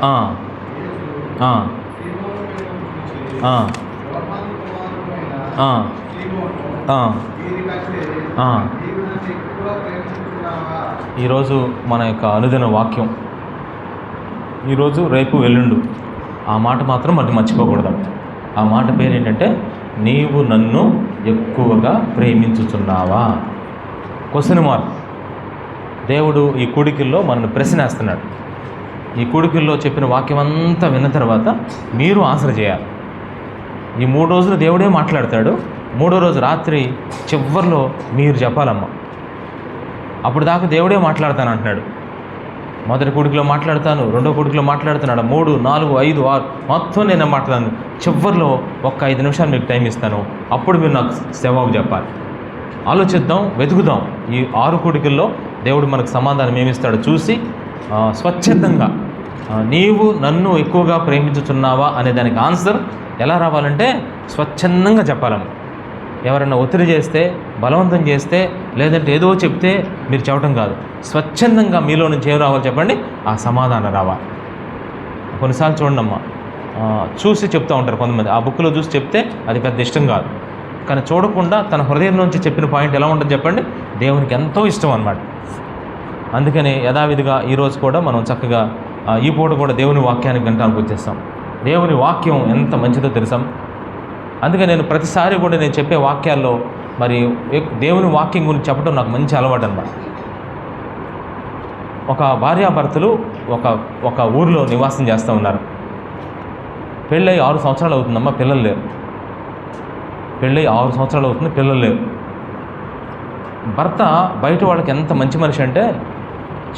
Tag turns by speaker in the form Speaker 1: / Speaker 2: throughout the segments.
Speaker 1: ఆ, ఆ, ఆ, ఆ, ఆ. ఈరోజు మన యొక్క అనుదిన వాక్యం, ఈరోజు రేపు ఎల్లుండు, ఆ మాట మాత్రం మరి మర్చిపోకూడదు. ఆ మాట పేరు ఏంటంటే, నీవు నన్ను ఎక్కువగా ప్రేమించుచున్నావా? Question mark. దేవుడు ఈ కూడికల్లో మనల్ని ప్రశ్నేస్తున్నాడు. ఈ కూడికల్లో చెప్పిన వాక్యం అంతా విన్న తర్వాత మీరు ఆన్సర్ చేయాలి. ఈ 3 రోజులు దేవుడే మాట్లాడతాడు. 3వ రోజు రాత్రి చివరిలో మీరు చెప్పాలమ్మా. అప్పుడు దాకా దేవుడే మాట్లాడతాను అంటున్నాడు. మొదటి కూడికలో మాట్లాడతాను, 2వ కూడికలో మాట్లాడుతున్నాడు, 3, 4, 5, 6 మొత్తం నేను మాట్లాడాను. చివరిలో ఒక్క 5 నిమిషాలు మీకు టైం ఇస్తాను. అప్పుడు మీరు నాకు జవాబు చెప్పాలి. ఆలోచిద్దాం, వెతుకుదాం. ఈ 6 కూడికల్లో దేవుడు మనకు సమాధానం ఏమిస్తాడో చూసి స్వచ్ఛందంగా నీవు నన్ను ఎక్కువగా ప్రేమించుచున్నావా అనే దానికి ఆన్సర్ ఎలా రావాలంటే స్వచ్ఛందంగా చెప్పాలమ్మ. ఎవరైనా ఒత్తిడి చేస్తే, బలవంతం చేస్తే, లేదంటే ఏదో చెప్తే మీరు చెప్పడం కాదు. స్వచ్ఛందంగా మీలో నుంచి ఏం రావాలి చెప్పండి? ఆ సమాధానం రావాలి. కొన్నిసార్లు చూడండమ్మా, చూసి చెప్తూ ఉంటారు కొంతమంది. ఆ బుక్లో చూసి చెప్తే అది పెద్ద ఇష్టం కాదు. కానీ చూడకుండా తన హృదయం నుంచి చెప్పిన పాయింట్ ఎలా ఉంటుంది చెప్పండి? దేవునికి ఎంతో ఇష్టం అన్నమాట. అందుకని యథావిధిగా ఈరోజు కూడా మనం చక్కగా ఈ పూట కూడా దేవుని వాక్యానికి గంటానికి వచ్చేస్తాం. దేవుని వాక్యం ఎంత మంచిదో తెలుసాం. అందుకే నేను ప్రతిసారి కూడా నేను చెప్పే వాక్యాల్లో మరి దేవుని వాక్యం గురించి చెప్పడం నాకు మంచి అలవాటు అన్నమాట. ఒక భార్యాభర్తలు ఒక ఊరిలో నివాసం చేస్తూ ఉన్నారు. పెళ్ళై 6 సంవత్సరాలు అవుతుందమ్మా, పిల్లలు లేరు. పెళ్ళై 6 సంవత్సరాలు అవుతుంది, పిల్లలు లేరు. భర్త బయట వాళ్ళకి ఎంత మంచి మనిషి అంటే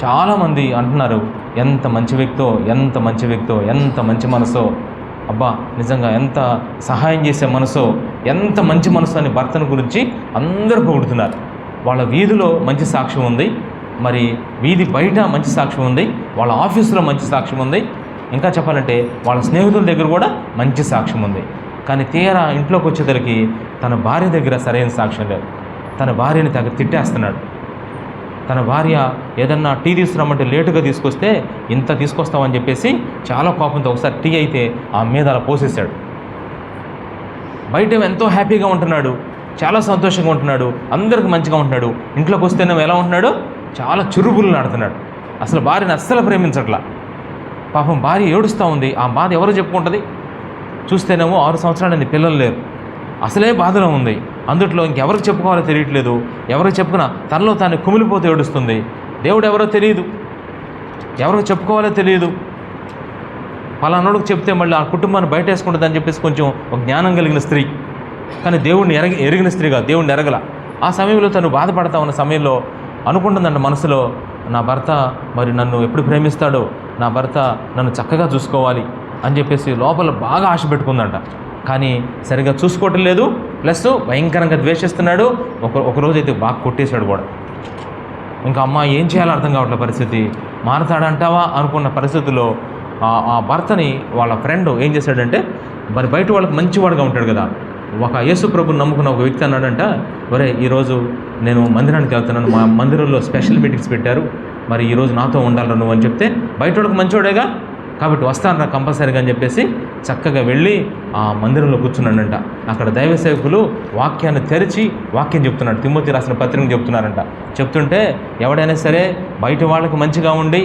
Speaker 1: చాలామంది అంటున్నారు, ఎంత మంచి వ్యక్తో, ఎంత మంచి వ్యక్తో, ఎంత మంచి మనసో, అబ్బా నిజంగా ఎంత సహాయం చేసే మనసో, ఎంత మంచి మనసు అని భర్తను గురించి అందరూ పొగుడుతున్నారు. వాళ్ళ వీధిలో మంచి సాక్ష్యం ఉంది, మరి వీధి బయట మంచి సాక్ష్యం ఉంది, వాళ్ళ ఆఫీసులో మంచి సాక్ష్యం ఉంది, ఇంకా చెప్పాలంటే వాళ్ళ స్నేహితుల దగ్గర కూడా మంచి సాక్ష్యం ఉంది. కానీ తీరా ఇంట్లోకి వచ్చేసరికి తన భార్య దగ్గర సరైన సాక్ష్యం లేదు. తన భార్యని తిట్టేస్తున్నాడు. తన భార్య ఏదన్నా టీ తీసుకురామంటే లేటుగా తీసుకొస్తే ఇంత తీసుకొస్తామని చెప్పేసి చాలా కోపంతో ఒకసారి టీ అయితే ఆ మీద అలా పోసేసాడు. బయట ఎంతో హ్యాపీగా ఉంటున్నాడు, చాలా సంతోషంగా ఉంటున్నాడు, అందరికి మంచిగా ఉంటున్నాడు. ఇంట్లోకి వస్తేనేమో ఎలా ఉంటున్నాడు? చాలా చురుబులు ఆడుతున్నాడు. అసలు భార్యని అస్సలు ప్రేమించట్లా. పాపం భార్య ఏడుస్తూ ఉంది. ఆ బాధ ఎవరు చెప్పుకుంటుంది? చూస్తేనేమో 6 సంవత్సరాలు పిల్లలు లేరు, అసలే బాధలో ఉంది. అందుట్లో ఇంకెవరికి చెప్పుకోవాలో తెలియట్లేదు. ఎవరికి చెప్పుకున్నా తనలో తాను కుమిలిపోతే ఏడుస్తుంది. దేవుడు ఎవరో తెలియదు, ఎవరికి చెప్పుకోవాలో తెలియదు. పలానాడికి చెప్తే మళ్ళీ ఆ కుటుంబాన్ని బయట వేసుకుంటుంది అని చెప్పేసి కొంచెం ఒక జ్ఞానం కలిగిన స్త్రీ, కానీ దేవుడిని ఎరిగిన స్త్రీగా దేవుడిని ఎరగల. ఆ సమయంలో తను బాధపడతా ఉన్న సమయంలో అనుకుంటుందంట మనసులో, నా భర్త మరి నన్ను ఎప్పుడు ప్రేమిస్తాడో, నా భర్త నన్ను చక్కగా చూసుకోవాలి అని చెప్పేసి లోపల బాగా ఆశ పెట్టుకుందంట. కానీ సరిగా చూసుకోవటం లేదు, ప్లస్ భయంకరంగా ద్వేషిస్తున్నాడు. ఒకరోజు అయితే బాగా కొట్టేశాడు కూడా. ఇంకా అమ్మ ఏం చేయాలో అర్థం కావట్లేదు పరిస్థితి. మారతాడంటావా అనుకున్న పరిస్థితుల్లో ఆ భర్తని వాళ్ళ ఫ్రెండ్ ఏం చేశాడంటే, మరి బయట వాళ్ళకి మంచివాడుగా ఉంటాడు కదా, ఒక యేసు ప్రభుని నమ్ముకున్న ఒక వ్యక్తి అన్నాడంట, ఒరే ఈరోజు నేను మందిరానికి వెళ్తున్నాను, మా మందిరంలో స్పెషల్ మీటింగ్స్ పెట్టారు, మరి ఈరోజు నాతో ఉండాలి నువ్వు అని చెప్తే, బయట వాళ్ళకి మంచివాడేగా కాబట్టి వస్తానరా కంపల్సరీగా అని చెప్పేసి చక్కగా వెళ్ళి ఆ మందిరంలో కూర్చున్నాడంట. అక్కడ దైవ సేవకులు వాక్యాన్ని తెరిచి వాక్యం చెప్తున్నాడు. తిమోతి రాసిన పత్రిక చెప్తున్నారంట. చెప్తుంటే ఎవడైనా సరే బయట వాళ్ళకి మంచిగా ఉండి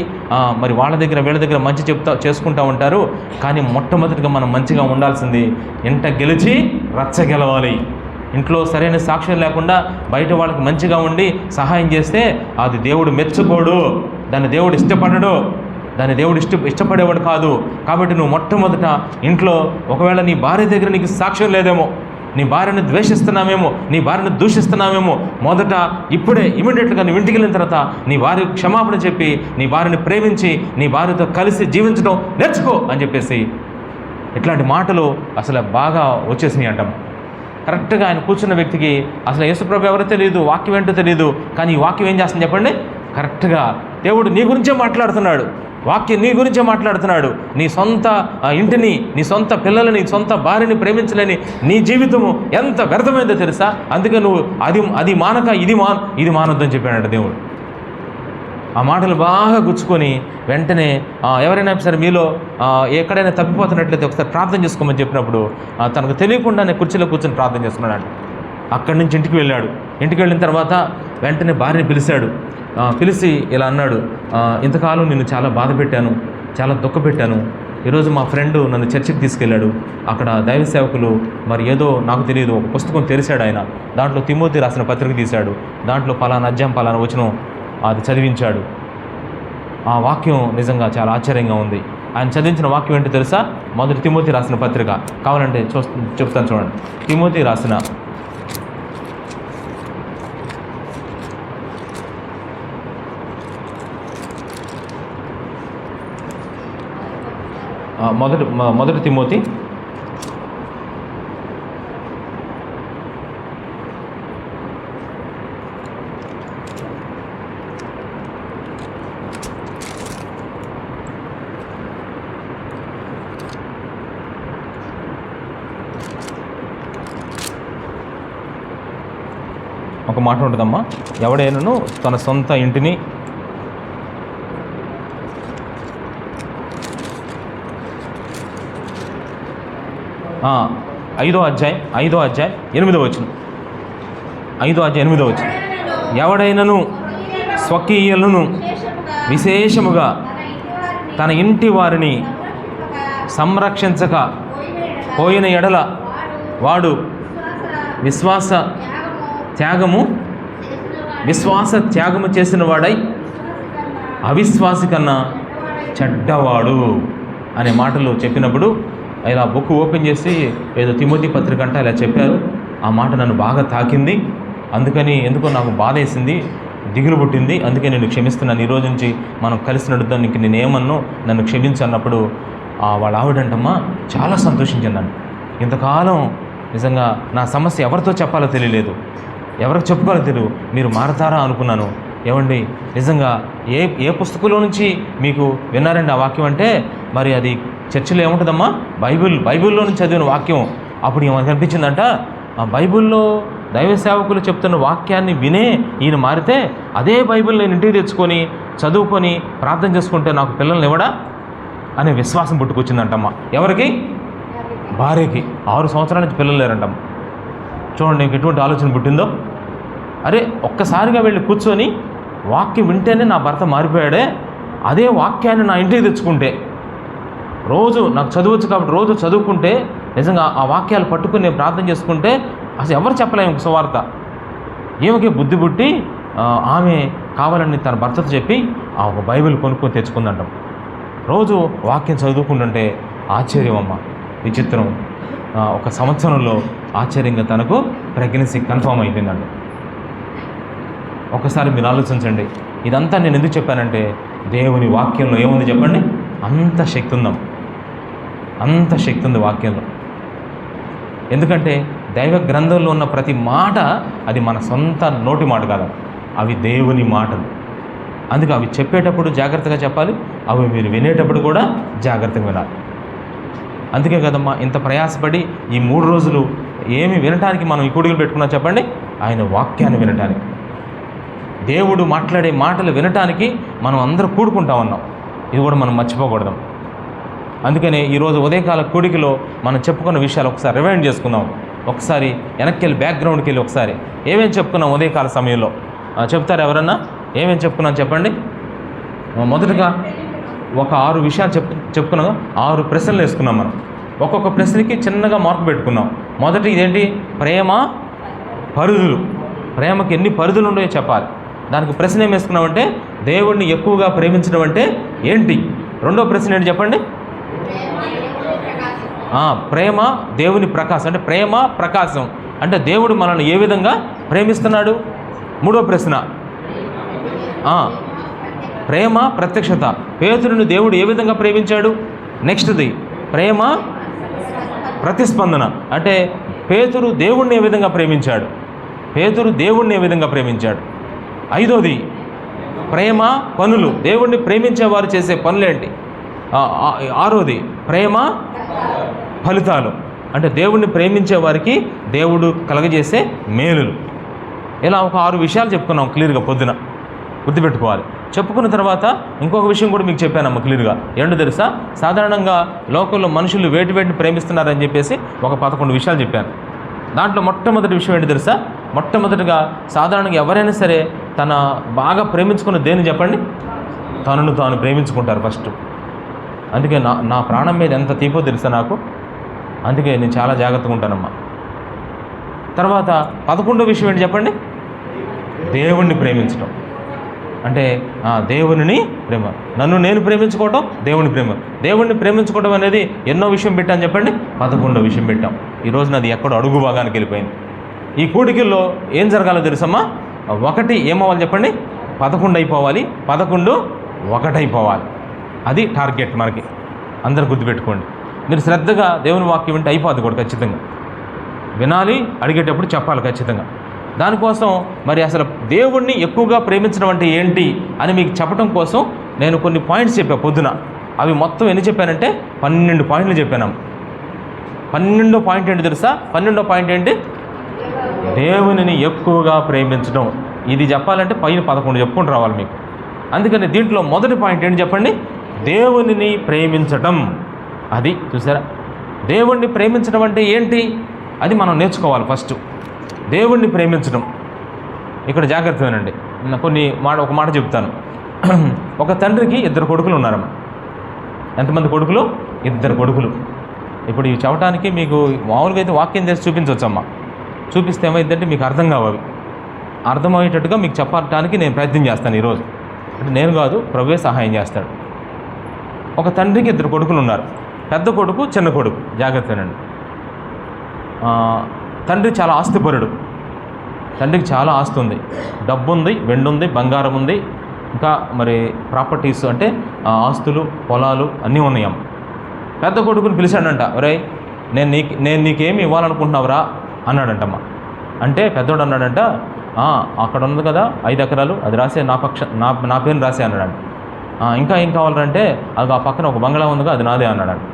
Speaker 1: మరి వాళ్ళ దగ్గర వీళ్ళ దగ్గర మంచి చేసుకుంటూ ఉంటారు. కానీ మొట్టమొదటిగా మనం మంచిగా ఉండాల్సింది ఇంట గెలిచి రచ్చ గెలవాలి. ఇంట్లో సరైన సాక్ష్యం లేకుండా బయట వాళ్ళకి మంచిగా ఉండి సహాయం చేస్తే అది దేవుడు మెచ్చుకోడు, దాన్ని దేవుడు ఇష్టపడడు, దాన్ని దేవుడు ఇష్టపడేవాడు కాదు. కాబట్టి నువ్వు మొట్టమొదట ఇంట్లో ఒకవేళ నీ భార్య దగ్గర నీకు సాక్ష్యం లేదేమో, నీ భార్యను ద్వేషిస్తున్నామేమో, నీ భార్యను దూషిస్తున్నామేమో, మొదట ఇప్పుడే ఇమీడియట్గా నువ్వు ఇంటికి వెళ్ళిన తర్వాత నీ భార్యకు క్షమాపణ చెప్పి నీ భార్యని ప్రేమించి నీ భార్యతో కలిసి జీవించడం నేర్చుకో అని చెప్పేసి ఇట్లాంటి మాటలు అసలు బాగా వచ్చేసినాయి అంటాం. కరెక్ట్గా ఆయన కూర్చున్న వ్యక్తికి అసలు యేసుప్రభు ఎవరో తెలియదు, వాక్యం ఏంటో తెలియదు. కానీ ఈ వాక్యం ఏం చేస్తుంది చెప్పండి? కరెక్ట్గా దేవుడు నీ గురించే మాట్లాడుతున్నాడు, వాక్యం నీ గురించే మాట్లాడుతున్నాడు. నీ సొంత ఇంటిని, నీ సొంత పిల్లలని, సొంత భార్యని ప్రేమించలేని నీ జీవితము ఎంత వ్యర్థమైందో తెలుసా? అందుకే నువ్వు అది మానక ఇది మానొద్దని చెప్పాడు దేవుడు. ఆ మాటలు బాగా గుచ్చుకొని వెంటనే ఎవరైనా సరే మీలో ఎక్కడైనా తప్పిపోతున్నట్లయితే ఒకసారి ప్రార్థన చేసుకోమని చెప్పినప్పుడు తనకు తెలియకుండానే కుర్చీలో కూర్చొని ప్రార్థన చేసుకున్నాడు. అక్కడి నుంచి ఇంటికి వెళ్ళాడు. ఇంటికి వెళ్ళిన తర్వాత వెంటనే భార్యని పిలిచాడు. పిలిచి ఇలా అన్నాడు, ఇంతకాలం నిన్ను చాలా బాధ పెట్టాను, చాలా దుఃఖ పెట్టాను. ఈరోజు మా ఫ్రెండ్ నన్ను చర్చికి తీసుకెళ్ళాడు. అక్కడ దైవ సేవకులు మరి ఏదో నాకు తెలియదు ఒక పుస్తకం తెరిచాడు ఆయన. దాంట్లో తిమోతి రాసిన పత్రిక తీశాడు. దాంట్లో పలానా అధ్యాయం పలానా వచనం అది చదివించాడు. ఆ వాక్యం నిజంగా చాలా ఆశ్చర్యంగా ఉంది. ఆయన చదివించిన వాక్యం ఏంటో తెలుసా? మొదటి తిమోతి రాసిన పత్రిక. కావాలంటే చెప్తాను చూడండి. తిమోతి రాసిన మొదటి తిమోతి ఒక మాట ఉంటుందమ్మా, ఎవడైనాను తన సొంత ఇంటిని ఐదో అధ్యాయం 8వ వచనం. ఎవడైనను స్వకీయులను విశేషముగా తన ఇంటి వారిని సంరక్షించక పోయిన ఎడల వాడు విశ్వాస త్యాగము చేసిన వాడై అవిశ్వాసి కన్నా చెడ్డవాడు అనే మాటలు చెప్పినప్పుడు ఇలా బుక్ ఓపెన్ చేసి ఏదో తిమోతి పత్రిక అంటే ఇలా చెప్పారు. ఆ మాట నన్ను బాగా తాకింది. అందుకని ఎందుకో నాకు బాధ వేసింది, దిగులు పుట్టింది. అందుకే నేను క్షమిస్తున్నాను. ఈ రోజు నుంచి మనం కలిసి నడుద్దానికి నేను ఏమన్నో నన్ను క్షమించన్నప్పుడు వాళ్ళ ఆవిడంటమ్మా చాలా సంతోషించిందండి. ఇంతకాలం నిజంగా నా సమస్య ఎవరితో చెప్పాలో తెలియలేదు, ఎవరికి చెప్పుకోవాలో తెలియదు, మీరు మారతారా అనుకున్నాను. ఏమండి నిజంగా ఏ పుస్తకంలో నుంచి మీకు విన్నారండి ఆ వాక్యం అంటే? మరి అది చర్చిలో ఏముంటుందమ్మా? బైబిల్లో నుంచి చదివిన వాక్యం. అప్పుడు ఏమని కనిపించిందంట, ఆ బైబిల్లో దైవ సేవకులు చెప్తున్న వాక్యాన్ని వినే ఈయన మారితే అదే బైబిల్ నేను ఇంటికి తెచ్చుకొని చదువుకొని ప్రార్థన చేసుకుంటే నాకు పిల్లల్ని ఇవ్వడా అనే విశ్వాసం పుట్టుకొచ్చిందంటమ్మా. ఎవరికి? భార్యకి. 6 సంవత్సరాల నుంచి పిల్లలు లేరంటమ్మా. చూడండి నీకు ఎటువంటి ఆలోచన పుట్టిందో. అరే ఒక్కసారిగా వెళ్ళి కూర్చొని వాక్యం వింటేనే నా భర్త మారిపోయాడే, అదే వాక్యాన్ని నా ఇంటికి తెచ్చుకుంటే రోజు నాకు చదవచ్చు కాబట్టి రోజు చదువుకుంటే నిజంగా ఆ వాక్యాలు పట్టుకుని నేను ప్రార్థన చేసుకుంటే అసలు ఎవరు చెప్పలేము సువార్త. ఈమెకి బుద్ధి పుట్టి ఆమె కావాలని తన భర్తతో చెప్పి ఆ ఒక బైబిల్ కొనుక్కొని తెచ్చుకుందంటాం. రోజు వాక్యం చదువుకుంటుంటే ఆశ్చర్యం అమ్మ, విచిత్రం. 1 సంవత్సరంలో ఆశ్చర్యంగా తనకు ప్రెగ్నెన్సీ కన్ఫర్మ్ అయిపోయిందండి. ఒకసారి మీరు ఆలోచించండి. ఇదంతా నేను ఎందుకు చెప్పానంటే దేవుని వాక్యంలో ఏముంది చెప్పండి? అంత శక్తి ఉందాం, అంత శక్తి ఉంది వాక్యంలో. ఎందుకంటే దైవ గ్రంథంలో ఉన్న ప్రతి మాట అది మన సొంత నోటి మాట కాదు, అవి దేవుని మాటలు. అందుకే అవి చెప్పేటప్పుడు జాగ్రత్తగా చెప్పాలి, అవి మీరు వినేటప్పుడు కూడా జాగ్రత్తగా వినాలి. అందుకే కదమ్మా ఇంత ప్రయాసపడి ఈ 3 రోజులు ఏమి వినటానికి మనం ఈ కూడికలు పెట్టుకున్నా చెప్పండి? ఆయన వాక్యాన్ని వినటానికి, దేవుడు మాట్లాడే మాటలు వినటానికి మనం అందరూ కూడుకుంటా ఉన్నాం. ఇది కూడా మనం మర్చిపోకూడదు. అందుకనే ఈరోజు ఉదయకాల కూడికలో మనం చెప్పుకున్న విషయాలు ఒకసారి రివైండ్ చేసుకుందాం. ఒకసారి వెనక్కి వెళ్ళి బ్యాక్గ్రౌండ్కి వెళ్ళి ఒకసారి ఏమేమి చెప్పుకున్నాం ఉదయకాల సమయంలో చెప్తారు ఎవరన్నా? ఏమేమి చెప్పుకున్నాం చెప్పండి? మొదటగా ఒక 6 విషయాలు చెప్పుకున్నాం. 6 ప్రశ్నలు వేసుకున్నాం మనం. ఒక్కొక్క ప్రశ్నకి చిన్నగా మార్పు పెట్టుకున్నాం. మొదటి ఇదేంటి? ప్రేమ పరిధులు. ప్రేమకి ఎన్ని పరిధులు ఉన్నాయో చెప్పాలి. దానికి ప్రశ్న ఏం వేసుకున్నామంటే దేవుణ్ణి ఎక్కువగా ప్రేమించడం అంటే ఏంటి? రెండో ప్రశ్న ఏంటి చెప్పండి? ప్రేమ దేవుని ప్రకాశం. అంటే ప్రేమ ప్రకాశం అంటే దేవుడు మనల్ని ఏ విధంగా ప్రేమిస్తున్నాడు. మూడో ప్రశ్న ప్రేమ ప్రత్యక్షత. పేతురుని దేవుడు ఏ విధంగా ప్రేమించాడు. నెక్స్ట్ది ప్రేమ ప్రతిస్పందన. అంటే పేతురు దేవుణ్ణి ఏ విధంగా ప్రేమించాడు. ఐదోది ప్రేమ పనులు. దేవుణ్ణి ప్రేమించేవారు చేసే పనులేంటి. ఆరోది ప్రేమ ఫలితాలు. అంటే దేవుణ్ణి ప్రేమించే వారికి దేవుడు కలగజేసే మేలులు. ఇలా ఒక 6 విషయాలు చెప్పుకున్నాం క్లియర్గా పొద్దున. గుర్తుపెట్టుకోవాలి. చెప్పుకున్న తర్వాత ఇంకొక విషయం కూడా మీకు చెప్పానమ్మ క్లియర్గా. ఏంటో తెలుసా? సాధారణంగా లోకంలో మనుషులు వేటిని ప్రేమిస్తున్నారని చెప్పేసి ఒక 11 విషయాలు చెప్పాను. దాంట్లో మొట్టమొదటి విషయం ఏంటి తెలుసా? మొట్టమొదటిగా సాధారణంగా ఎవరైనా సరే తన బాగా ప్రేమించుకున్న దేని చెప్పండి? తనను తాను ప్రేమించుకుంటారు ఫస్ట్. అందుకే నా ప్రాణం మీద ఎంత తీపో తెలుసా నాకు. అందుకే నేను చాలా జాగ్రత్తగా ఉంటానమ్మా. తర్వాత 11వ విషయం ఏంటి చెప్పండి? దేవుణ్ణి ప్రేమించడం. అంటే దేవుని ప్రేమ, నన్ను నేను ప్రేమించుకోవటం దేవుని ప్రేమ. దేవుణ్ణి ప్రేమించుకోవడం అనేది ఎన్నో విషయం పెట్టాను చెప్పండి? 11వ విషయం పెట్టాం. ఈరోజు నాది ఎక్కడో అడుగు భాగానికి వెళ్ళిపోయింది. ఈ కూడికల్లో ఏం జరగాలో తెలుసమ్మా? 1 ఏమవ్వాలి చెప్పండి? 11 అయిపోవాలి, 11 1 అయిపోవాలి. అది టార్గెట్ మనకి. అందరు గుర్తుపెట్టుకోండి. మీరు శ్రద్ధగా దేవుని వాక్యం వింటే అయిపోద్ది కూడా ఖచ్చితంగా. వినాలి, అడిగేటప్పుడు చెప్పాలి ఖచ్చితంగా. దానికోసం మరి అసలు దేవుణ్ణి ఎక్కువగా ప్రేమించడం అంటే ఏంటి అని మీకు చెప్పడం కోసం నేను కొన్ని పాయింట్స్ చెప్పాను పొద్దున. అవి మొత్తం ఎన్ని చెప్పానంటే 12 పాయింట్లు చెప్పాను. 12వ పాయింట్ ఏంటి తెలుసా? 12వ పాయింట్ ఏంటి? దేవునిని ఎక్కువగా ప్రేమించడం. ఇది చెప్పాలంటే పైన 11 చెప్పుకుంటూ రావాలి మీకు. అందుకని దీంట్లో మొదటి పాయింట్ ఏంటి చెప్పండి? దేవునిని ప్రేమించటం. అది చూసారా? దేవుణ్ణి ప్రేమించడం అంటే ఏంటి అది మనం నేర్చుకోవాలి ఫస్ట్. దేవుణ్ణి ప్రేమించడం. ఇక్కడ జాగ్రత్త వినండి. ఒక మాట చెప్తాను. ఒక తండ్రికి 2 కొడుకులు ఉన్నారమ్మా. ఎంతమంది కొడుకులు? 2 కొడుకులు. ఇప్పుడు ఇవి చెప్పడానికి మీకు మామూలుగా అయితే వాక్యం చేసి చూపించవచ్చమ్మా. చూపిస్తే ఏమైందంటే మీకు అర్థం కావాలి. అర్థమయ్యేటట్టుగా మీకు చెప్పడానికి నేను ప్రయత్నం చేస్తాను ఈరోజు. అంటే నేను కాదు, ప్రభువే సహాయం చేస్తాడు. ఒక తండ్రికి 2 కొడుకులు ఉన్నారు. పెద్ద కొడుకు, చిన్న కొడుకు. జాగ్రత్త వినండి. తండ్రి చాలా ఆస్తిపరుడు. తండ్రికి చాలా ఆస్తి ఉంది, డబ్బు ఉంది, వెండి ఉంది, బంగారం ఉంది, ఇంకా మరి ప్రాపర్టీస్ అంటే ఆస్తులు, పొలాలు అన్నీ ఉన్నాయమ్మ. పెద్ద కొడుకుని పిలిచాడంట. ఒరే నేను నీకేమి ఇవ్వాలనుకుంటున్నావురా అన్నాడంటమ్మా. అంటే పెద్దోడు అన్నాడంట, అక్కడ ఉంది కదా 5 ఎకరాలు, అది రాసే నా పేరుని రాసే అన్నాడంట. ఇంకా ఏం కావాలంటే అది ఆ పక్కన ఒక బంగ్లా ఉందిగా, అది నాదే అన్నాడంట.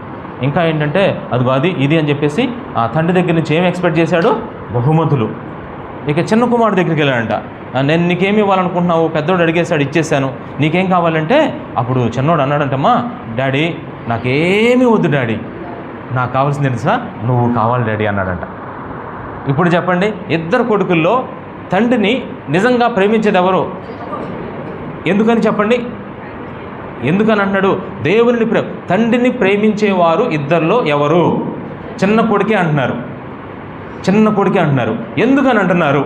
Speaker 1: ఇంకా ఏంటంటే అది ఇది అని చెప్పేసి ఆ తండ్రి దగ్గర నుంచి ఏం ఎక్స్పెక్ట్ చేశాడు? బహుమతులు. ఇక చిన్న కుమారుడు దగ్గరికి వెళ్ళాడంట. నేను నీకేమి ఇవ్వాలనుకుంటున్నావు? పెద్దోడు అడిగేశాడు, ఇచ్చేసాను, నీకేం కావాలంటే అప్పుడు చిన్నోడు అన్నాడంటమ్మా, డాడీ నాకేమీ వద్దు డాడీ, నాకు కావాల్సింది తెలుసా? నువ్వు కావాలి డాడీ అన్నాడంట. ఇప్పుడు చెప్పండి, 2 కొడుకుల్లో తండ్రిని నిజంగా ప్రేమించేది ఎవరు? ఎందుకని చెప్పండి? ఎందుకని అంటున్నాడు? దేవుని తండ్రిని ప్రేమించేవారు 2లో ఎవరు? చిన్న కొడుకే అంటున్నారు. చిన్న కొడుకే అంటున్నారు. ఎందుకని అంటున్నారు?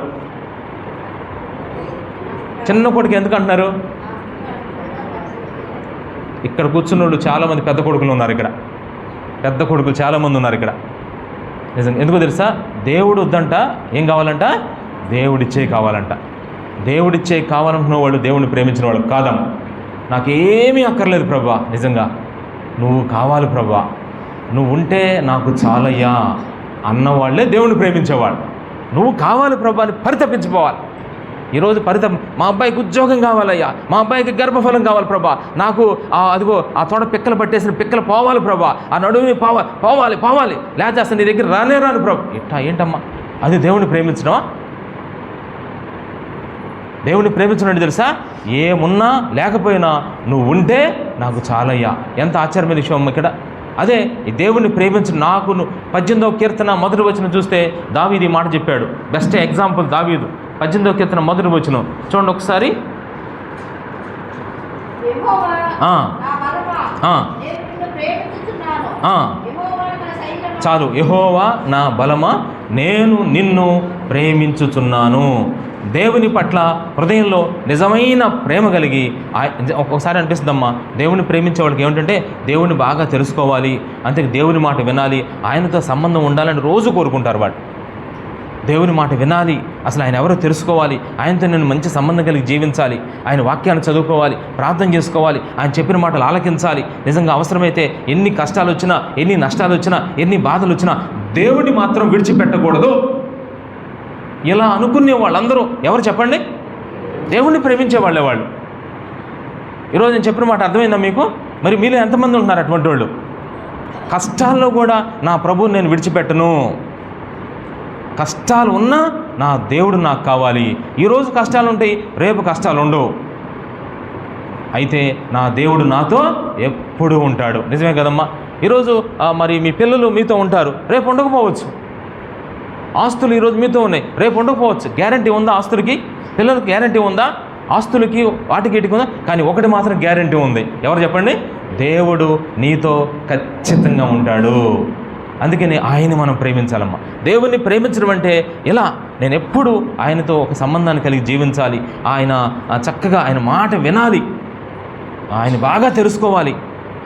Speaker 1: చిన్న కొడుకు ఎందుకు అంటున్నారు? ఇక్కడ కూర్చున్నోళ్ళు చాలామంది పెద్ద కొడుకులు ఉన్నారు. ఇక్కడ పెద్ద కొడుకులు చాలామంది ఉన్నారు ఇక్కడ. నిజంగా ఎందుకో తెలుసా? దేవుడు వద్దంట, ఏం కావాలంట? దేవుడిచ్చే కావాలంట. దేవుడిచ్చే కావాలనుకున్న వాళ్ళు దేవుడిని ప్రేమించిన వాళ్ళు కాదమ్మా. నాకేమీ అక్కర్లేదు ప్రభా, నిజంగా నువ్వు కావాలి ప్రభా, నువ్వు ఉంటే నాకు చాలయ్యా అన్నవాళ్లే దేవుడిని ప్రేమించేవాళ్ళు. నువ్వు కావాలి ప్రభా అని పరితపించిపోవాలి. ఈరోజు మా అబ్బాయికి ఉద్యోగం కావాలయ్యా, మా అబ్బాయికి గర్భఫలం కావాలి ప్రభా, నాకు అదిగో ఆ తోట పిక్కలు పట్టేసిన పిక్కలు పోవాలి ప్రభా, ఆ నడువుని పోవాలి లేకపోతే అసలు నీ దగ్గర రాను ప్రభా. ఇట్టా ఏంటమ్మా? అది దేవుడిని ప్రేమించడమా? దేవుని ప్రేమించడం తెలుసా? ఏమున్నా లేకపోయినా నువ్వు ఉంటే నాకు చాలయ్యా. ఎంత ఆశ్చర్యమైన విషయం ఇక్కడ. అదే ఈ దేవుణ్ణి ప్రేమించడం. నాకు 18వ కీర్తన మొదటి వచనం చూస్తే దావీదు ఈ మాట చెప్పాడు. బెస్ట్ ఎగ్జాంపుల్ దావీదు. 18వ కీర్తన మొదటి వచనం చూడండి ఒకసారి. చాలు. యెహోవా నా బలమా, నేను నిన్ను ప్రేమించుచున్నాను. దేవుని పట్ల హృదయంలో నిజమైన ప్రేమ కలిగి, ఒక్కొక్కసారి అనిపిస్తుందమ్మా, దేవుని ప్రేమించే వాళ్ళకి ఏమిటంటే దేవుని బాగా తెలుసుకోవాలి, అంతే దేవుని మాట వినాలి, ఆయనతో సంబంధం ఉండాలని రోజు కోరుకుంటారు. వాడు దేవుని మాట వినాలి, అసలు ఆయన ఎవరో తెలుసుకోవాలి, ఆయనతో నేను మంచి సంబంధం కలిగి జీవించాలి, ఆయన వాక్యాన్ని చదువుకోవాలి, ప్రార్థన చేసుకోవాలి, ఆయన చెప్పిన మాటలు ఆలకించాలి. నిజంగా అవసరమైతే ఎన్ని కష్టాలు వచ్చినా, ఎన్ని నష్టాలు వచ్చినా, ఎన్ని బాధలు వచ్చినా దేవుని మాత్రం విడిచిపెట్టకూడదు. ఇలా అనుకునే వాళ్ళందరూ ఎవరు చెప్పండి? దేవుణ్ణి ప్రేమించే వాళ్ళే వాళ్ళు. ఈరోజు నేను చెప్పిన మాట అర్థమైందా మీకు? మరి మీలో ఎంతమంది ఉంటున్నారు అటువంటి వాళ్ళు? కష్టాల్లో కూడా నా ప్రభువుని నేను విడిచిపెట్టను, కష్టాలు ఉన్నా నా దేవుడు నాకు కావాలి. ఈరోజు కష్టాలు ఉంటాయి, రేపు కష్టాలు ఉండవు. అయితే నా దేవుడు నాతో ఎప్పుడు ఉంటాడు. నిజమే కదమ్మా. ఈరోజు మరి మీ పిల్లలు మీతో ఉంటారు, రేపు ఉండకపోవచ్చు. ఆస్తులు ఈరోజు మీతో ఉన్నాయి, రేపు ఉండకపోవచ్చు. గ్యారంటీ ఉందా ఆస్తులకి? పిల్లలకి గ్యారంటీ ఉందా? ఆస్తులకి వాటికి వీటికి ఉందా? కానీ ఒకటి మాత్రం గ్యారంటీ ఉంది. ఎవరు చెప్పండి? దేవుడు నీతో ఖచ్చితంగా ఉంటాడు. అందుకని ఆయన్ని మనం ప్రేమించాలమ్మా. దేవుణ్ణి ప్రేమించడం అంటే ఇలా, నేను ఎప్పుడు ఆయనతో ఒక సంబంధాన్ని కలిగి జీవించాలి, ఆయన చక్కగా ఆయన మాట వినాలి, ఆయన బాగా తెలుసుకోవాలి.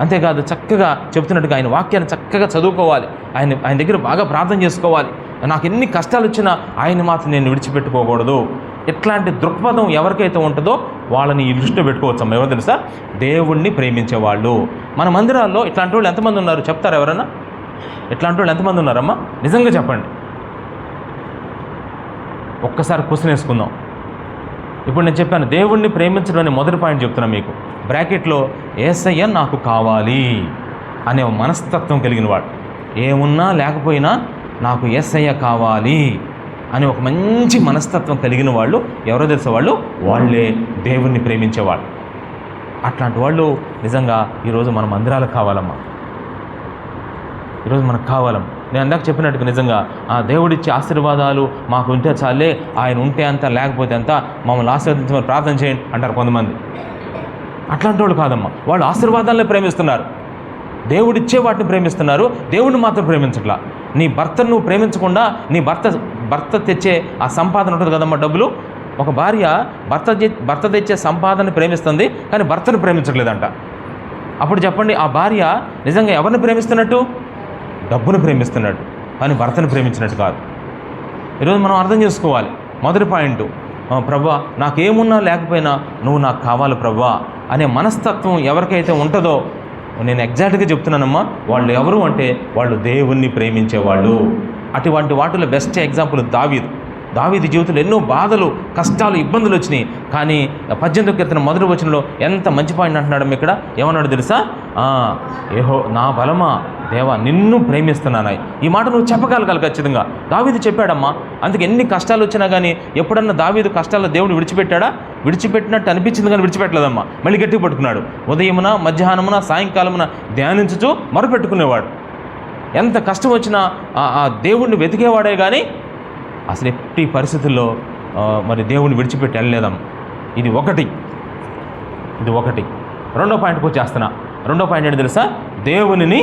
Speaker 1: అంతేకాదు చక్కగా చెప్తున్నట్టుగా ఆయన వాక్యాన్ని చక్కగా చదువుకోవాలి, ఆయన దగ్గర బాగా ప్రార్థన చేసుకోవాలి. నాకు ఎన్ని కష్టాలు వచ్చినా ఆయన్ని మాత్రం నేను విడిచిపెట్టుకోకూడదు. ఇట్లాంటి దృక్పథం ఎవరికైతే ఉంటుందో వాళ్ళని ఈ దృష్టిలో పెట్టుకోవచ్చమ్మా. ఎవరు తెలుసా? దేవుణ్ణి ప్రేమించేవాళ్ళు. మన మందిరాల్లో ఇట్లాంటి వాళ్ళు ఎంతమంది ఉన్నారు చెప్తారు ఎవరన్నా? ఇట్లాంటి వాళ్ళు ఎంతమంది ఉన్నారమ్మా? నిజంగా చెప్పండి. ఒక్కసారి క్వశ్చన్ వేసుకుందాం. ఇప్పుడు నేను చెప్పాను దేవుణ్ణి ప్రేమించడం అనే మొదటి పాయింట్ చెప్తున్నాను మీకు. బ్రాకెట్లో యేసయ్య నాకు కావాలి అనే మనస్తత్వం కలిగిన వాడు, ఏమున్నా లేకపోయినా నాకు యేసయ్య కావాలి అనే ఒక మంచి మనస్తత్వం కలిగిన వాళ్ళు ఎవరో తెలిసే వాళ్ళే దేవుణ్ణి ప్రేమించేవాళ్ళు. అట్లాంటి వాళ్ళు నిజంగా ఈరోజు మన మందిరాలకు కావాలమ్మా. ఈరోజు మనకు కావాలం. నేను అందాక చెప్పినట్టుగా నిజంగా ఆ దేవుడిచ్చే ఆశీర్వాదాలు మాకు ఉంటే చాలే, ఆయన ఉంటే అంత లేకపోతే అంత, మమ్మల్ని ఆశీర్వదించమని ప్రార్థన చేయండి అంటారు కొంతమంది. అట్లాంటి వాళ్ళు కాదమ్మా. వాళ్ళు ఆశీర్వాదాలనే ప్రేమిస్తున్నారు, దేవుడిచ్చే వాటిని ప్రేమిస్తున్నారు, దేవుడిని మాత్రం ప్రేమించట్లా. నీ భర్తను నువ్వు ప్రేమించకుండా నీ భర్త తెచ్చే ఆ సంపాదన ఉంటుంది కదమ్మా, డబ్బులు. ఒక భార్య భర్త తెచ్చే సంపాదన ప్రేమిస్తుంది, కానీ భర్తను ప్రేమించట్లేదంట. అప్పుడు చెప్పండి, ఆ భార్య నిజంగా ఎవరిని ప్రేమిస్తున్నట్టు? డబ్బును ప్రేమిస్తున్నట్టు, కానీ భర్తను ప్రేమించినట్టు కాదు. ఈరోజు మనం అర్థం చేసుకోవాలి. మొదటి పాయింట్, ప్రభువా నాకేమున్నా లేకపోయినా నువ్వు నాకు కావాలి ప్రభువా అనే మనస్తత్వం ఎవరికైతే ఉంటుందో, నేను ఎగ్జాక్ట్గా చెప్తున్నానమ్మా, వాళ్ళు ఎవరు అంటే వాళ్ళు దేవుణ్ణి ప్రేమించేవాళ్ళు. అటువంటి వాటిలో బెస్ట్ ఎగ్జాంపుల్ దావీదు జీవితంలో ఎన్నో బాధలు, కష్టాలు, ఇబ్బందులు వచ్చినాయి. కానీ 18వ కీర్తన మొదటి వచనంలో ఎంత మంచి పాయింట్ అంటున్నాడు ఇక్కడ. ఏమన్నాడు తెలుసా? ఏహో నా బలమా దేవా నిన్ను ప్రేమిస్తున్నాను. ఈ మాట నువ్వు చెప్పగలగాలి ఖచ్చితంగా. దావీదు చెప్పాడమ్మా. అందుకే ఎన్ని కష్టాలు వచ్చినా కానీ ఎప్పుడన్నా దావీదు కష్టాల్లో దేవుడు విడిచిపెట్టాడా? విడిచిపెట్టినట్టు అనిపించింది కానీ విడిచిపెట్టలేదమ్మా. మళ్ళీ గట్టిగా పట్టుకున్నాడు. ఉదయమున, మధ్యాహ్నమున, సాయంకాలమున ధ్యానించుచూ మొరపెట్టుకునేవాడు. ఎంత కష్టం వచ్చినా ఆ దేవుడిని వెతికేవాడే కానీ అసలు ఎట్టి పరిస్థితుల్లో మరి దేవుడిని విడిచిపెట్టి వెళ్ళలేదమ్మా. ఇది ఒకటి. రెండో పాయింట్కి వచ్చేస్తున్నా. రెండో పాయింట్ ఏంటి తెలుసా? దేవుణ్ణి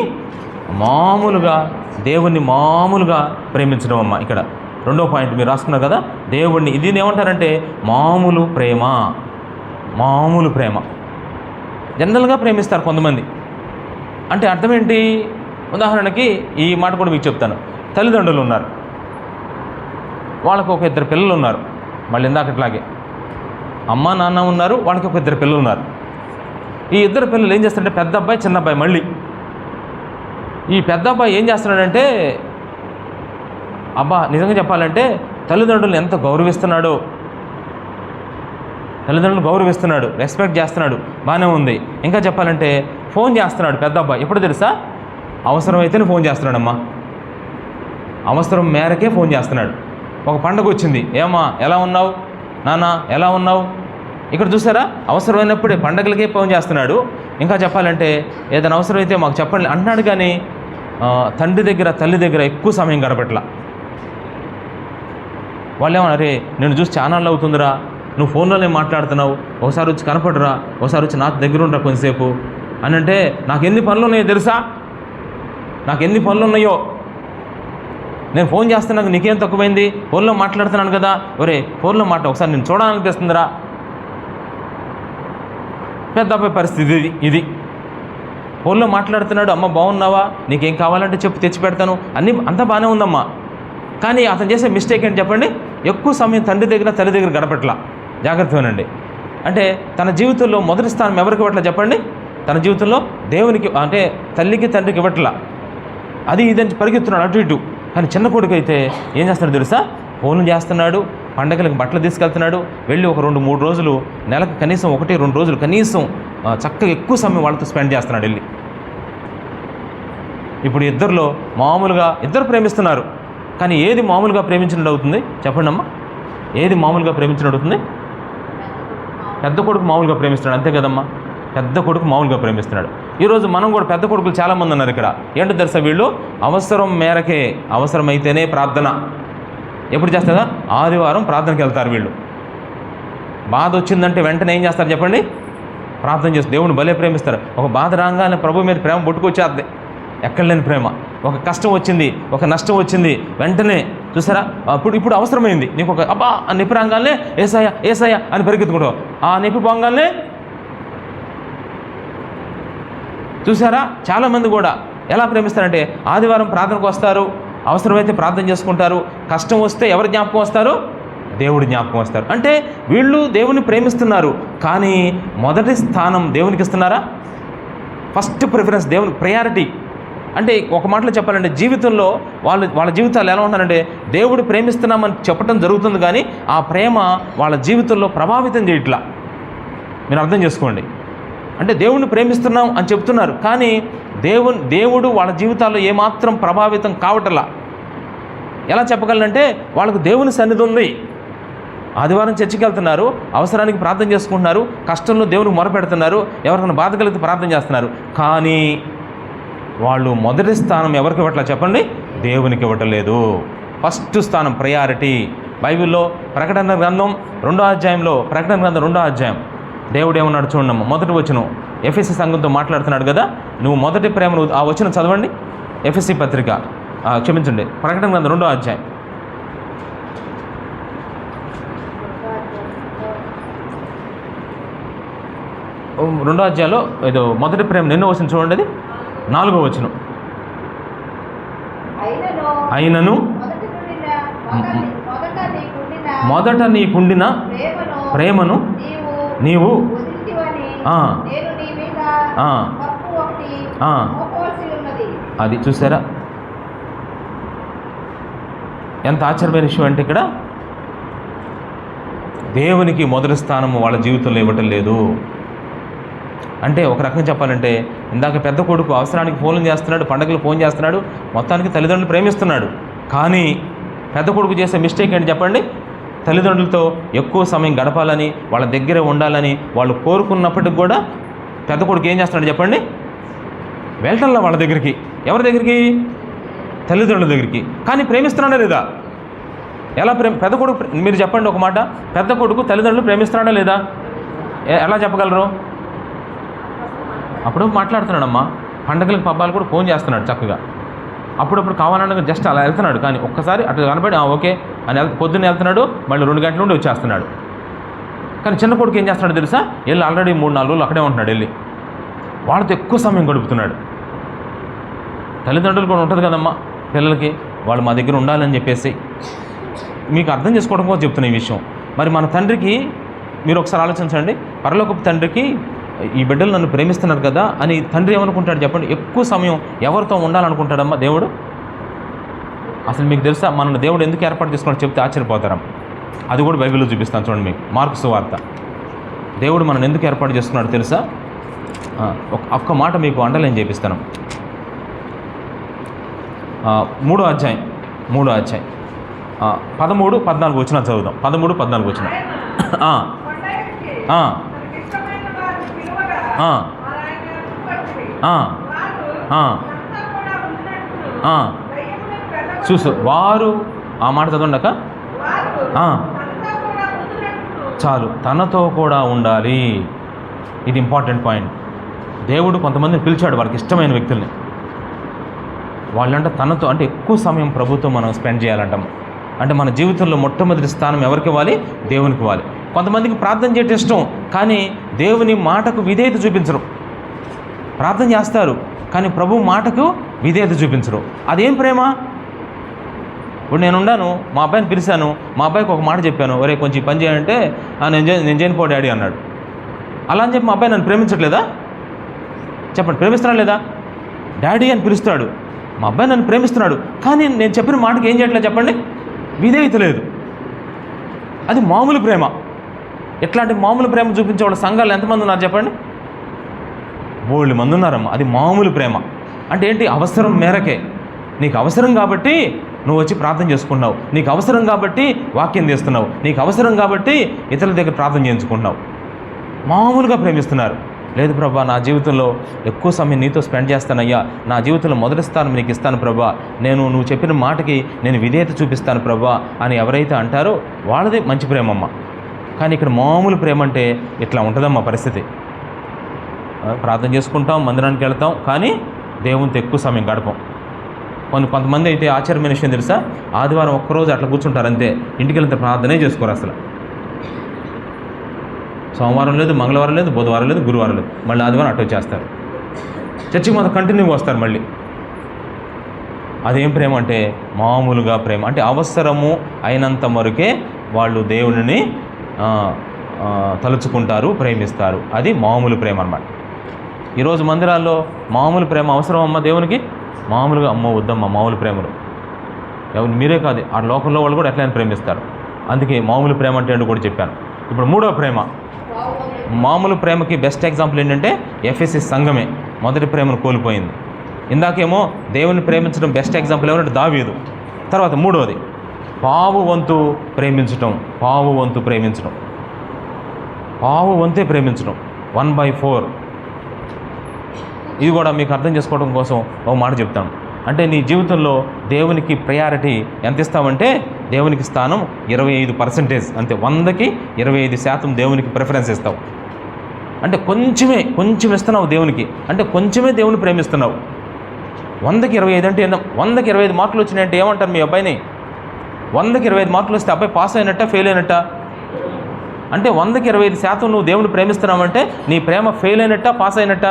Speaker 1: మామూలుగా ప్రేమించడం అమ్మ. ఇక్కడ రెండో పాయింట్ మీరు రాసుకున్నారు కదా, దేవుణ్ణి. ఇది ఏమంటారంటే మామూలు ప్రేమ. జనరల్గా ప్రేమిస్తారు కొంతమంది. అంటే అర్థం ఏంటి? ఉదాహరణకి ఈ మాట కూడా మీకు చెప్తాను. తల్లిదండ్రులు ఉన్నారు, వాళ్ళకు ఒక 2 పిల్లలు ఉన్నారు. మళ్ళీ ఇందాకట్లాగే అమ్మ నాన్న ఉన్నారు, వాళ్ళకి ఒక 2 పిల్లలు ఉన్నారు. ఈ 2 పిల్లలు ఏం చేస్తారంటే, పెద్ద అబ్బాయి చిన్న అబ్బాయి. మళ్ళీ ఈ పెద్ద అబ్బాయి ఏం చేస్తున్నాడంటే, నిజంగా చెప్పాలంటే తల్లిదండ్రులను ఎంత గౌరవిస్తున్నాడు, రెస్పెక్ట్ చేస్తున్నాడు, బాగానే ఉంది. ఇంకా చెప్పాలంటే ఫోన్ చేస్తున్నాడు పెద్ద అబ్బాయి. ఎప్పుడు తెలుసా? అవసరమైతేనే ఫోన్ చేస్తున్నాడమ్మా. అవసరం మేరకే ఫోన్ చేస్తున్నాడు. ఒక పండగ వచ్చింది, ఏమా ఎలా ఉన్నావు, నాన్న ఎలా ఉన్నావు, ఇక్కడ చూసారా? అవసరమైనప్పుడే పండగలకే ఫోన్ చేస్తున్నాడు. ఇంకా చెప్పాలంటే ఏదైనా అవసరమైతే మాకు చెప్పండి అంటున్నాడు. కానీ తండ్రి దగ్గర, తల్లి దగ్గర ఎక్కువ సమయం గడపట్లా. వాళ్ళు ఏమన్నారే, నేను చూసి ఛానల్ అవుతుందిరా, నువ్వు ఫోన్లోనే మాట్లాడుతున్నావు, ఒకసారి వచ్చి కనపడరా, ఒకసారి వచ్చి నా దగ్గర ఉండరా కొంతసేపు అని అంటే, నాకు ఎన్ని పనులు ఉన్నాయో తెలుసా? నేను ఫోన్ చేస్తున్నాను, నీకేం తక్కువైంది? ఫోన్లో మాట్లాడుతున్నాను కదా, ఫోన్లో ఒకసారి నేను చూడాలనిపిస్తుందిరా. పెద్ద అబ్బాయి పరిస్థితి ఇది. ఫోన్లో మాట్లాడుతున్నాడు, అమ్మ బాగున్నావా, నీకేం కావాలంటే చెప్పు తెచ్చి పెడతాను, అంతా బాగానే ఉందమ్మా. కానీ అతను చేసే మిస్టేక్ ఏంటి చెప్పండి? ఎక్కువ సమయం తండ్రి దగ్గర, తల్లి దగ్గర గడపట్లా. జాగ్రత్తగానండి. అంటే తన జీవితంలో మొదటి స్థానం ఎవరికి ఇవ్వట్లా చెప్పండి? తన జీవితంలో దేవునికి, అంటే తల్లికి తండ్రికి ఇవ్వట్లా. అది ఇదని పరిగెత్తున్నాడు అటు ఇటు. కానీ చిన్న కొడుకు అయితే ఏం చేస్తున్నాడు తెలుసా? ఫోన్లు చేస్తున్నాడు, పండగలకు బట్టలు తీసుకెళ్తున్నాడు, వెళ్ళి ఒక 2-3 రోజులు, నెలకు కనీసం 1-2 రోజులు కనీసం చక్కగా ఎక్కువ సమయం వాళ్ళతో స్పెండ్ చేస్తున్నాడు వెళ్ళి. ఇప్పుడు ఇద్దరు ప్రేమిస్తున్నారు. కానీ ఏది మామూలుగా ప్రేమించినట్టు అవుతుంది చెప్పండి అమ్మా? ఏది మామూలుగా ప్రేమించినట్టు అవుతుంది? పెద్ద కొడుకు మామూలుగా ప్రేమిస్తున్నాడు, అంతే కదమ్మా. పెద్ద కొడుకు మామూలుగా ప్రేమిస్తున్నాడు. ఈరోజు మనం కూడా పెద్ద కొడుకులు చాలామంది ఉన్నారు ఇక్కడ. ఏంటో తెలుసా, వీళ్ళు అవసరం మేరకే, అవసరమైతేనే ప్రార్థన. ఎప్పుడు చేస్తారా? ఆదివారం ప్రార్థనకి వెళ్తారు వీళ్ళు. బాధ వచ్చిందంటే వెంటనే ఏం చేస్తారు చెప్పండి? ప్రార్థన చేస్తారు. దేవుని భలే ప్రేమిస్తారు. ఒక బాధ రాగానే ప్రభు మీద ప్రేమ పుట్టుకొచ్చేద్ది, ఎక్కడ లేని ప్రేమ. ఒక కష్టం వచ్చింది, ఒక నష్టం వచ్చింది, వెంటనే చూసారా, ఇప్పుడు అవసరమైంది నీకు, ఒక అబ్బా ఆ నొప్పి రాగానే ఏసయ్య ఏసయ్య అని పరిగెత్తుకుంటావు. ఆ నొప్పి పోగానే చూసారా, చాలామంది కూడా ఎలా ప్రేమిస్తారంటే ఆదివారం ప్రార్థనకు వస్తారు, అవసరమైతే ప్రార్థన చేసుకుంటారు. కష్టం వస్తే ఎవరు జ్ఞాపకం వస్తారు? దేవుడి జ్ఞాపకం వస్తారు. అంటే వీళ్ళు దేవుని ప్రేమిస్తున్నారు, కానీ మొదటి స్థానం దేవునికి ఇస్తున్నారా? ఫస్ట్ ప్రిఫరెన్స్ దేవుని, ప్రయారిటీ. అంటే ఒక మాటలో చెప్పాలంటే జీవితంలో వాళ్ళ జీవితాలు ఎలా ఉంటారంటే దేవుడు ప్రేమిస్తున్నామని చెప్పడం జరుగుతుంది, కానీ ఆ ప్రేమ వాళ్ళ జీవితంలో ప్రభావితం చేయట్లా. మీరు అర్థం చేసుకోండి. అంటే దేవుడిని ప్రేమిస్తున్నాం అని చెప్తున్నారు, కానీ దేవుడు వాళ్ళ జీవితాల్లో ఏమాత్రం ప్రభావితం కావటంలా. ఎలా చెప్పగలనంటే వాళ్ళకు దేవుని సన్నిధి ఉంది, ఆదివారం చర్చికి వెళ్తున్నారు, అవసరానికి ప్రార్థన చేసుకుంటున్నారు, కష్టంలో దేవునికి మొరపెడుతున్నారు, ఎవరికైనా బాధ కలిగితే ప్రార్థన చేస్తున్నారు, కానీ వాళ్ళు మొదటి స్థానం ఎవరికి ఇవ్వట్లా చెప్పండి? దేవునికి ఇవ్వట్లేదు. ఫస్ట్ స్థానం ప్రయారిటీ. బైబిల్లో ప్రకటన గ్రంథం 2వ అధ్యాయంలో, ప్రకటన గ్రంథం 2వ అధ్యాయం దేవుడు ఏమన్నాడు చూడమ్మా. మొదటి వచనం ఎఫెసీ సంఘంతో మాట్లాడుతున్నాడు కదా, నువ్వు మొదటి ప్రేమను ఆ వచనం చదవండి. ఎఫెసీ పత్రిక, క్షమించండి, ప్రకటన గ్రంథం 2వ అధ్యాయం 2వ అధ్యాయంలో ఏదో మొదటి ప్రేమ నిన్న వచనం చూడండి, అది 4వ వచనం. అయినను మొదట నీకుండిన ప్రేమను నీవు అది చూసారా, ఎంత ఆశ్చర్యమైన విషయం అంటే ఇక్కడ దేవునికి మొదటి స్థానము వాళ్ళ జీవితంలో ఇవ్వటం లేదు. అంటే ఒక రకంగా చెప్పాలంటే ఇందాక పెద్ద కొడుకు అవసరానికి ఫోన్లు చేస్తున్నాడు, పండగలు ఫోన్ చేస్తున్నాడు, మొత్తానికి తల్లిదండ్రులు ప్రేమిస్తున్నాడు, కానీ పెద్ద కొడుకు చేసే మిస్టేక్ ఏంటి చెప్పండి? తల్లిదండ్రులతో ఎక్కువ సమయం గడపాలని, వాళ్ళ దగ్గర ఉండాలని వాళ్ళు కోరుకున్నప్పటికి కూడా పెద్ద కొడుకు ఏం చేస్తున్నాడు చెప్పండి? వెళ్ళటంలో వాళ్ళ దగ్గరికి. ఎవరి దగ్గరికి? తల్లిదండ్రుల దగ్గరికి. కానీ ప్రేమిస్తున్నాడా లేదా? ఎలా పెద్ద కొడుకు, మీరు చెప్పండి ఒక మాట, పెద్ద కొడుకు తల్లిదండ్రులు ప్రేమిస్తున్నాడా లేదా? ఎలా చెప్పగలరు? అప్పుడు మాట్లాడుతున్నాడమ్మా, పండగలకు పబ్బాలు కూడా ఫోన్ చేస్తున్నాడు చక్కగా, అప్పుడప్పుడు కావాలన్నా జస్ట్ అలా వెళ్తున్నాడు, కానీ ఒక్కసారి అట్లా కనబడి ఓకే అని పొద్దున్న వెళ్తున్నాడు, మళ్ళీ 2 గంటల నుండి వచ్చేస్తున్నాడు. కానీ చిన్న కొడుకు ఏం చేస్తున్నాడు తెలుసా? వెళ్ళి ఆల్రెడీ 3-4 రోజులు అక్కడే ఉంటున్నాడు, వెళ్ళి వాళ్ళతో ఎక్కువ సమయం గడుపుతున్నాడు. తల్లిదండ్రులు కూడా ఉంటుంది కదమ్మా పిల్లలకి, వాళ్ళు మా దగ్గర ఉండాలని చెప్పేసి. మీకు అర్థం చేసుకోవడం కోసం చెప్తున్న ఈ విషయం. మరి మన తండ్రికి మీరు ఒకసారి ఆలోచించండి, పరలోకపు తండ్రికి ఈ బిడ్డలు నన్ను ప్రేమిస్తున్నారు కదా అని తండ్రి ఏమనుకుంటాడు చెప్పండి? ఎక్కువ సమయం ఎవరితో ఉండాలనుకుంటాడమ్మా దేవుడు? అసలు మీకు తెలుసా మన దేవుడు ఎందుకు ఏర్పాటు చేసుకున్నాడు చెప్తే ఆశ్చర్యపోతారా? అది కూడా బైబిల్లో చూపిస్తాను చూడండి మీకు. మార్కు సువార్త దేవుడు మనం ఎందుకు ఏర్పాటు చేసుకున్నాడు తెలుసా? ఒక్క మాట మీకు అండర్లైన్ చేపిస్తాను. 3వ అధ్యాయం 13-14 వచ్చిన చదువుదాం. 13-14 వచ్చిన చూసు వారు ఆ మాట చదవండాక చాలు, తనతో కూడా ఉండాలి. ఇది ఇంపార్టెంట్ పాయింట్. దేవుడు కొంతమందిని పిలిచాడు, వాళ్ళకి ఇష్టమైన వ్యక్తుల్ని. వాళ్ళంటే తనతో, అంటే ఎక్కువ సమయం ప్రభుత్వం మనం స్పెండ్ చేయాలంటాం. అంటే మన జీవితంలో మొట్టమొదటి స్థానం ఎవరికి ఇవ్వాలి? దేవునికి ఇవ్వాలి. కొంతమందికి ప్రార్థన చేయటం ఇష్టం, కానీ దేవుని మాటకు విధేయత చూపించరు. ప్రార్థన చేస్తారు, కానీ ప్రభు మాటకు విధేయత చూపించరు. అదేం ప్రేమ? ఇప్పుడు నేను ఉన్నాను, మా అబ్బాయిని పిలిచాను, మా అబ్బాయికి ఒక మాట చెప్పాను, ఒరే కొంచెం పని చేయాలంటే నేను చేయను పో డాడీ అన్నాడు. అలా అని చెప్పి మా అబ్బాయి నన్ను ప్రేమించట్లేదా? చెప్పండి, ప్రేమిస్తున్నాడు లేదా? డాడీ అని పిలుస్తాడు, మా అబ్బాయి నన్ను ప్రేమిస్తున్నాడు, కానీ నేను చెప్పిన మాటకి ఏం చేయట్లేదు చెప్పండి? విధేయత లేదు. అది మామూలు ప్రేమ. ఎట్లాంటి మామూలు ప్రేమ చూపించే వాళ్ళ సంఘాలు ఎంతమంది ఉన్నారు చెప్పండి? 3 మంది ఉన్నారమ్మా. అది మామూలు ప్రేమ. అంటే ఏంటి? అవసరం మేరకే. నీకు అవసరం కాబట్టి నువ్వు వచ్చి ప్రార్థన చేసుకుంటున్నావు, నీకు అవసరం కాబట్టి వాక్యం తీస్తున్నావు, నీకు అవసరం కాబట్టి ఇతరుల దగ్గర ప్రార్థన చేయించుకుంటున్నావు. మామూలుగా ప్రేమిస్తున్నారు. లేదు ప్రభా, నా జీవితంలో ఎక్కువ సమయం నీతో స్పెండ్ చేస్తానయ్యా, నా జీవితంలో మొదటి స్థానం నీకు ఇస్తాను ప్రభా, నువ్వు చెప్పిన మాటకి నేను విధేయత చూపిస్తాను ప్రభా అని ఎవరైతే అంటారో వాళ్ళది మంచి ప్రేమమ్మ. కానీ ఇక్కడ మామూలు ప్రేమ అంటే ఇట్లా ఉంటుందమ్మా పరిస్థితి. ప్రార్థన చేసుకుంటాం, మందిరానికి వెళ్తాం, కానీ దేవునితో ఎక్కువ సమయం గడపం. కొంతమంది అయితే ఆశ్చర్యమైన విషయం తెలుసా, ఆదివారం ఒక్కరోజు అట్లా కూర్చుంటారు అంతే, ఇంటికి వెళ్తే ప్రార్థనే చేసుకోరు అసలు. సోమవారం లేదు, మంగళవారం లేదు, బుధవారం లేదు, గురువారం లేదు, మళ్ళీ ఆదివారం అటు వచ్చేస్తారు. చర్చికి మొత్తం కంటిన్యూగా వస్తారు మళ్ళీ. అదేం ప్రేమ అంటే మామూలుగా ప్రేమ. అంటే అవసరము అయినంత వరకే వాళ్ళు దేవుడిని తలుచుకుంటారు, ప్రేమిస్తారు. అది మామూలు ప్రేమ అన్నమాట. ఈరోజు మందిరాల్లో మామూలు ప్రేమ అవసరం అమ్మ దేవునికి, మామూలుగా అమ్మో వద్దమ్మ మామూలు ప్రేమలు. ఎవరు మీరే కాదు, ఆ లోకంలో వాళ్ళు కూడా ఎట్లయినా ప్రేమిస్తారు. అందుకే మామూలు ప్రేమ అంటే కూడా చెప్పాను. ఇప్పుడు మూడో ప్రేమ, మామూలు ప్రేమకి బెస్ట్ ఎగ్జాంపుల్ ఏంటంటే ఎఫెసీ సంఘమే మొదటి ప్రేమను కోల్పోయింది. ఇందాకేమో దేవుని ప్రేమించడం బెస్ట్ ఎగ్జాంపుల్ ఎవరంటే దావీదు. తర్వాత మూడవది పావు వంతు ప్రేమించటం. పావు వంతే ప్రేమించడం 1/4. ఇది కూడా మీకు అర్థం చేసుకోవడం కోసం ఒక మాట చెప్తాను. అంటే నీ జీవితంలో దేవునికి ప్రయారిటీ ఎంత ఇస్తావంటే దేవునికి స్థానం 25%, అంతే. 100కి 25% దేవునికి ప్రిఫరెన్స్ ఇస్తావు. అంటే కొంచెం ఇస్తున్నావు దేవునికి, అంటే కొంచెమే దేవుని ప్రేమిస్తున్నావు. 100కి 25 అంటే 100కి 25 మార్కులు వచ్చినాయంటే ఏమంటారు మీ అబ్బాయిని? 100కి 25 మార్కులు వస్తే అబ్బాయి పాస్ అయినట్ట, ఫెయిల్ అయినట్ట? అంటే 100కి 25% నువ్వు దేవుని ప్రేమిస్తున్నావంటే నీ ప్రేమ ఫెయిల్ అయినట్ట, పాస్ అయినట్ట?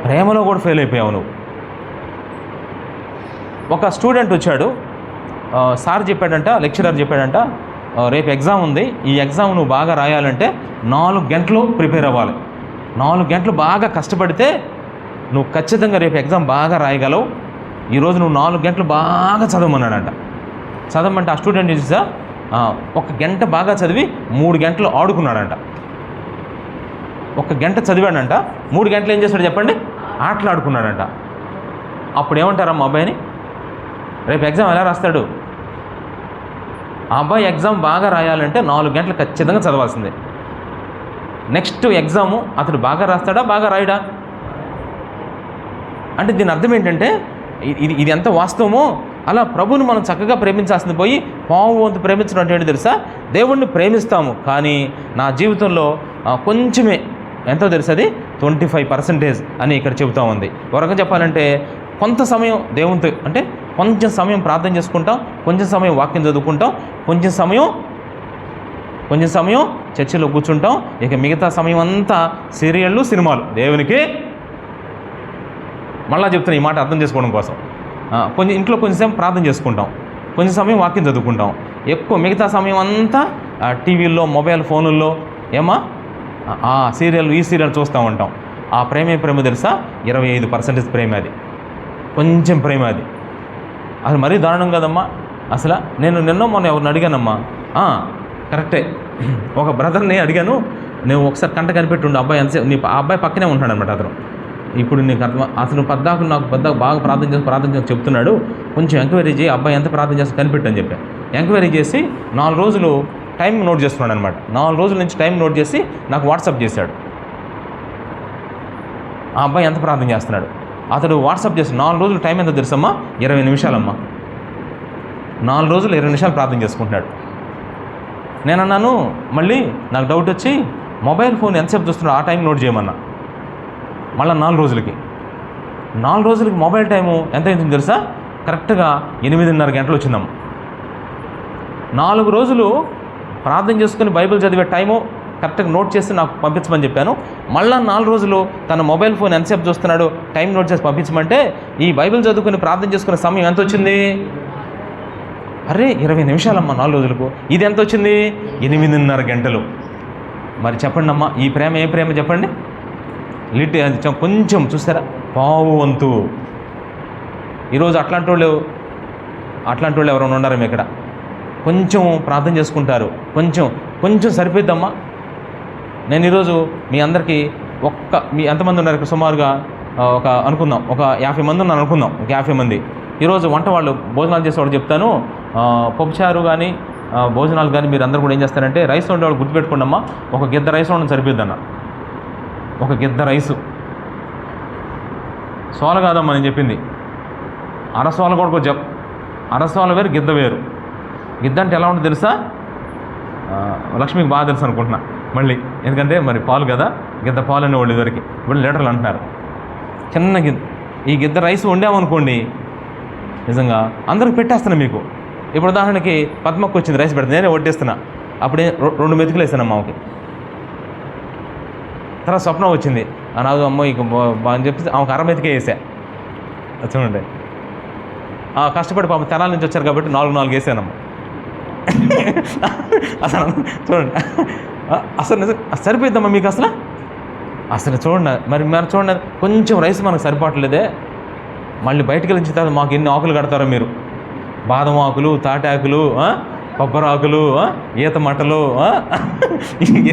Speaker 1: ప్రేమలో కూడా ఫెయిల్ అయిపోయావు నువ్వు. ఒక స్టూడెంట్ వచ్చాడు, సార్ చెప్పాడంట, లెక్చరర్ చెప్పాడంట, రేపు ఎగ్జామ్ ఉంది, ఈ ఎగ్జామ్ నువ్వు బాగా రాయాలంటే 4 గంటలు ప్రిపేర్ అవ్వాలి. 4 గంటలు బాగా కష్టపడితే నువ్వు ఖచ్చితంగా రేపు ఎగ్జామ్ బాగా రాయగలవు. ఈరోజు నువ్వు 4 గంటలు బాగా చదవమన్నాడంట. చదవమంటే ఆ స్టూడెంట్ చూసా 1 గంట బాగా చదివి 3 గంటలు ఆడుకున్నాడంట. 1 గంట చదివాడంట, 3 గంటలు ఏం చేస్తాడు చెప్పండి? ఆటలాడుకున్నాడంట. అప్పుడు ఏమంటారమ్మా అబ్బాయిని? రేపు ఎగ్జామ్ ఎలా రాస్తాడు? ఆ అబ్బాయి ఎగ్జామ్ బాగా రాయాలంటే 4 గంటలు ఖచ్చితంగా చదవాల్సిందే. నెక్స్ట్ ఎగ్జాము అతడు బాగా రాస్తాడా, బాగా రాయడా? అంటే దీని అర్థం ఏంటంటే ఇది ఎంత వాస్తవమో అలా ప్రభువుని మనం చక్కగా ప్రేమించాల్సింది పోయి పావు వంతు ప్రేమించడం అంటే ఏంటి తెలుసా? దేవుణ్ణి ప్రేమిస్తాము, కానీ నా జీవితంలో కొంచెమే, ఎంతో తెలుసు, అది 25% అని ఇక్కడ చెబుతూ ఉంది. ఒక రకంగా చెప్పాలంటే కొంత సమయం దేవునితో, అంటే కొంచెం సమయం ప్రార్థన చేసుకుంటాం, కొంచెం సమయం వాక్యం చదువుకుంటాం, కొంచెం సమయం చర్చిలో కూర్చుంటాం, ఇక మిగతా సమయం అంతా సీరియళ్ళు, సినిమాలు. దేవునికి మళ్ళా చెప్తున్నా ఈ మాట అర్థం చేసుకోవడం కోసం. ఇంట్లో కొంచెం ప్రార్థన చేసుకుంటాం, కొంచెం సమయం వాక్యం చదువుకుంటాం, ఎక్కువ మిగతా సమయం అంతా టీవీల్లో, మొబైల్ ఫోనుల్లో ఆ సీరియల్, ఈ సీరియల్ చూస్తూ ఉంటాం. ఆ ప్రేమ తెలుసా? 25% ప్రేమ. అది కొంచెం ప్రేమ. అది అసలు మరీ దారుణం కదమ్మా. అసలు నేను మొన్న ఎవరిని అడిగానమ్మా, కరెక్టే, ఒక బ్రదర్ని అడిగాను, నువ్వు ఒకసారి కంట కనిపెట్టుండు అబ్బాయి ఎంతసేపు, ఆ అబ్బాయి పక్కనే ఉంటాడు అనమాట. అతను ఇప్పుడు నీకు అతను నాకు బాగా ప్రార్థన చేసి చెప్తున్నాడు, కొంచెం ఎంక్వైరీ చేయి, అబ్బాయి ఎంత ప్రార్థన చేసి కనిపెట్టు అని చెప్పాను. ఎంక్వైరీ చేసి 4 రోజులు టైం నోట్ చేస్తున్నాడు అనమాట. 4 రోజుల నుంచి టైం నోట్ చేసి నాకు వాట్సాప్ చేశాడు. ఆ అబ్బాయి ఎంత ప్రార్థన చేస్తున్నాడు అతడు వాట్సాప్ చేసి 4 రోజులు టైం ఎంత తెలుసమ్మా? 20 నిమిషాలమ్మా. 4 రోజులు 20 నిమిషాలు ప్రార్థన చేసుకుంటున్నాడు. నేను అన్నాను, మళ్ళీ నాకు డౌట్ వచ్చి మొబైల్ ఫోన్ ఎంతసేపు చూస్తున్నాడు ఆ టైం నోట్ చేయమన్నా. మళ్ళీ 4 రోజులకి మొబైల్ టైము ఎంత అయింది తెలుసా? కరెక్ట్గా 8:30 గంటలు వచ్చిందమ్మా. 4 రోజులు ప్రార్థన చేసుకుని బైబిల్ చదివే టైము కరెక్ట్గా నోట్ చేసి నాకు పంపించమని చెప్పాను. మళ్ళీ 4 రోజులు తన మొబైల్ ఫోన్ ఎంతసేపు చూస్తున్నాడు టైం నోట్ చేసి పంపించమంటే ఈ బైబిల్ చదువుకుని ప్రార్థన చేసుకునే సమయం ఎంత వచ్చింది? అరే 20 నిమిషాలమ్మా 4 రోజులకు. ఇది ఎంత వచ్చింది? 8:30 గంటలు. మరి చెప్పండి అమ్మా, ఈ ప్రేమ ఏ ప్రేమ చెప్పండి? కొంచెం చూస్తారా? పావు వంతు. ఈరోజు అట్లాంటి వాళ్ళు ఎవరైనా ఉన్నారేమో ఇక్కడ? కొంచెం ప్రార్థన చేసుకుంటారు, కొంచెం సరిపోద్దమ్మా. నేను ఈరోజు మీ అందరికీ మీ ఎంతమంది ఉన్నారు ఇక్కడ? సుమారుగా అనుకుందాం ఒక 50 మంది ఉన్నారు అనుకుందాం. ఒక 50 మంది ఈరోజు వంట వాళ్ళు భోజనాలు చేసేవాళ్ళు చెప్తాను, పప్పుచారు కానీ భోజనాలు కానీ మీరు అందరూ కూడా ఏం చేస్తారంటే రైస్ వండేవాళ్ళు గుర్తుపెట్టుకోండి అమ్మా, ఒక గిద్ద రైస్ వండడం సరిపోద్దన్న. ఒక గిద్ద రైసు. సోల కాదమ్మా నేను చెప్పింది, అరసోల కూడా అరసోల వేరు, గిద్ద వేరు. గిద్ద అంటే ఎలా ఉంటుంది తెలుసా? లక్ష్మికి బాగా తెలుసు అనుకుంటున్నా మళ్ళీ, ఎందుకంటే మరి పాలు కదా, గిద్ద పాలు అనేవాళ్ళు ఇదివరకు, ఇప్పుడు లీటర్లు అంటున్నారు. చిన్న గిద్ద. ఈ గిద్ద రైస్ వండామనుకోండి, నిజంగా అందరికి పెట్టేస్తున్నా మీకు. ఇప్పుడు ఉదాహరణకి పద్మకు వచ్చింది రైస్ పెడితే నేనే వడ్డేస్తున్నా, అప్పుడే 2 మెతుకులు వేసాను అమ్మకి. తర్వాత స్వప్న వచ్చింది, నాకు అమ్మ ఇక అని చెప్పి ఆమెకు 1/2 మెతుకే వేసా. చూడండి, కష్టపడి పాపం తెనాల నుంచి వచ్చారు కాబట్టి 4 వేసానమ్మ. అసలు చూడండి, అసలు సరిపోయిద్దమ్మా మీకు అసలు చూడండి. మరి చూడండి, కొంచెం రైస్ మనకు సరిపోవట్లేదే. మళ్ళీ బయటకు వెళ్ళిన తర్వాత మాకు ఎన్ని ఆకులు కడతారో మీరు. బాదం ఆకులు, తాటాకులు, కొబ్బరాకులు, ఈత మట్టలు,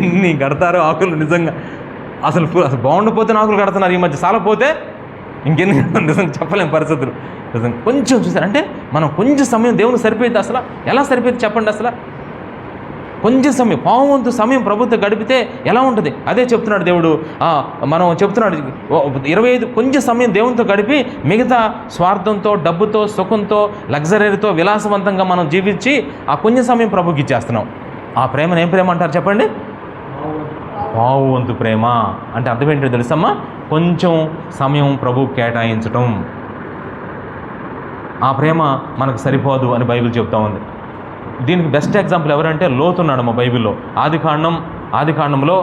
Speaker 1: ఎన్ని కడతారో ఆకులు. నిజంగా అసలు బాగుండిపోతే ఆకులు కడుతున్నారు ఈ మధ్య, సాలపోతే ఇంకెన్ని నిజంగా చెప్పలేం పరిస్థితులు. నిజంగా కొంచెం చూసారు అంటే మనం కొంచెం సమయం దేవునికి సరిపోయింది. అసలు ఎలా సరిపోయింది చెప్పండి? అసలు కొంచెం సమయం, పావువంతు సమయం ప్రభుత్వం గడిపితే ఎలా ఉంటుంది? అదే చెప్తున్నాడు దేవుడు. మనం చెప్తున్నాడు 25 కొంచెం సమయం దేవునితో గడిపి మిగతా స్వార్థంతో, డబ్బుతో, సుఖంతో, లగ్జరీతో, విలాసవంతంగా మనం జీవించి ఆ కొంచెం సమయం ప్రభుకి ఇచ్చేస్తున్నాం. ఆ ప్రేమను ఏం ప్రేమ అంటారు చెప్పండి? పావువంతు ప్రేమ. అంటే అర్థం ఏంటో తెలుసమ్మా? కొంచెం సమయం ప్రభుకు కేటాయించటం. ఆ ప్రేమ మనకు సరిపోదు అని బైబిల్ చెప్తా ఉంది. దీనికి బెస్ట్ ఎగ్జాంపుల్ ఎవరంటే లోతు ఉన్నాడు మా బైబిల్లో. ఆదికాండంలో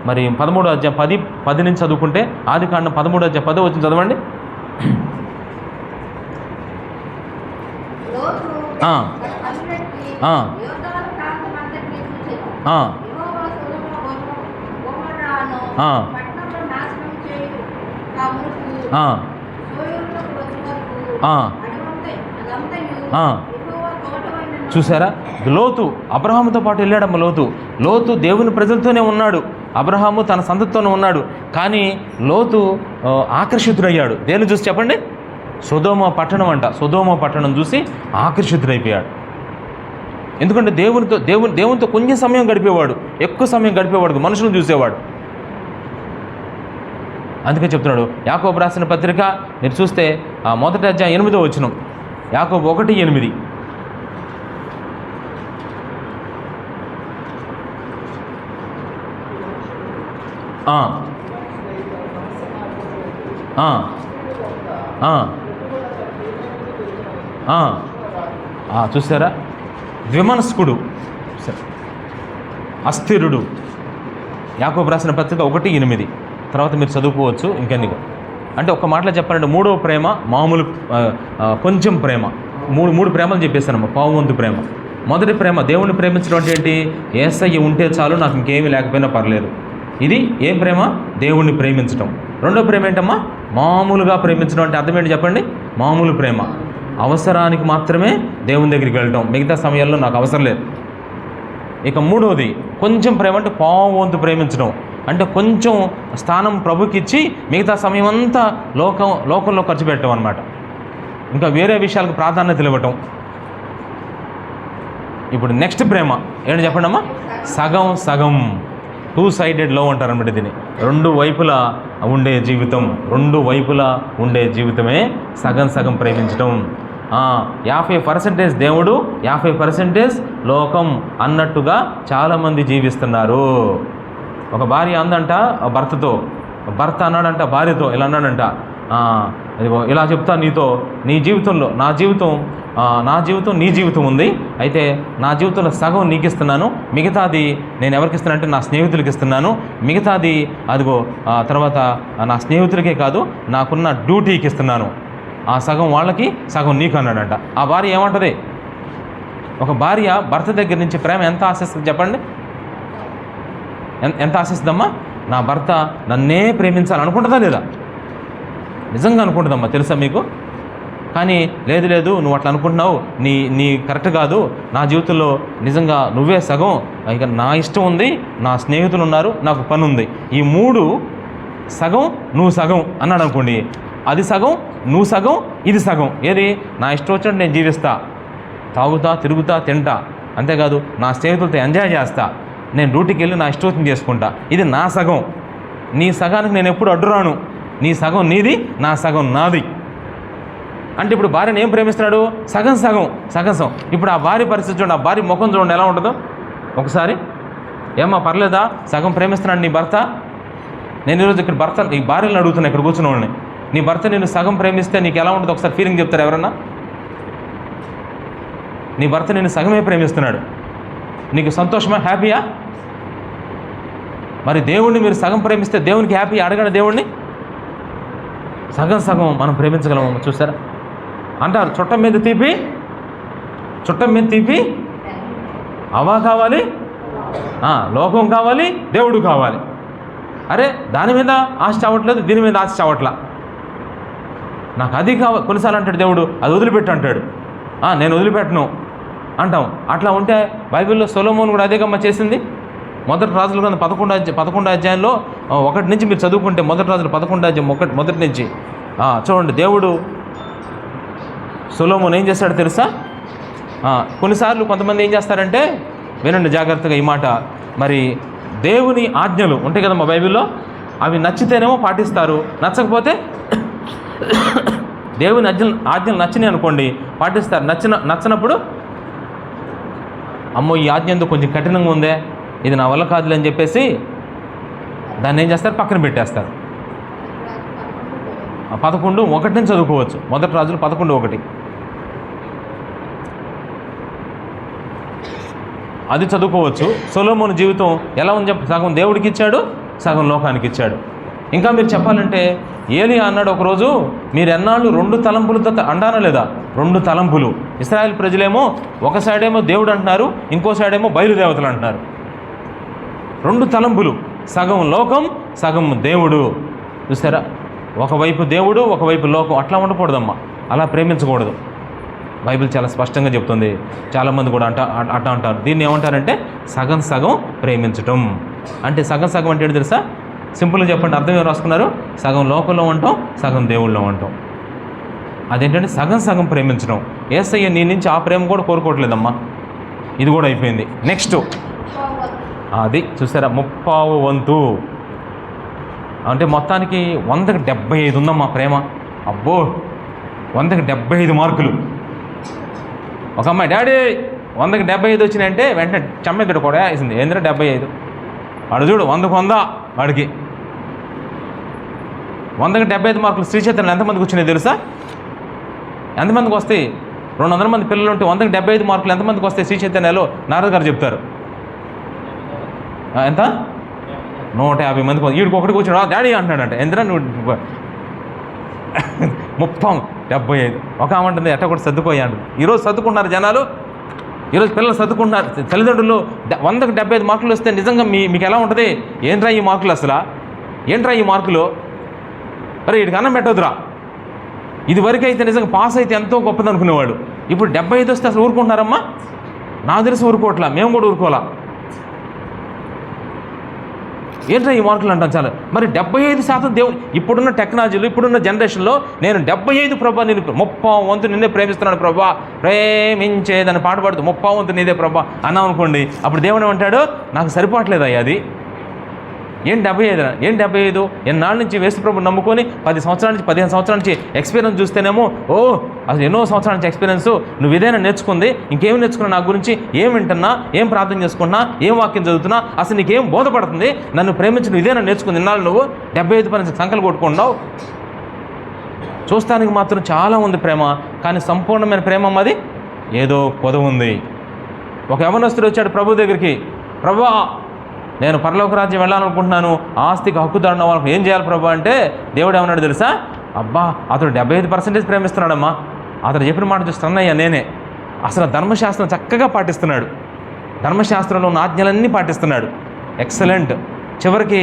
Speaker 1: మరి 13వ అధ్యాయం 10 నుంచి చదువుకుంటే, ఆదికాండం 13వ అధ్యాయం 10 వచ్చి చదవండి. చూసారా? లోతు అబ్రహాముతో పాటు వెళ్ళాడమ్మ. లోతు దేవుని ప్రజలతోనే ఉన్నాడు, అబ్రహాము తన సంతతితోనే ఉన్నాడు. కానీ లోతు ఆకర్షితుడయ్యాడు. దేన్ని చూసి చెప్పండి? సొదొమ పట్టణం చూసి ఆకర్షితుడైపోయాడు. ఎందుకంటే దేవునితో కొంచెం సమయం గడిపేవాడు, ఎక్కువ సమయం గడిపేవాడు, మనుషులను చూసేవాడు. అందుకే చెప్తున్నాడు యాకోబు రాసిన పత్రిక మీరు చూస్తే మొదటి అధ్యాయం 8వ వచనం, యాకోబు 1:8. చూసారా? ద్విమనస్కుడు, అస్థిరుడు. యాకోబు రాసిన పత్రిక 1:8. తర్వాత మీరు చదువుకోవచ్చు ఇంకెన్ని. అంటే ఒక మాటలో చెప్పాలంటే మూడవ ప్రేమ మామూలు కొంచెం ప్రేమ. మూడు ప్రేమలు చెప్పేస్తానమ్మా. పావువంతు ప్రేమ. మొదటి ప్రేమ దేవుణ్ణి ప్రేమించడం అంటే ఏంటి? యేసయ్య ఉంటే చాలు, నాకు ఇంకేమీ లేకపోయినా పర్లేదు. ఇది ఏం ప్రేమ? దేవుణ్ణి ప్రేమించడం. రెండో ప్రేమ ఏంటమ్మా? మామూలుగా ప్రేమించడం. అంటే అర్థం ఏంటి చెప్పండి? మామూలు ప్రేమ. అవసరానికి మాత్రమే దేవుని దగ్గరికి వెళ్ళటం, మిగతా సమయాల్లో నాకు అవసరం లేదు. ఇక మూడవది కొంచెం ప్రేమ, అంటే పావువంతు ప్రేమించడం. అంటే కొంచెం స్థానం ప్రభుకి ఇచ్చి మిగతా సమయం అంతా లోకంలో ఖర్చు పెట్టడం అన్నమాట. ఇంకా వేరే విషయాలకు ప్రాధాన్యత ఇవ్వటం. ఇప్పుడు నెక్స్ట్ ప్రేమ ఏంటి చెప్పండి అమ్మా? సగం 2-sided లవ్ అంటారు అన్నమాట. దీన్ని 2 వైపులా ఉండే జీవితమే సగం ప్రేమించడం. 50% దేవుడు, 50% లోకం అన్నట్టుగా చాలామంది జీవిస్తున్నారు. ఒక భార్య అందంట భర్తతో, భర్త అన్నాడంట భార్యతో, ఇలా అన్నాడంట, ఇలా చెప్తా నీతో, నీ జీవితంలో నా జీవితం నీ జీవితం ఉంది, అయితే నా జీవితంలో సగం నీకు ఇస్తున్నాను, మిగతాది నేను ఎవరికి ఇస్తున్నానంటే నా స్నేహితులకి ఇస్తున్నాను, మిగతాది అదిగో తర్వాత నా స్నేహితులకే కాదు నాకున్న డ్యూటీకి ఇస్తున్నాను, ఆ సగం వాళ్ళకి సగం నీకు అన్నాడంట. ఆ భార్య ఏమంటుంది? ఒక భార్య భర్త దగ్గర నుంచి ప్రేమ ఎంత ఆశిస్తుంది చెప్పండి? ఎంత ఆశిస్తుందమ్మా? నా భర్త నన్నే ప్రేమించాలనుకుంటుందా లేదా? నిజంగా అనుకుంటుందమ్మా, తెలుసా మీకు? కానీ లేదు నువ్వు అట్లా అనుకుంటున్నావు, నీ కరెక్ట్ కాదు, నా జీవితంలో నిజంగా నువ్వే సగం, ఇక నా ఇష్టం ఉంది, నా స్నేహితులు ఉన్నారు, నాకు పని ఉంది. ఈ 3 సగం నువ్వు సగం అన్నాడు అనుకోండి, అది సగం నువ్వు సగం ఇది సగం. ఏది? నా ఇష్టం వచ్చినట్టు నేను జీవిస్తా, తాగుతా, తిరుగుతా, తింటా, అంతేకాదు నా స్నేహితులతో ఎంజాయ్ చేస్తా, నేను డ్యూటీకి వెళ్ళి నా ఇష్టం చేసుకుంటా, ఇది నా సగం. నీ సగానికి నేను ఎప్పుడు అడ్డురాను, నీ సగం నీది, నా సగం నాది. అంటే ఇప్పుడు భార్యను ఏం ప్రేమిస్తున్నాడు? సగం సగం సగం సగం. ఇప్పుడు ఆ భార్య పరిస్థితి చూడండి, ఆ భార్య ముఖం చూడండి ఎలా ఉంటుందో ఒకసారి. ఏమ్మా పర్లేదా, సగం ప్రేమిస్తున్నాడు నీ భర్త? నేను ఈరోజు ఇక్కడ భర్త ఈ భార్యలను అడుగుతున్నా, ఇక్కడ కూర్చున్న వాళ్ళని, నీ భర్త నేను సగం ప్రేమిస్తే నీకు ఎలా ఉంటుందో ఒకసారి ఫీలింగ్ చెప్తారు ఎవరన్నా? నీ భర్త నేను సగమే ప్రేమిస్తున్నాడు, నీకు సంతోషమా, హ్యాపీయా? మరి దేవుణ్ణి మీరు సగం ప్రేమిస్తే దేవునికి హ్యాపీ? అడగండి దేవుణ్ణి. సగం సగం మనం ప్రేమించగలము. చూసారా అంటారు, చుట్టం మీద తీపి అవా కావాలి, లోకం కావాలి, దేవుడు కావాలి. అరే దాని మీద ఆశ చావట్లేదు, దీని మీద ఆశ చావట్లా, నాకు అది కావాలి. కొన్నిసార్లు అంటాడు దేవుడు, అది వదిలిపెట్టు అంటాడు, నేను వదిలిపెట్టను అంటాం. అట్లా ఉంటే బైబిల్లో సొలొమోను కూడా అదే గమ్మ చేసింది. మొదటి రాజుల గ్రంథం 11వ అధ్యాయంలో 1 నుంచి మీరు చదువుకుంటే, మొదటి రాజులు 11వ అధ్యాయం 1 నుంచి చూడండి, దేవుడు సొలొమోను ఏం చేస్తాడో తెలుసా? కొన్నిసార్లు కొంతమంది ఏం చేస్తారంటే, వినండి జాగ్రత్తగా ఈ మాట, మరి దేవుని ఆజ్ఞలు ఉంటాయి కదా మా బైబిల్లో, అవి నచ్చితేనేమో పాటిస్తారు, నచ్చకపోతే దేవుని ఆజ్ఞలు నచ్చినాయి అనుకోండి పాటిస్తారు, నచ్చినప్పుడు అమ్మో ఈ ఆజ్ఞ ఎందుకు కొంచెం కఠినంగా ఉందే, ఇది నా వల్ల కాదులే అని చెప్పేసి దాన్ని ఏం చేస్తారు, పక్కన పెట్టేస్తారు. 11:1 నుంచి చదువుకోవచ్చు, మొదటి రాజులు 11:1 అది చదువుకోవచ్చు. సొలొమోను జీవితం ఎలా ఉంది చెప్పి, సగం దేవుడికి ఇచ్చాడు, సగం లోకానికి ఇచ్చాడు. ఇంకా మీరు చెప్పాలంటే ఏలియా అన్నాడు ఒకరోజు, మీరు ఎన్నాళ్ళు 2 తలంపులతో అంటారా లేదా? 2 తలంపులు. ఇశ్రాయేల్ ప్రజలేమో ఒక సైడేమో దేవుడు అంటున్నారు, ఇంకో సైడేమో బయలుదేవతలు అంటున్నారు. 2 తలంపులు, సగం లోకం, సగం దేవుడు. చూసారా, ఒకవైపు దేవుడు, ఒకవైపు లోకం. అట్లా ఉండకూడదమ్మా, అలా ప్రేమించకూడదు. బైబిల్ చాలా స్పష్టంగా చెప్తుంది. చాలామంది కూడా అట్లా అంటారు. దీన్ని ఏమంటారంటే సగం సగం ప్రేమించటం. అంటే సగం సగం అంటే ఏంటి తెలుసా? సింపుల్గా చెప్పండి, అర్థం ఏం రాసుకున్నారు? సగం లోకంలో ఉంటాం, సగం దేవుళ్ళలో ఉంటాం. అదేంటంటే సగం సగం ప్రేమించడం. యేసయ్య నీ నుంచి ఆ ప్రేమ కూడా కోరుకోవట్లేదమ్మా, ఇది కూడా అయిపోయింది. నెక్స్ట్ అది చూసారా, 30వ వంతు అంటే మొత్తానికి 100కి 75 ఉందమ్మా ప్రేమ. అబ్బో 100కి 75 మార్కులు. ఒక అమ్మాయి, డాడీ 100కి 75 వచ్చినాయంటే వెంటనే చమ్మెద్దడు కూడా వేసింది. ఏంద్రా 75? వాడు చూడు 100కు 100 వాడికి. 100కి 75 మార్కులు శ్రీ చైతన్యం ఎంతమందికి వచ్చినాయి తెలుసా? ఎంతమందికి వస్తాయి? 200 మంది పిల్లలు ఉంటే 100కి 75 మార్కులు ఎంతమందికి వస్తాయి శ్రీ చైతన్యాలో? నారద గారు చెప్తారు. ఎంత? 150 మందికి. వీడికి ఒకటికి వచ్చినా డాడీ అంటున్నాడంట. ఎందుకంటే నువ్వు 75 ఒక ఆమంటుంది ఎట్ట కూడా సర్దుకోయాడు. ఈరోజు సర్దుకుంటున్నారు జనాలు, ఈరోజు పిల్లలు సర్దుకుంటున్నారు. తల్లిదండ్రులు 100కి 75 మార్కులు వస్తే నిజంగా మీకు ఎలా ఉంటుంది? ఏంట్రా ఈ మార్కులు, అసలు ఏంట్రా ఈ మార్కులు, అరే వీడికి అన్నం పెట్టొద్దురా. ఇదివరకు అయితే నిజంగా పాస్ అయితే ఎంతో గొప్పది అనుకునేవాడు. ఇప్పుడు 75 వస్తే అసలు ఊరుకుంటున్నారమ్మా? నాకు తెలిసి ఊరుకోవట్లా, మేము కూడా ఊరుకోవాలా. ఏంట్రా ఈ మార్కులు అంటాం చాలా. మరి 75% దేవుడు ఇప్పుడున్న టెక్నాలజీలో, ఇప్పుడున్న జనరేషన్లో నేను 75 ప్రభా, నేను 30వ వంతు నిన్నే ప్రేమిస్తున్నాడు ప్రభా, ప్రేమించేదని పాట పాడుతూ 30వ వంతు నీదే ప్రభా అన్నాం అనుకోండి, అప్పుడు దేవుడు ఏమంటాడు? నాకు సరిపోవట్లేదు అయ్యా అది. ఏం 75? ఏం 75? ఎన్నాళ్ళ నుంచి యేసు ప్రభు నమ్ముకొని 10 సంవత్సరాల నుంచి 15 సంవత్సరాల నుంచి ఎక్స్పీరియన్స్ చూస్తేనేమో, ఓ అసలు ఎన్నో సంవత్సరాల నుంచి ఎక్స్పీరియన్స్, నువ్వు ఇదేనా నేర్చుకుంది, ఇంకేం నేర్చుకున్నా నా గురించి, ఏం వింటున్నా, ఏం ప్రార్థన చేసుకున్నా, ఏం వాక్యం చదువుతున్నా, అసలు నీకేం బోధపడుతుంది, నన్ను ప్రేమించి నువ్వు ఇదేనా నేర్చుకుంది, ఇన్నాళ్ళు నువ్వు 75 సంఖ్యలు కొట్టుకున్నావు. చూస్తానికి మాత్రం చాలా ఉంది ప్రేమ, కానీ సంపూర్ణమైన ప్రేమ అది ఏదో పొదవు ఉంది. ఒక యవనస్తుడు వచ్చాడు ప్రభు దగ్గరికి, ప్రభా నేను పరలోక రాజ్యం వెళ్ళాలనుకుంటున్నాను, ఆస్తికి హక్కుదారున్న వాళ్ళకి ఏం చేయాలి ప్రభు అంటే, దేవుడు ఏమన్నాడు తెలుసా? అబ్బా అతడు 75% ప్రేమిస్తున్నాడమ్మా. అతడు చెప్పిన మాట చూస్తున్నాయ్యా నేనే. అసలు ధర్మశాస్త్రం చక్కగా పాటిస్తున్నాడు, ధర్మశాస్త్రంలో ఉన్న ఆజ్ఞలన్నీ పాటిస్తున్నాడు. ఎక్సలెంట్. చివరికి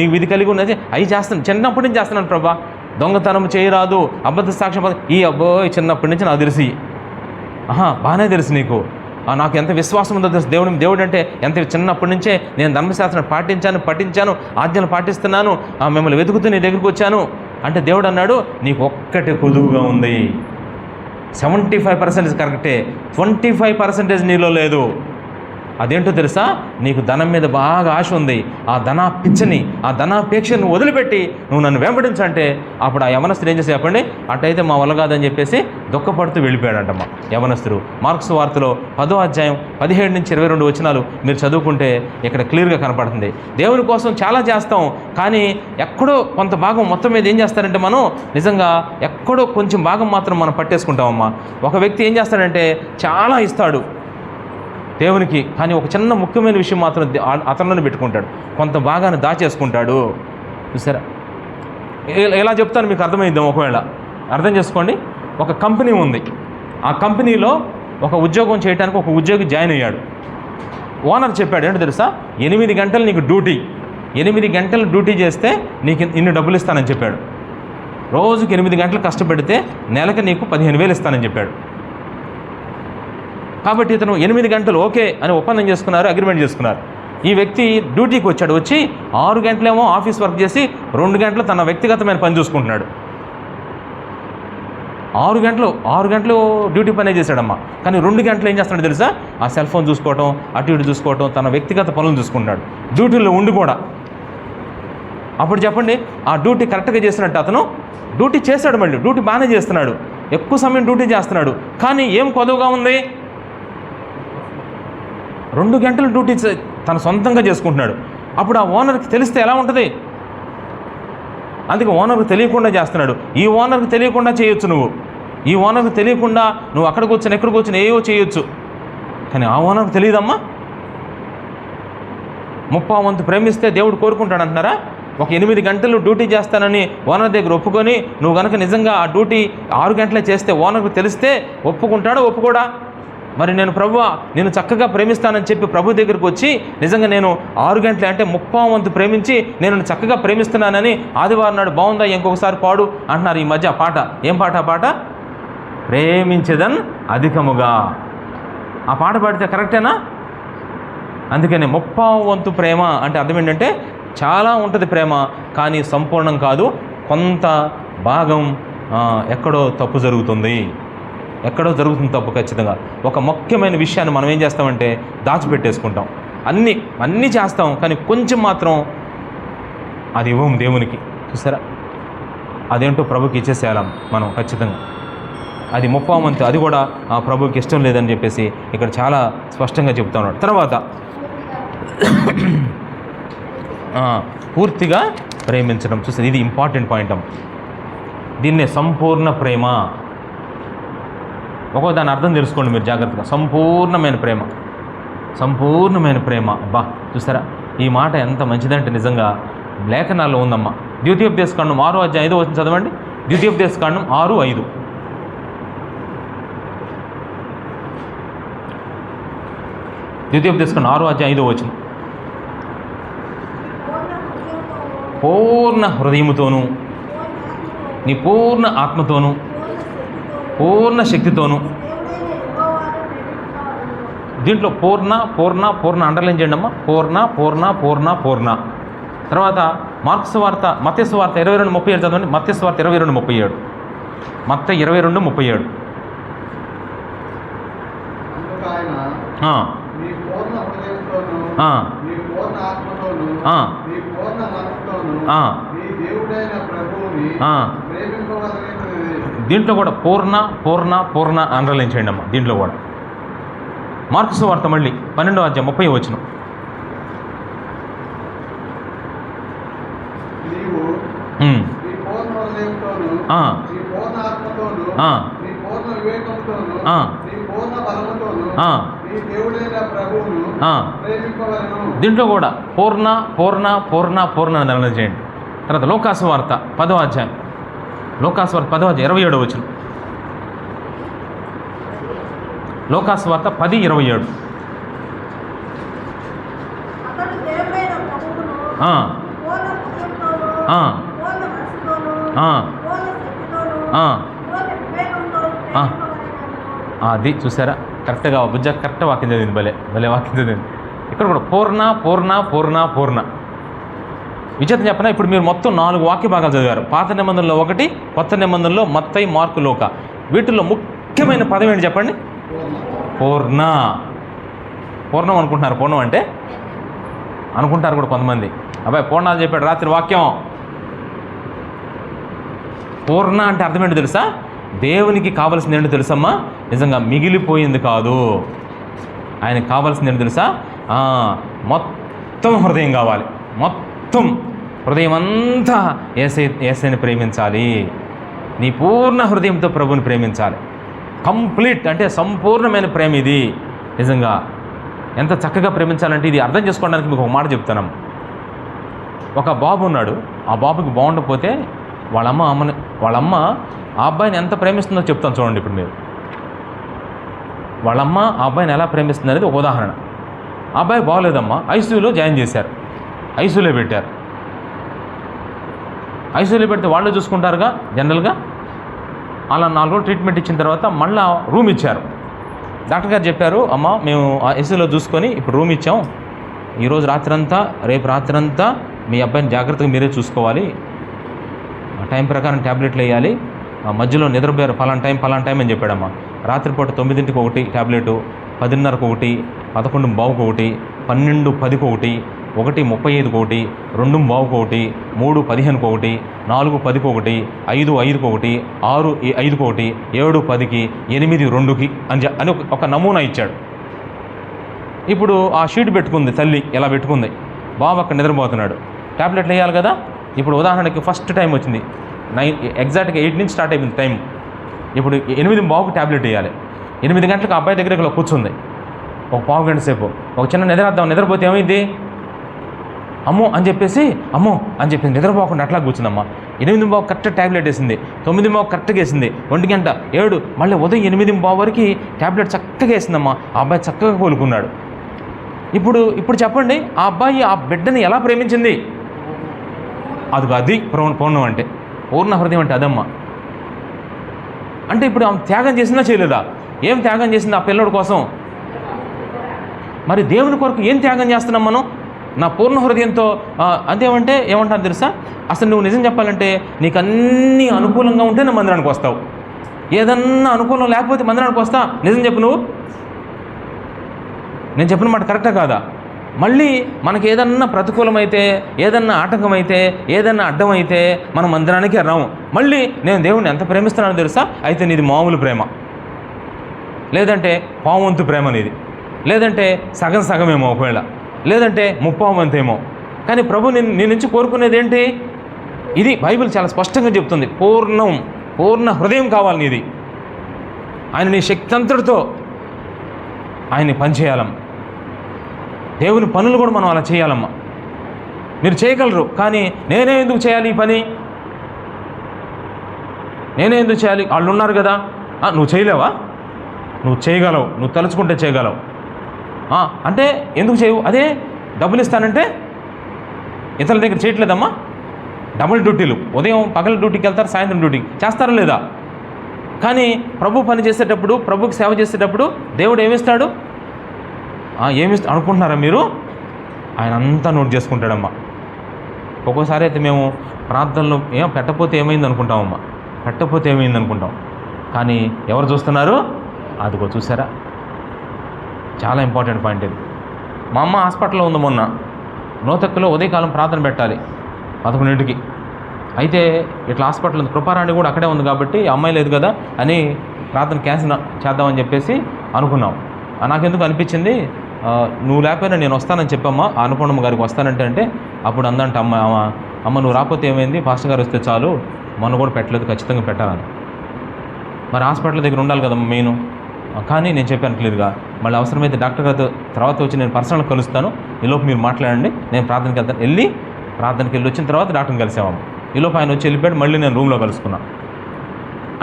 Speaker 1: నీకు ఇది కలిగి ఉన్నది అవి చేస్తాను, చిన్నప్పటి నుంచి చేస్తున్నాను ప్రభా. దొంగతనం చేయరాదు, అబద్ధ సాక్ష్యం, ఈ అబ్బోయ్ చిన్నప్పటి నుంచి నాకు తెలిసి, బాగానే తెలుసు నీకు, నాకు ఎంత విశ్వాసం ఉందో తెలుసు దేవుడు అంటే ఎంత. చిన్నప్పటి నుంచే నేను ధర్మశాస్త్రం పఠించాను, ఆజ్ఞలు పాటిస్తున్నాను, మిమ్మల్ని వెతుకుతూ నీ దగ్గరికి వచ్చాను అంటే దేవుడు అన్నాడు, నీకు ఒక్కటి కొదువుగా ఉంది. 75% కరెక్టే, 25% నీలో లేదు. అదేంటో తెలుసా, నీకు ధనం మీద బాగా ఆశ ఉంది, ఆ ధనాపిచ్చని ఆ ధనాపేక్షను వదిలిపెట్టి నువ్వు నన్ను వెంబడించంటే అప్పుడు ఆ యవనస్తుడు ఏం చేసి చెప్పండి, అట్టయితే మా వల్ల కాదని చెప్పేసి దుఃఖపడుతూ వెళ్ళిపోయాడంటమ్మా యవనస్తుడు. మార్క్స్ వార్తలో 10వ అధ్యాయం 17 నుంచి 22 వచనాలు మీరు చదువుకుంటే ఇక్కడ క్లియర్గా కనపడుతుంది. దేవుని కోసం చాలా చేస్తాం, కానీ ఎక్కడో కొంత భాగం మొత్తం మీద ఏం చేస్తారంటే మనం నిజంగా ఎక్కడో కొంచెం భాగం మాత్రం మనం పట్టేసుకుంటామమ్మా. ఒక వ్యక్తి ఏం చేస్తాడంటే చాలా ఇస్తాడు దేవునికి, కానీ ఒక చిన్న ముఖ్యమైన విషయం మాత్రం అతనిలోనే పెట్టుకుంటాడు, కొంత భాగాన్ని దాచేసుకుంటాడు. చూసారా, ఎలా చెప్తాను మీకు అర్థమైద్దాం. ఒకవేళ అర్థం చేసుకోండి, ఒక కంపెనీ ఉంది, ఆ కంపెనీలో ఒక ఉద్యోగం చేయడానికి ఒక ఉద్యోగి జాయిన్ అయ్యాడు. ఓనర్ చెప్పాడు ఏంటో తెలుసా, 8 గంటలు నీకు డ్యూటీ, 8 గంటలు డ్యూటీ చేస్తే నీకు ఇన్ని డబ్బులు ఇస్తానని చెప్పాడు. రోజుకి 8 గంటలు కష్టపెడితే నెలకు నీకు 15,000 ఇస్తానని చెప్పాడు. కాబట్టి ఇతను 8 గంటలు ఓకే అని ఒప్పందం చేసుకున్నారు, అగ్రిమెంట్ చేసుకున్నారు. ఈ వ్యక్తి డ్యూటీకి వచ్చాడు, వచ్చి 6 గంటలేమో ఆఫీస్ వర్క్ చేసి 2 గంటలు తన వ్యక్తిగతమైన పని చూసుకుంటున్నాడు. 6 గంటలు డ్యూటీ పనే చేశాడమ్మా, కానీ 2 గంటలు ఏం చేస్తున్నాడు తెలుసా, ఆ సెల్ ఫోన్ చూసుకోవటం, అటు ఇటు చూసుకోవటం, తన వ్యక్తిగత పనులు చూసుకుంటున్నాడు డ్యూటీలో ఉండి కూడా. అప్పుడు చెప్పండి, ఆ డ్యూటీ కరెక్ట్గా చేస్తున్నట్టు అతను డ్యూటీ చేశాడు, మళ్ళీ డ్యూటీ బాగానే చేస్తున్నాడు, ఎక్కువ సమయం డ్యూటీ చేస్తున్నాడు, కానీ ఏం కొదువుగా ఉంది, 2 గంటలు డ్యూటీ తను సొంతంగా చేసుకుంటున్నాడు. అప్పుడు ఆ ఓనర్కి తెలిస్తే ఎలా ఉంటుంది, అందుకే ఓనర్కి తెలియకుండా చేస్తున్నాడు. ఈ ఓనర్కి తెలియకుండా చేయొచ్చు నువ్వు, ఈ ఓనర్కి తెలియకుండా నువ్వు అక్కడికి వచ్చిన ఎక్కడికి వచ్చిన ఏవో చేయొచ్చు, కానీ ఆ ఓనర్కి తెలియదమ్మా. 30వ వంతు ప్రేమిస్తే దేవుడు కోరుకుంటాడు అంటున్నారా? ఒక 8 గంటలు డ్యూటీ చేస్తానని ఓనర్ దగ్గర ఒప్పుకొని నువ్వు కనుక నిజంగా ఆ డ్యూటీ 6 గంటలే చేస్తే ఓనర్కి తెలిస్తే ఒప్పుకుంటాడో ఒప్పుకోడా? మరి నేను ప్రభువా నేను చక్కగా ప్రేమిస్తానని చెప్పి ప్రభు దగ్గరికి వచ్చి నిజంగా నేను 6 గంటలే అంటే 30వ వంతు ప్రేమించి నేను చక్కగా ప్రేమిస్తున్నానని ఆదివారం నాడు బాగుందా ఇంకొకసారి పాడు అంటున్నారు ఈ మధ్య పాట. ఏం పాట? ఆ పాట ప్రేమించేదన్ అధికముగా. ఆ పాట పాడితే కరెక్టేనా? అందుకని 30వ వంతు ప్రేమ అంటే అర్థం ఏంటంటే చాలా ఉంటుంది ప్రేమ, కానీ సంపూర్ణం కాదు, కొంత భాగం ఎక్కడో తప్పు జరుగుతుంది, ఎక్కడో జరుగుతుంది తప్పు ఖచ్చితంగా. ఒక ముఖ్యమైన విషయాన్ని మనం ఏం చేస్తామంటే దాచిపెట్టేసుకుంటాం, అన్నీ చేస్తాం, కానీ కొంచెం మాత్రం అది ఇవ్వం దేవునికి. చూసారా, అదేంటో ప్రభుకి ఇచ్చేసేయాలం మనం ఖచ్చితంగా. అది 30వ వంతు, అది కూడా ఆ ప్రభుకి ఇష్టం లేదని చెప్పేసి ఇక్కడ చాలా స్పష్టంగా చెప్తా ఉన్నాడు. తర్వాత పూర్తిగా ప్రేమించడం. చూసారు, ఇది ఇంపార్టెంట్ పాయింట్ అమ్మ. దీన్నే సంపూర్ణ ప్రేమ. దాని అర్థం తెలుసుకోండి మీరు జాగ్రత్తగా. సంపూర్ణమైన ప్రేమ, సంపూర్ణమైన ప్రేమ. అబ్బా చూసారా, ఈ మాట ఎంత మంచిదంటే నిజంగా లేఖనాల్లో ఉందమ్మా. ద్వితీయోపదేశకాండం 6వ అధ్యాయం 5వ వచనం చదవండి. ద్వితీయోపదేశకాండం 6:5. ద్వితీయోపదేశకాండం 6వ అధ్యాయం 5వ వచనం. పూర్ణ హృదయముతోనూ నీ పూర్ణ ఆత్మతోనూ పూర్ణ శక్తితోనూ. దీంట్లో పూర్ణ పూర్ణ పూర్ణ అండర్లైన్ చేయండి అమ్మా. పూర్ణ పూర్ణ పూర్ణ పూర్ణ. తర్వాత మార్క్స్ వార్త మత్తయి వార్త 22:37 చదవండి. మత్తయి వార్త 22:37. మత్తయి 22:37. దీంట్లో కూడా పూర్ణ పూర్ణ పూర్ణ అండర్లైన్ చేయండి అమ్మా. దీంట్లో కూడా మార్క్స్ వార్త మళ్ళీ 12వ అధ్యాయం 30వ వచనం. దీంట్లో కూడా పూర్ణ పూర్ణ పూర్ణ పూర్ణ నిర్ణయం చేయండి. తర్వాత లోకాసు వార్త 10వ అధ్యాయం, లోకాసు వార్త 10వ అధ్యాయం 27వ వచనం. లోకాసు వార్త 10:27. అది చూసారా, కరెక్ట్గా బుజ్జ కరెక్ట్ వాక్యం చదివింది, భలే వాక్యం చదివింది. ఇక్కడ కూడా పూర్ణ పూర్ణ పూర్ణ పూర్ణ. విచేతం చెప్పనా, ఇప్పుడు మీరు మొత్తం 4 వాక్య భాగాలు చదివారు. పాత నిబంధనలో 1, కొత్త నిబంధనలో మత్తయి, మార్కు, లూకా. వీటిల్లో ముఖ్యమైన పదం ఏంటి చెప్పండి? పూర్ణ. పూర్ణం అనుకుంటున్నారు. పూర్ణం అంటే అనుకుంటారు కూడా కొంతమంది. అబ్బాయి పూర్ణాలు చెప్పాడు రాత్రి వాక్యం. పూర్ణ అంటే అర్థం ఏంటో తెలుసా? దేవునికి కావాల్సింది ఏంటో తెలుసమ్మా? నిజంగా మిగిలిపోయింది కాదు. ఆయనకు కావాల్సింది ఏంటో తెలుసా? మొత్తం హృదయం కావాలి. మొత్తం హృదయం అంతా యేసయ్యని ప్రేమించాలి. నీ పూర్ణ హృదయంతో ప్రభుని ప్రేమించాలి. కంప్లీట్ అంటే సంపూర్ణమైన ప్రేమ ఇది. నిజంగా ఎంత చక్కగా ప్రేమించాలంటే ఇది అర్థం చేసుకోవడానికి మీకు ఒక మాట చెప్తాను. ఒక బాబు ఉన్నాడు. ఆ బాబుకి బాగుండకపోతే వాళ్ళమ్మ ఆ అబ్బాయిని ఎంత ప్రేమిస్తుందో చెప్తాను చూడండి. ఇప్పుడు మీరు వాళ్ళమ్మ ఆ అబ్బాయిని ఎలా ప్రేమిస్తుంది అనేది ఒక ఉదాహరణ. ఆ అబ్బాయి బాగోలేదమ్మా, ఐసీయూలో జాయిన్ చేశారు, ఐసీయూలో పెట్టారు. ఐసీయూలో పెడితే వాళ్ళే చూసుకుంటారుగా జనరల్గా. అలా 4 రోజులు ట్రీట్మెంట్ ఇచ్చిన తర్వాత మళ్ళీ రూమ్ ఇచ్చారు. డాక్టర్ గారు చెప్పారు, అమ్మ మేము ఆ ఐసీయూలో చూసుకొని ఇప్పుడు రూమ్ ఇచ్చాం, ఈరోజు రాత్రంతా రేపు రాత్రంతా మీ అబ్బాయిని జాగ్రత్తగా మీరే చూసుకోవాలి, టైం ప్రకారం ట్యాబ్లెట్లు వేయాలి, మధ్యలో నిద్రపోయారు పలానా టైం అని చెప్పాడమ్మా. రాత్రిపూట 9ంటికి ఒకటి ట్యాబ్లెటు, 10:30కు ఒకటి, 11:15కు ఒకటి, 12:10కు ఒకటి, 1:35కు ఒకటి, 2:15కు ఒకటి, 3:15కు ఒకటి, 4:10కు ఒకటి, 5:05కు ఒకటి, 6:05కు ఒకటి, 7:10కి, 8:02కి అని ఒక నమూనా ఇచ్చాడు. ఇప్పుడు ఆ షీట్ పెట్టుకుంది తల్లి, ఇలా పెట్టుకుంది. బాబు అక్కడ నిద్రపోతున్నాడు, ట్యాబ్లెట్లు వేయాలి కదా. ఇప్పుడు ఉదాహరణకి ఫస్ట్ టైం వచ్చింది, ఎగ్జాక్ట్గా 8 నుంచి స్టార్ట్ అయిపోయింది టైం. ఇప్పుడు 8:15కు ట్యాబ్లెట్ వేయాలి. 8 గంటలకు అబ్బాయి దగ్గర ఇక్కడ కూర్చుంది. ఒక పావు గంట సేపు ఒక చిన్న నిద్రపోతే ఏమైంది? అమ్మో అని చెప్పేసి నిద్రపోకుండా అట్లా కూర్చుందమ్మా. 8:15 కరెక్ట్ ట్యాబ్లెట్ వేసింది, 9:15 కరెక్ట్గా వేసింది, 1 గంట 7 మళ్ళీ ఉదయం 8:15 వరకు ట్యాబ్లెట్ చక్కగా వేసిందమ్మా. ఆ అబ్బాయి చక్కగా కోలుకున్నాడు. ఇప్పుడు చెప్పండి, ఆ అబ్బాయి ఆ బిడ్డని ఎలా ప్రేమించింది? అది పూర్ణం అంటే, పూర్ణ హృదయం అంటే అదమ్మా. అంటే ఇప్పుడు ఆమె త్యాగం చేసిందా చేయలేదా? ఏం త్యాగం చేసింది ఆ పిల్లడి కోసం? మరి దేవుని కొరకు ఏం త్యాగం చేస్తున్నాం మనం? నా పూర్ణ హృదయంతో అదేమంటే ఏమంటారు తెలుసా? అసలు నువ్వు నిజం చెప్పాలంటే నీకు అన్నీ అనుకూలంగా ఉంటే నువ్వు మందిరానికి వస్తావు. ఏదన్నా అనుకూలం లేకపోతే మందిరానికి వస్తా? నిజం చెప్పు నువ్వు. నేను చెప్పిన మాట కరెక్టా కాదా? మళ్ళీ మనకి ఏదన్నా ప్రతికూలమైతే, ఏదన్నా ఆటంకమైతే, ఏదన్నా అడ్డమైతే మనం మందిరానికి రాము. మళ్ళీ నేను దేవుణ్ణి ఎంత ప్రేమిస్తున్నానో తెలుసా? అయితే నీది మామూలు ప్రేమ, లేదంటే పావంతు ప్రేమ నీది, లేదంటే సగమేమో ఒకవేళ, లేదంటే 30 కానీ ప్రభు నీ నుంచి కోరుకునేది ఏంటి? ఇది బైబిల్ చాలా స్పష్టంగా చెప్తుంది. పూర్ణ హృదయం కావాలి నీది. ఆయన నీ శక్తి అంతటితో ఆయన్ని పనిచేయాలమ్మ. దేవుని పనులు కూడా మనం అలా చేయాలమ్మా. మీరు చేయగలరు, కానీ నేనే ఎందుకు చేయాలి ఈ పని? నేనే ఎందుకు చేయాలి? వాళ్ళు ఉన్నారు కదా. నువ్వు చేయలేవా? నువ్వు చేయగలవు, నువ్వు తలుచుకుంటే చేయగలవు. అంటే ఎందుకు చేయవు? అదే డబ్బులు ఇస్తానంటే ఇతరుల దగ్గర చేయట్లేదమ్మా. డబుల్ డ్యూటీలు, ఉదయం పగల డ్యూటీకి వెళ్తారు, సాయంత్రం డ్యూటీకి చేస్తారా లేదా? కానీ ప్రభు పని చేసేటప్పుడు, ప్రభుకి సేవ చేసేటప్పుడు దేవుడు ఏమిస్తాడు? అనుకుంటున్నారా మీరు? ఆయన అంతా నోట్ చేసుకుంటాడమ్మా. ఒక్కోసారి అయితే మేము ప్రార్థనలో పెట్టకపోతే ఏమైంది అనుకుంటాం. కానీ ఎవరు చూస్తున్నారు? అదిగో చూసారా? చాలా ఇంపార్టెంట్ పాయింట్ ఇది. మా అమ్మ హాస్పిటల్లో ఉంది మొన్న. నోతక్కులో ఉదయకాలం ప్రార్థన పెట్టాలి 11ంటికి. అయితే ఇట్లా హాస్పిటల్ ఉంది, కృపారాణి కూడా అక్కడే ఉంది కాబట్టి అమ్మాయి లేదు కదా అని ప్రార్థన క్యాన్సిల్ చేద్దామని చెప్పేసి అనుకున్నాం. నాకెందుకు అనిపించింది, నువ్వు లేకపోయినా నేను వస్తానని చెప్పమ్మా, అనుపూర్ణమ్మ గారికి వస్తానంటే అప్పుడు అందంట అమ్మ నువ్వు రాకపోతే ఏమైంది, పాస్టర్ గారు వస్తే చాలు, మొన్న కూడా పెట్టలేదు, ఖచ్చితంగా పెట్టాలని. మరి హాస్పిటల్ దగ్గర ఉండాలి కదా మెయిన్. కానీ నేను చెప్పాను క్లియర్గా, మళ్ళీ అవసరమైతే డాక్టర్ గారితో తర్వాత వచ్చి నేను పర్సనల్గా కలుస్తాను, ఈలోపు మీరు మాట్లాడండి, నేను ప్రార్థనకి వెళ్తాను. ప్రార్థనకి వెళ్ళి వచ్చిన తర్వాత డాక్టర్ని కలిసాము. ఈలోపు ఆయన వచ్చి వెళ్ళిపోయాడు, మళ్ళీ నేను రూమ్లో కలుసుకున్నాను.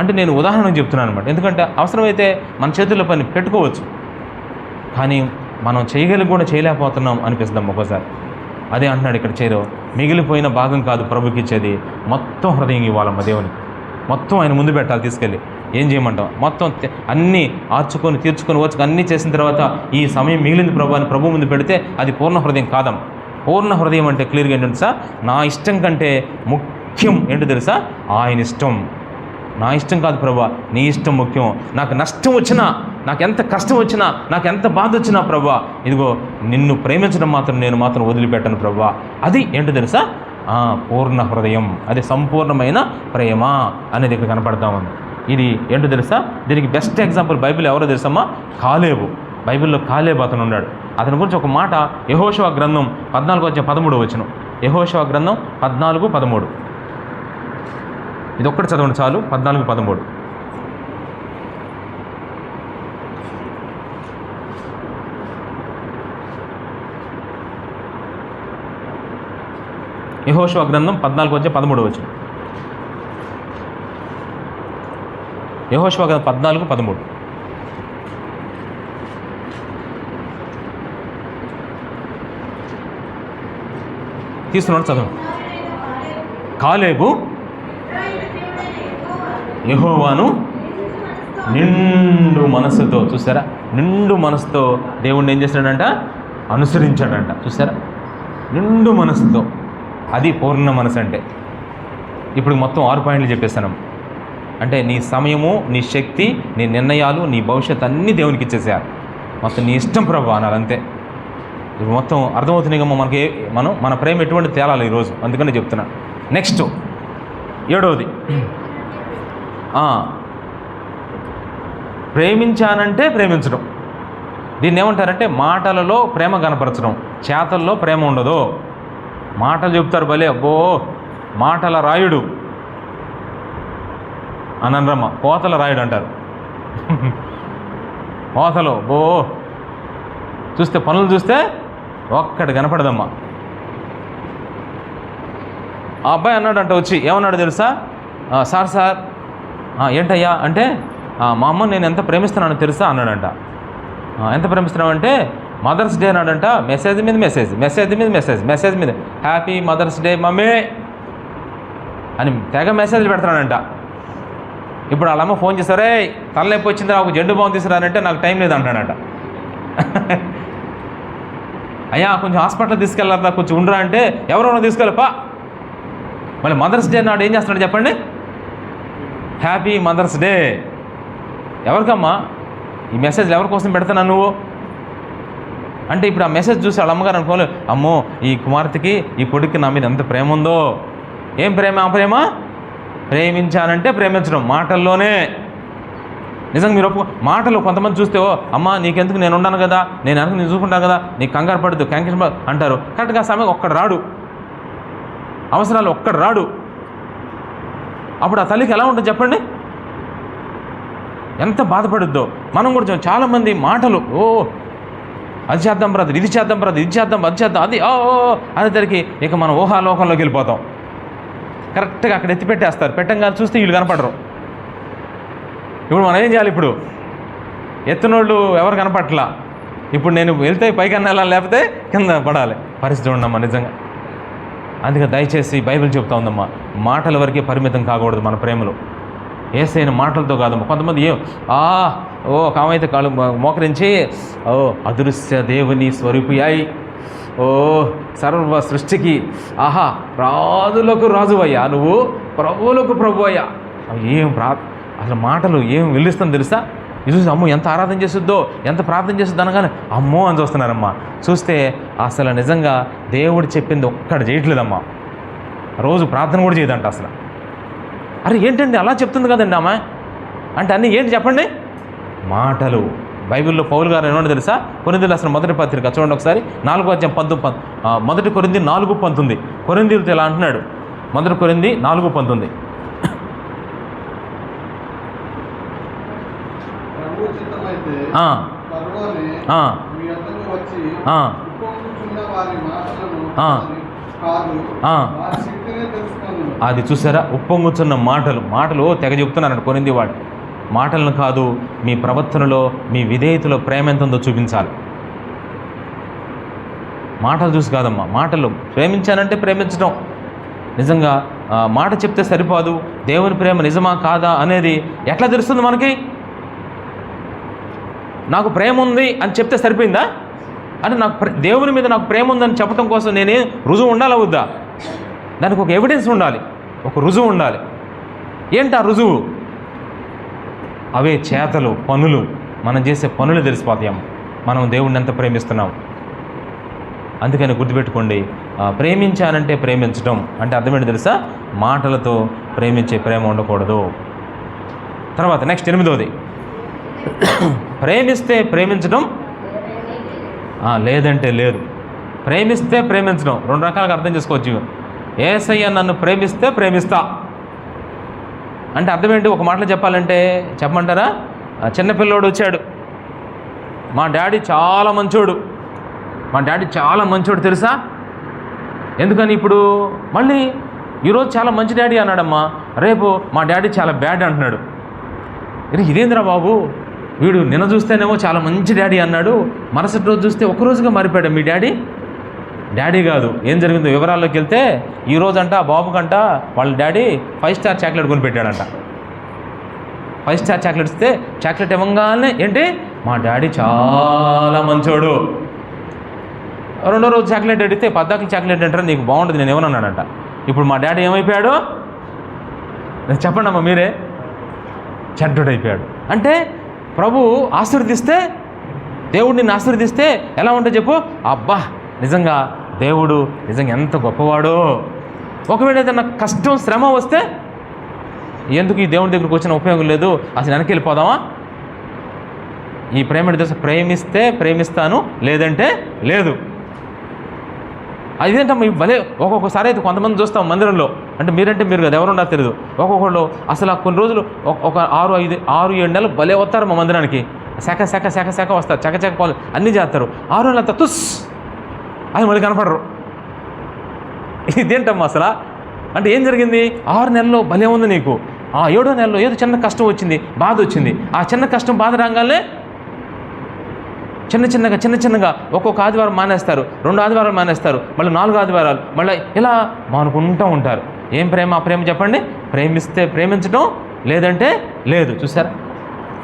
Speaker 1: అంటే నేను ఉదాహరణకు చెప్తున్నాను అనమాట. ఎందుకంటే అవసరమైతే మన చేతుల్లో పని పెట్టుకోవచ్చు, కానీ మనం చేయగలిగి కూడా చేయలేకపోతున్నాం అనిపిస్తాం ఒక్కోసారి. అదే అంటున్నాడు ఇక్కడ మిగిలిపోయిన భాగం కాదు ప్రభుకి ఇచ్చేది, మొత్తం హృదయం ఇవ్వాలమ్మ దేవునికి. మొత్తం ఆయన ముందు పెట్టాలి తీసుకెళ్ళి. ఏం చేయమంటాం? మొత్తం అన్నీ ఆర్చుకొని తీర్చుకొని వచ్చి అన్నీ చేసిన తర్వాత ఈ సమయం మిగిలింది ప్రభు అని ప్రభు ముందు పెడితే అది పూర్ణ హృదయం కాదమ్మ. పూర్ణ హృదయం అంటే క్లియర్గా ఏంటంటే తెలుసా? నా ఇష్టం కంటే ముఖ్యం ఏంటో తెలుసా? ఆయన ఇష్టం. నా ఇష్టం కాదు ప్రభు, నీ ఇష్టం ముఖ్యం. నాకు నష్టం వచ్చినా నాకు ఎంత కష్టం వచ్చినా, నాకు ఎంత బాధ వచ్చినా ప్రభువా, ఇదిగో నిన్ను ప్రేమించడం మాత్రం నేను మాత్రం వదిలిపెట్టను ప్రభువా. అది ఏంటో తెలుసా? పూర్ణ హృదయం, అది సంపూర్ణమైన ప్రేమ అనేది ఇక్కడ కనపడతా ఉంది. ఇది ఏంటో తెలుసా? దీనికి బెస్ట్ ఎగ్జాంపుల్ బైబిల్ ఎవరో తెలుసమ్మా? కాలేబు. బైబిల్లో కాలేబు అతను ఉన్నాడు. అతని గురించి ఒక మాట యెహోషువ గ్రంథం 14:13 యెహోషువ గ్రంథం 14:13. ఇది ఒక్కటి చదవండి చాలు. 14:13. యెహోషువ గ్రంథం 14:13. యెహోషువ గ్రంథం 14:13. తీసుకున్నాడు, చదువు. కాలేబు యెహోవాను నిండు మనసుతో, చూసారా, నిండు మనసుతో దేవుణ్ణి ఏం చేశాడంట? అనుసరించాడంట. చూసారా, నిండు మనసుతో. అది పూర్ణ మనసు అంటే. ఇప్పుడు మొత్తం 6 పాయింట్లు చెప్పేస్తాను. అంటే నీ సమయము, నీ శక్తి, నీ నిర్ణయాలు, నీ భవిష్యత్తు అన్నీ దేవునికి ఇచ్చేసేయాలి. మొత్తం నీ ఇష్టం ప్రభు అనాలి, అంతే. ఇప్పుడు మొత్తం అర్థమవుతున్నాయి కమ్మా మనకి. మన ప్రేమ ఎటువంటి తేలాలి ఈరోజు, అందుకని చెప్తున్నా. నెక్స్ట్ 7వది, ప్రేమించానంటే ప్రేమించడం. దీన్ని ఏమంటారంటే మాటలలో ప్రేమ కనపరచడం, చేతల్లో ప్రేమ ఉండదు. మాటలు చెప్తారు భలే, అబ్బో మాటల రాయుడు అనరమ్మ, కోతల రాయుడు అంటారు. కోతలు బో చూస్తే, పనులు చూస్తే ఒక్కటి కనపడదమ్మా. ఆ అబ్బాయి అన్నాడంట వచ్చి, ఏమన్నాడు తెలుసా? సార్ ఏంటయ్యా అంటే, మా అమ్మని నేను ఎంత ప్రేమిస్తున్నానో తెలుసా అన్నాడంట. ఎంత ప్రేమిస్తున్నావంటే, మదర్స్ డే అన్నాడంట. మెసేజ్ మీద మెసేజ్, మెసేజ్ మీద మెసేజ్, మెసేజ్ మీద హ్యాపీ మదర్స్ డే మమ్మీ అని తెగ మెసేజ్లు పెడతానంట. ఇప్పుడు వాళ్ళమ్మ ఫోన్ చేస్తారే, తలనొప్పి వచ్చింది నాకు జెండు బాగుంది తీసుకురానంటే నాకు టైం లేదు అంటాడంట. అయ్యా కొంచెం హాస్పిటల్ తీసుకెళ్ళారా, కొంచెం ఉండరా అంటే ఎవరెవరో తీసుకెళ్ళపా. మళ్ళీ మదర్స్ డే నాడు ఏం చేస్తున్నాడు చెప్పండి? Happy mother's day. ఎవరికమ్మా ఈ మెసేజ్లు ఎవరి కోసం పెడతానా నువ్వు అంటే? ఇప్పుడు ఆ మెసేజ్ చూసి వాళ్ళ అమ్మగారు అనుకోలేదు, అమ్మో ఈ కుమార్తెకి, ఈ కొడుక్కి నా మీద ఎంత ప్రేమ ఉందో. ఏం ప్రేమ? ఆ ప్రేమ ప్రేమించానంటే ప్రేమించడం మాటల్లోనే. నిజంగా మీరు మాటలు కొంతమంది చూస్తే, ఓ అమ్మ నీకెందుకు, నేను ఉన్నాను కదా, నేను వెనక నేను చూసుకుంటాను కదా, నీకు కంగారు పడద్దు, క్యాంకర్ అంటారు. కరెక్ట్గా సమయం ఒక్కడు రాడు, అవసరాలు ఒక్కడు రాడు. అప్పుడు ఆ తల్లికి ఎలా ఉంటుంది చెప్పండి? ఎంత బాధపడుద్దో. మనం కూడా చాలామంది మాటలు, ఓ అది చేద్దాం బ్రదర్, ఇది చేద్దాం బ్రదర్, ఇది చేద్దాం, అది చేద్దాం, అది అనేసరికి ఇక మనం ఊహాలోకంలోకి వెళ్ళిపోతాం. కరెక్ట్గా అక్కడ ఎత్తి పెట్టేస్తారు. పెట్టంగా చూస్తే వీళ్ళు కనపడరు. ఇప్పుడు మనం ఏం చేయాలి? ఇప్పుడు ఎత్తునోళ్ళు ఎవరు కనపట్లా. ఇప్పుడు నేను వెళ్తే పైకి అన్నా, లేకపోతే కింద పడాలి. పరిస్థితి ఉండమ్మా నిజంగా. అందుకే దయచేసి బైబిల్ చెప్తా ఉందమ్మా, మాటల వరకే పరిమితం కాకూడదు మన ప్రేమలో. ఏసైన మాటలతో కాదమ్మా. కొంతమంది కామైతే కాళ్ళు మోకరించి, అదృశ్య దేవుని స్వరూపియాయి, సర్వ సృష్టికి ఆహా రాజులకు రాజువయ్యా, నువ్వు ప్రభువులకు ప్రభు అయ్యా. అసలు మాటలు ఏం వెళ్ళిస్తుందో తెలుసా? ఇది చూసి అమ్మో ఎంత ఆరాధన చేస్తుందో, ఎంత ప్రార్థన చేస్తుందో అనగానే అమ్మో అని చూస్తున్నారమ్మా. చూస్తే అసలు నిజంగా దేవుడు చెప్పింది ఒక్కటి చేయట్లేదమ్మా. రోజు ప్రార్థన కూడా చేయదంట అసలు. అరే ఏంటండి అలా చెప్తుంది కదండి ఆమె అంటే అన్నీ ఏంటి చెప్పండి? మాటలు. బైబిల్లో పౌలు గారు ఏమన్నా తెలుసా? కొరింథీయులు అసలు మొదటి పత్రిక చూడండి ఒకసారి, 4:19. మొదటి కొరింథీ 4:19. కొరింథీయులతో ఇలా అంటున్నాడు, మొదటి కొరింథీ 4:19. అది చూసారా? ఉప్పొంగుచున్న మాటలు తెగ చెప్తున్నారంట కొరింథీ వాడు. మాటలను కాదు, మీ ప్రవర్తనలో, మీ విధేయతలో ప్రేమ ఎంత ఉందో చూపించాలి. మాటలు చూసి కాదమ్మా, మాటలు. ప్రేమించానంటే ప్రేమించడం. నిజంగా మాట చెప్తే సరిపోదు. దేవుని ప్రేమ నిజమా కాదా అనేది ఎట్లా తెలుస్తుంది మనకి? నాకు ప్రేమ ఉంది అని చెప్తే సరిపోయిందా? అంటే నాకు దేవుని మీద నాకు ప్రేమ ఉందని చెప్పడం కోసం నేనే రుజువు ఉండాలా వద్దా? దానికి ఒక ఎవిడెన్స్ ఉండాలి, ఒక రుజువు ఉండాలి. ఏంటి ఆ రుజువు? అవే చేతలు, పనులు. మనం చేసే పనులు తెలిసిపోతాయమ్మ మనం దేవుడిని ఎంత ప్రేమిస్తున్నాం. అందుకని గుర్తుపెట్టుకోండి, ప్రేమించానంటే ప్రేమించడం అంటే అర్థమేంటి తెలుసా? మాటలతో ప్రేమించే ప్రేమ ఉండకూడదు. తర్వాత నెక్స్ట్ 8వది, ప్రేమిస్తే ప్రేమించడం లేదంటే లేదు. ప్రేమిస్తే ప్రేమించడం 2 రకాలుగా అర్థం చేసుకోవచ్చు. యేసయ్య నన్ను ప్రేమిస్తే ప్రేమిస్తా అంటే అర్థం ఏంటి? ఒక మాటలో చెప్పాలంటే చెప్పమంటారా? చిన్నపిల్లోడు వచ్చాడు, మా డాడీ చాలా మంచోడు, మా డాడీ చాలా మంచోడు తెలుసా? ఎందుకని ఇప్పుడు మళ్ళీ ఈరోజు చాలా మంచి డాడీ అన్నాడమ్మా, రేపు మా డాడీ చాలా బ్యాడ్ అంటున్నాడు. ఇదేంద్రా బాబు, వీడు నిన్న చూస్తేనేమో చాలా మంచి డాడీ అన్నాడు, మరుసటి రోజు చూస్తే ఒకరోజుగా మారిపోయాడు మీ డాడీ. డాడీ కాదు, ఏం జరిగిందో వివరాల్లోకి వెళ్తే ఈరోజు అంట బాబుకంట వాళ్ళ డాడీ 5 స్టార్ చాక్లెట్ కొనిపెట్టాడంట. 5 స్టార్ చాక్లెట్ ఇస్తే చాక్లెట్ ఇవ్వగానే ఏంటి, మా డాడీ చాలా మంచోడు. 2వ రోజు చాక్లెట్ అడిగితే 14 చాక్లెట్ అంటారా, నీకు బాగుంటుంది నేను ఏమన్నాడంట. ఇప్పుడు మా డాడీ ఏమైపోయాడు చెప్పండి అమ్మ మీరే? చెడ్డోడైపోయాడు. అంటే ప్రభు ఆశీర్వదిస్తే, దేవుడు నిన్ను ఆశీర్వదిస్తే ఎలా ఉంటుంది చెప్పు? అబ్బా నిజంగా దేవుడు నిజంగా ఎంత గొప్పవాడో. ఒకవేళ ఏదైనా కష్టం శ్రమ వస్తే ఎందుకు ఈ దేవుడి దగ్గరికి వచ్చిన ఉపయోగం లేదు, అసలు వెనక్కి వెళ్ళిపోదామా? ఈ ప్రేమ తెలుసు, ప్రేమిస్తే ప్రేమిస్తాను లేదంటే లేదు. అదేంటమ్మా భలే. ఒక్కొక్కసారి అయితే కొంతమంది చూస్తాం మందిరంలో, అంటే మీరంటే మీరు కదా, ఎవరున్నా తెలియదు, ఒక్కొక్కళ్ళు అసలు కొన్ని రోజులు ఒక 6-7 నెలలు భలే వస్తారు మా మందిరానికి. శాఖ వస్తారు, చకచక పాలు అన్నీ చేస్తారు. 6 నెలలు అంతా తుస్ అది మళ్ళీ కనపడరు. ఇదేంటమ్మా అసలు? అంటే ఏం జరిగింది? 6 నెలల్లో భలే ఉంది నీకు, ఆ 7వ నెలలో ఏదో చిన్న కష్టం వచ్చింది, బాధ వచ్చింది. ఆ చిన్న కష్టం బాధ రాగానే చిన్నగా ఒక్కొక్క ఆదివారం మానేస్తారు, 2 ఆదివారాలు మానేస్తారు, మళ్ళీ 4 ఆదివారాలు, మళ్ళీ ఇలా మానుకుంటూ ఉంటారు. ఏం ప్రేమ? ఆ ప్రేమ చెప్పండి. ప్రేమిస్తే ప్రేమించడం లేదంటే లేదు. చూసారా,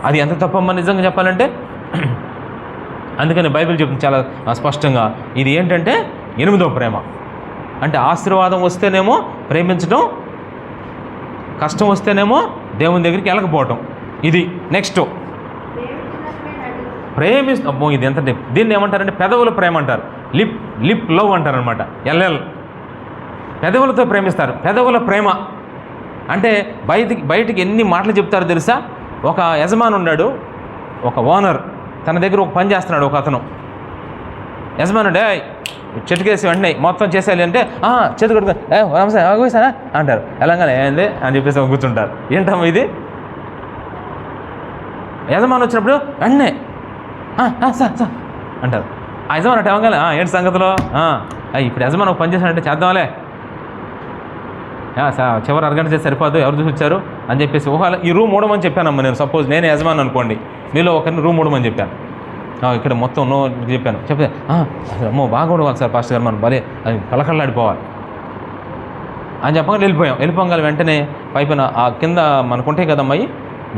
Speaker 1: అది ఎంత తప్పమ్మా నిజంగా చెప్పాలంటే. అందుకని బైబిల్ చెప్తుంది చాలా స్పష్టంగా, ఇది ఏంటంటే 8వ ప్రేమ. అంటే ఆశీర్వాదం వస్తేనేమో ప్రేమించడం, కష్టం వస్తేనేమో దేవుని దగ్గరికి వెళ్ళకపోవటం. ఇది నెక్స్ట్ అమ్మో ఇది ఎంత, దీన్ని ఏమంటారంటే పెదవుల ప్రేమ అంటారు, లిప్ లవ్ అంటారు అనమాట. పెదవులతో ప్రేమిస్తారు. పెదవుల ప్రేమ అంటే బయటికి ఎన్ని మాటలు చెప్తారో తెలుసా? ఒక యజమాని ఉన్నాడు, ఒక ఓనర్, తన దగ్గర ఒక పని చేస్తున్నాడు ఒక అతను. యజమానుడే చెట్టుకేసి వెంటనే మొత్తం చేసేయాలి అంటే చేతి కొడుకు నమస్తే అంటారు. ఎలాగానే ఏంది అని చెప్పేసి కూర్చుంటారు. ఏంటమ్మా ఇది? యజమాని వచ్చినప్పుడు వెంటనే సార్ అంటారు. ఆ యజమాని అంటే ఏమగానే ఏంటి సంగతిలో, ఇప్పుడు యజమాని ఒక పని చేశానంటే చేద్దాంలే, చివరి అరగంట చేసి సరిపోదు, ఎవరు చూసి వచ్చారు అని చెప్పేసి ఒకవేళ ఈ రూమ్ ఊడమని చెప్పానమ్మా నేను. సపోజ్ నేనే యజమాని అనుకోండి, మీలో ఒకరిని రూమ్ ఊడమని చెప్పాను, ఇక్కడ మొత్తం చెప్తే అమ్మో బాగా ఊడవాలి సార్ పాస్టర్ గారు, మనం భలే అది కలకళ్ళాడిపోవాలి అని చెప్పగా వెళ్ళిపోగాలి. వెంటనే పైపైన ఆ కింద మనకుంటాయి కదమ్మా ఈ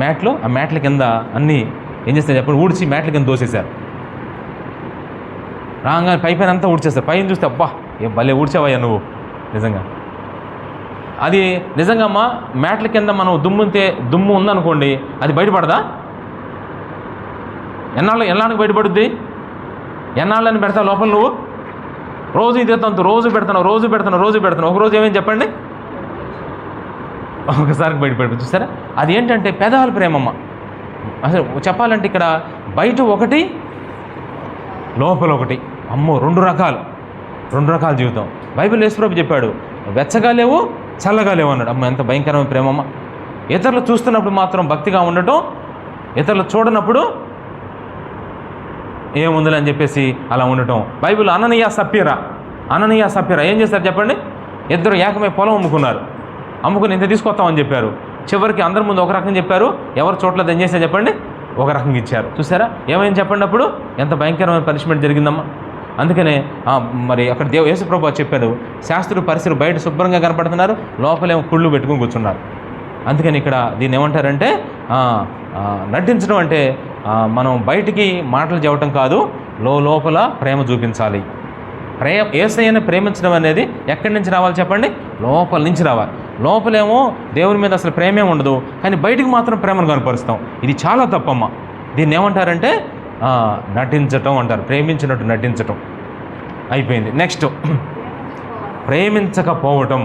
Speaker 1: మ్యాట్లు, ఆ మ్యాట్ల కింద అన్నీ ఏం చేస్తారు చెప్పండి, ఊడ్చి మ్యాట్ల కింద దోసేశారు. రాగానే పైపైన అంతా ఊడ్చేస్తారు. పైన చూస్తే అబ్బా ఏ భలే ఊడ్చావయ్యా నువ్వు నిజంగా. అది నిజంగా అమ్మా మ్యాట్ల కింద మనం దుమ్ము ఉందనుకోండి, అది బయటపడదా? ఎన్నాళ్ళకి బయటపడుద్ది? ఎన్నాళ్ళని పెడతావు లోపల నువ్వు? రోజు ఇదే తంతు, రోజు పెడతాను. ఒకరోజు ఏమేమి చెప్పండి, ఒకసారికి బయటపడిపోతుంది. చూసారా, అది ఏంటంటే పెదాల ప్రేమమ్మ. అసలు చెప్పాలంటే ఇక్కడ బయట ఒకటి, లోపల ఒకటి. అమ్మో 2 రకాల జీవితం. బైబిల్ యేసుప్రభు చెప్పాడు, వెచ్చగా లేవు చల్లగా లేవు అన్నాడు. అమ్మ ఎంత భయంకరమైన ప్రేమమ్మ. ఇతరులు చూస్తున్నప్పుడు మాత్రం భక్తిగా ఉండటం, ఇతరులు చూడనప్పుడు ఏముందని అని చెప్పేసి అలా ఉండటం. బైబిల్ అననీయ సప్పీరా ఏం చేస్తారు చెప్పండి? ఇద్దరు ఏకమై పొలం అమ్ముకుని ఇంత తీసుకొస్తామని చెప్పారు. చివరికి అందరి ముందు ఒక రకం చెప్పారు, ఎవరు చోట్ల ఏం చేశారు చెప్పండి? ఒక రకంగా ఇచ్చారు. చూసారా ఏమైంది చెప్పండి? అప్పుడు ఎంత భయంకరమైన పనిష్మెంట్ జరిగిందమ్మా. అందుకనే మరి అక్కడ యేసుప్రభు చెప్పాడు, శాస్త్రులు పరిసరు బయట శుభ్రంగా కనపడుతున్నారు, లోపలేమో కుళ్ళు పెట్టుకుని కూర్చున్నారు. అందుకని ఇక్కడ దీన్ని ఏమంటారంటే నటించడం అంటే మనం బయటికి మాటలు చెప్పటం కాదు, లోపల ప్రేమ చూపించాలి. యేసయ్యని ప్రేమించడం అనేది ఎక్కడి నుంచి రావాలి చెప్పండి? లోపల నుంచి రావాలి. లోపలేమో దేవుని మీద అసలు ప్రేమే ఉండదు, కానీ బయటికి మాత్రం ప్రేమను కనపరుస్తాం. ఇది చాలా తప్పమ్మా. దీన్ని ఏమంటారంటే నటించటం అంటారు. ప్రేమించినట్టు నటించటం అయిపోయింది. నెక్స్ట్ ప్రేమించకపోవటం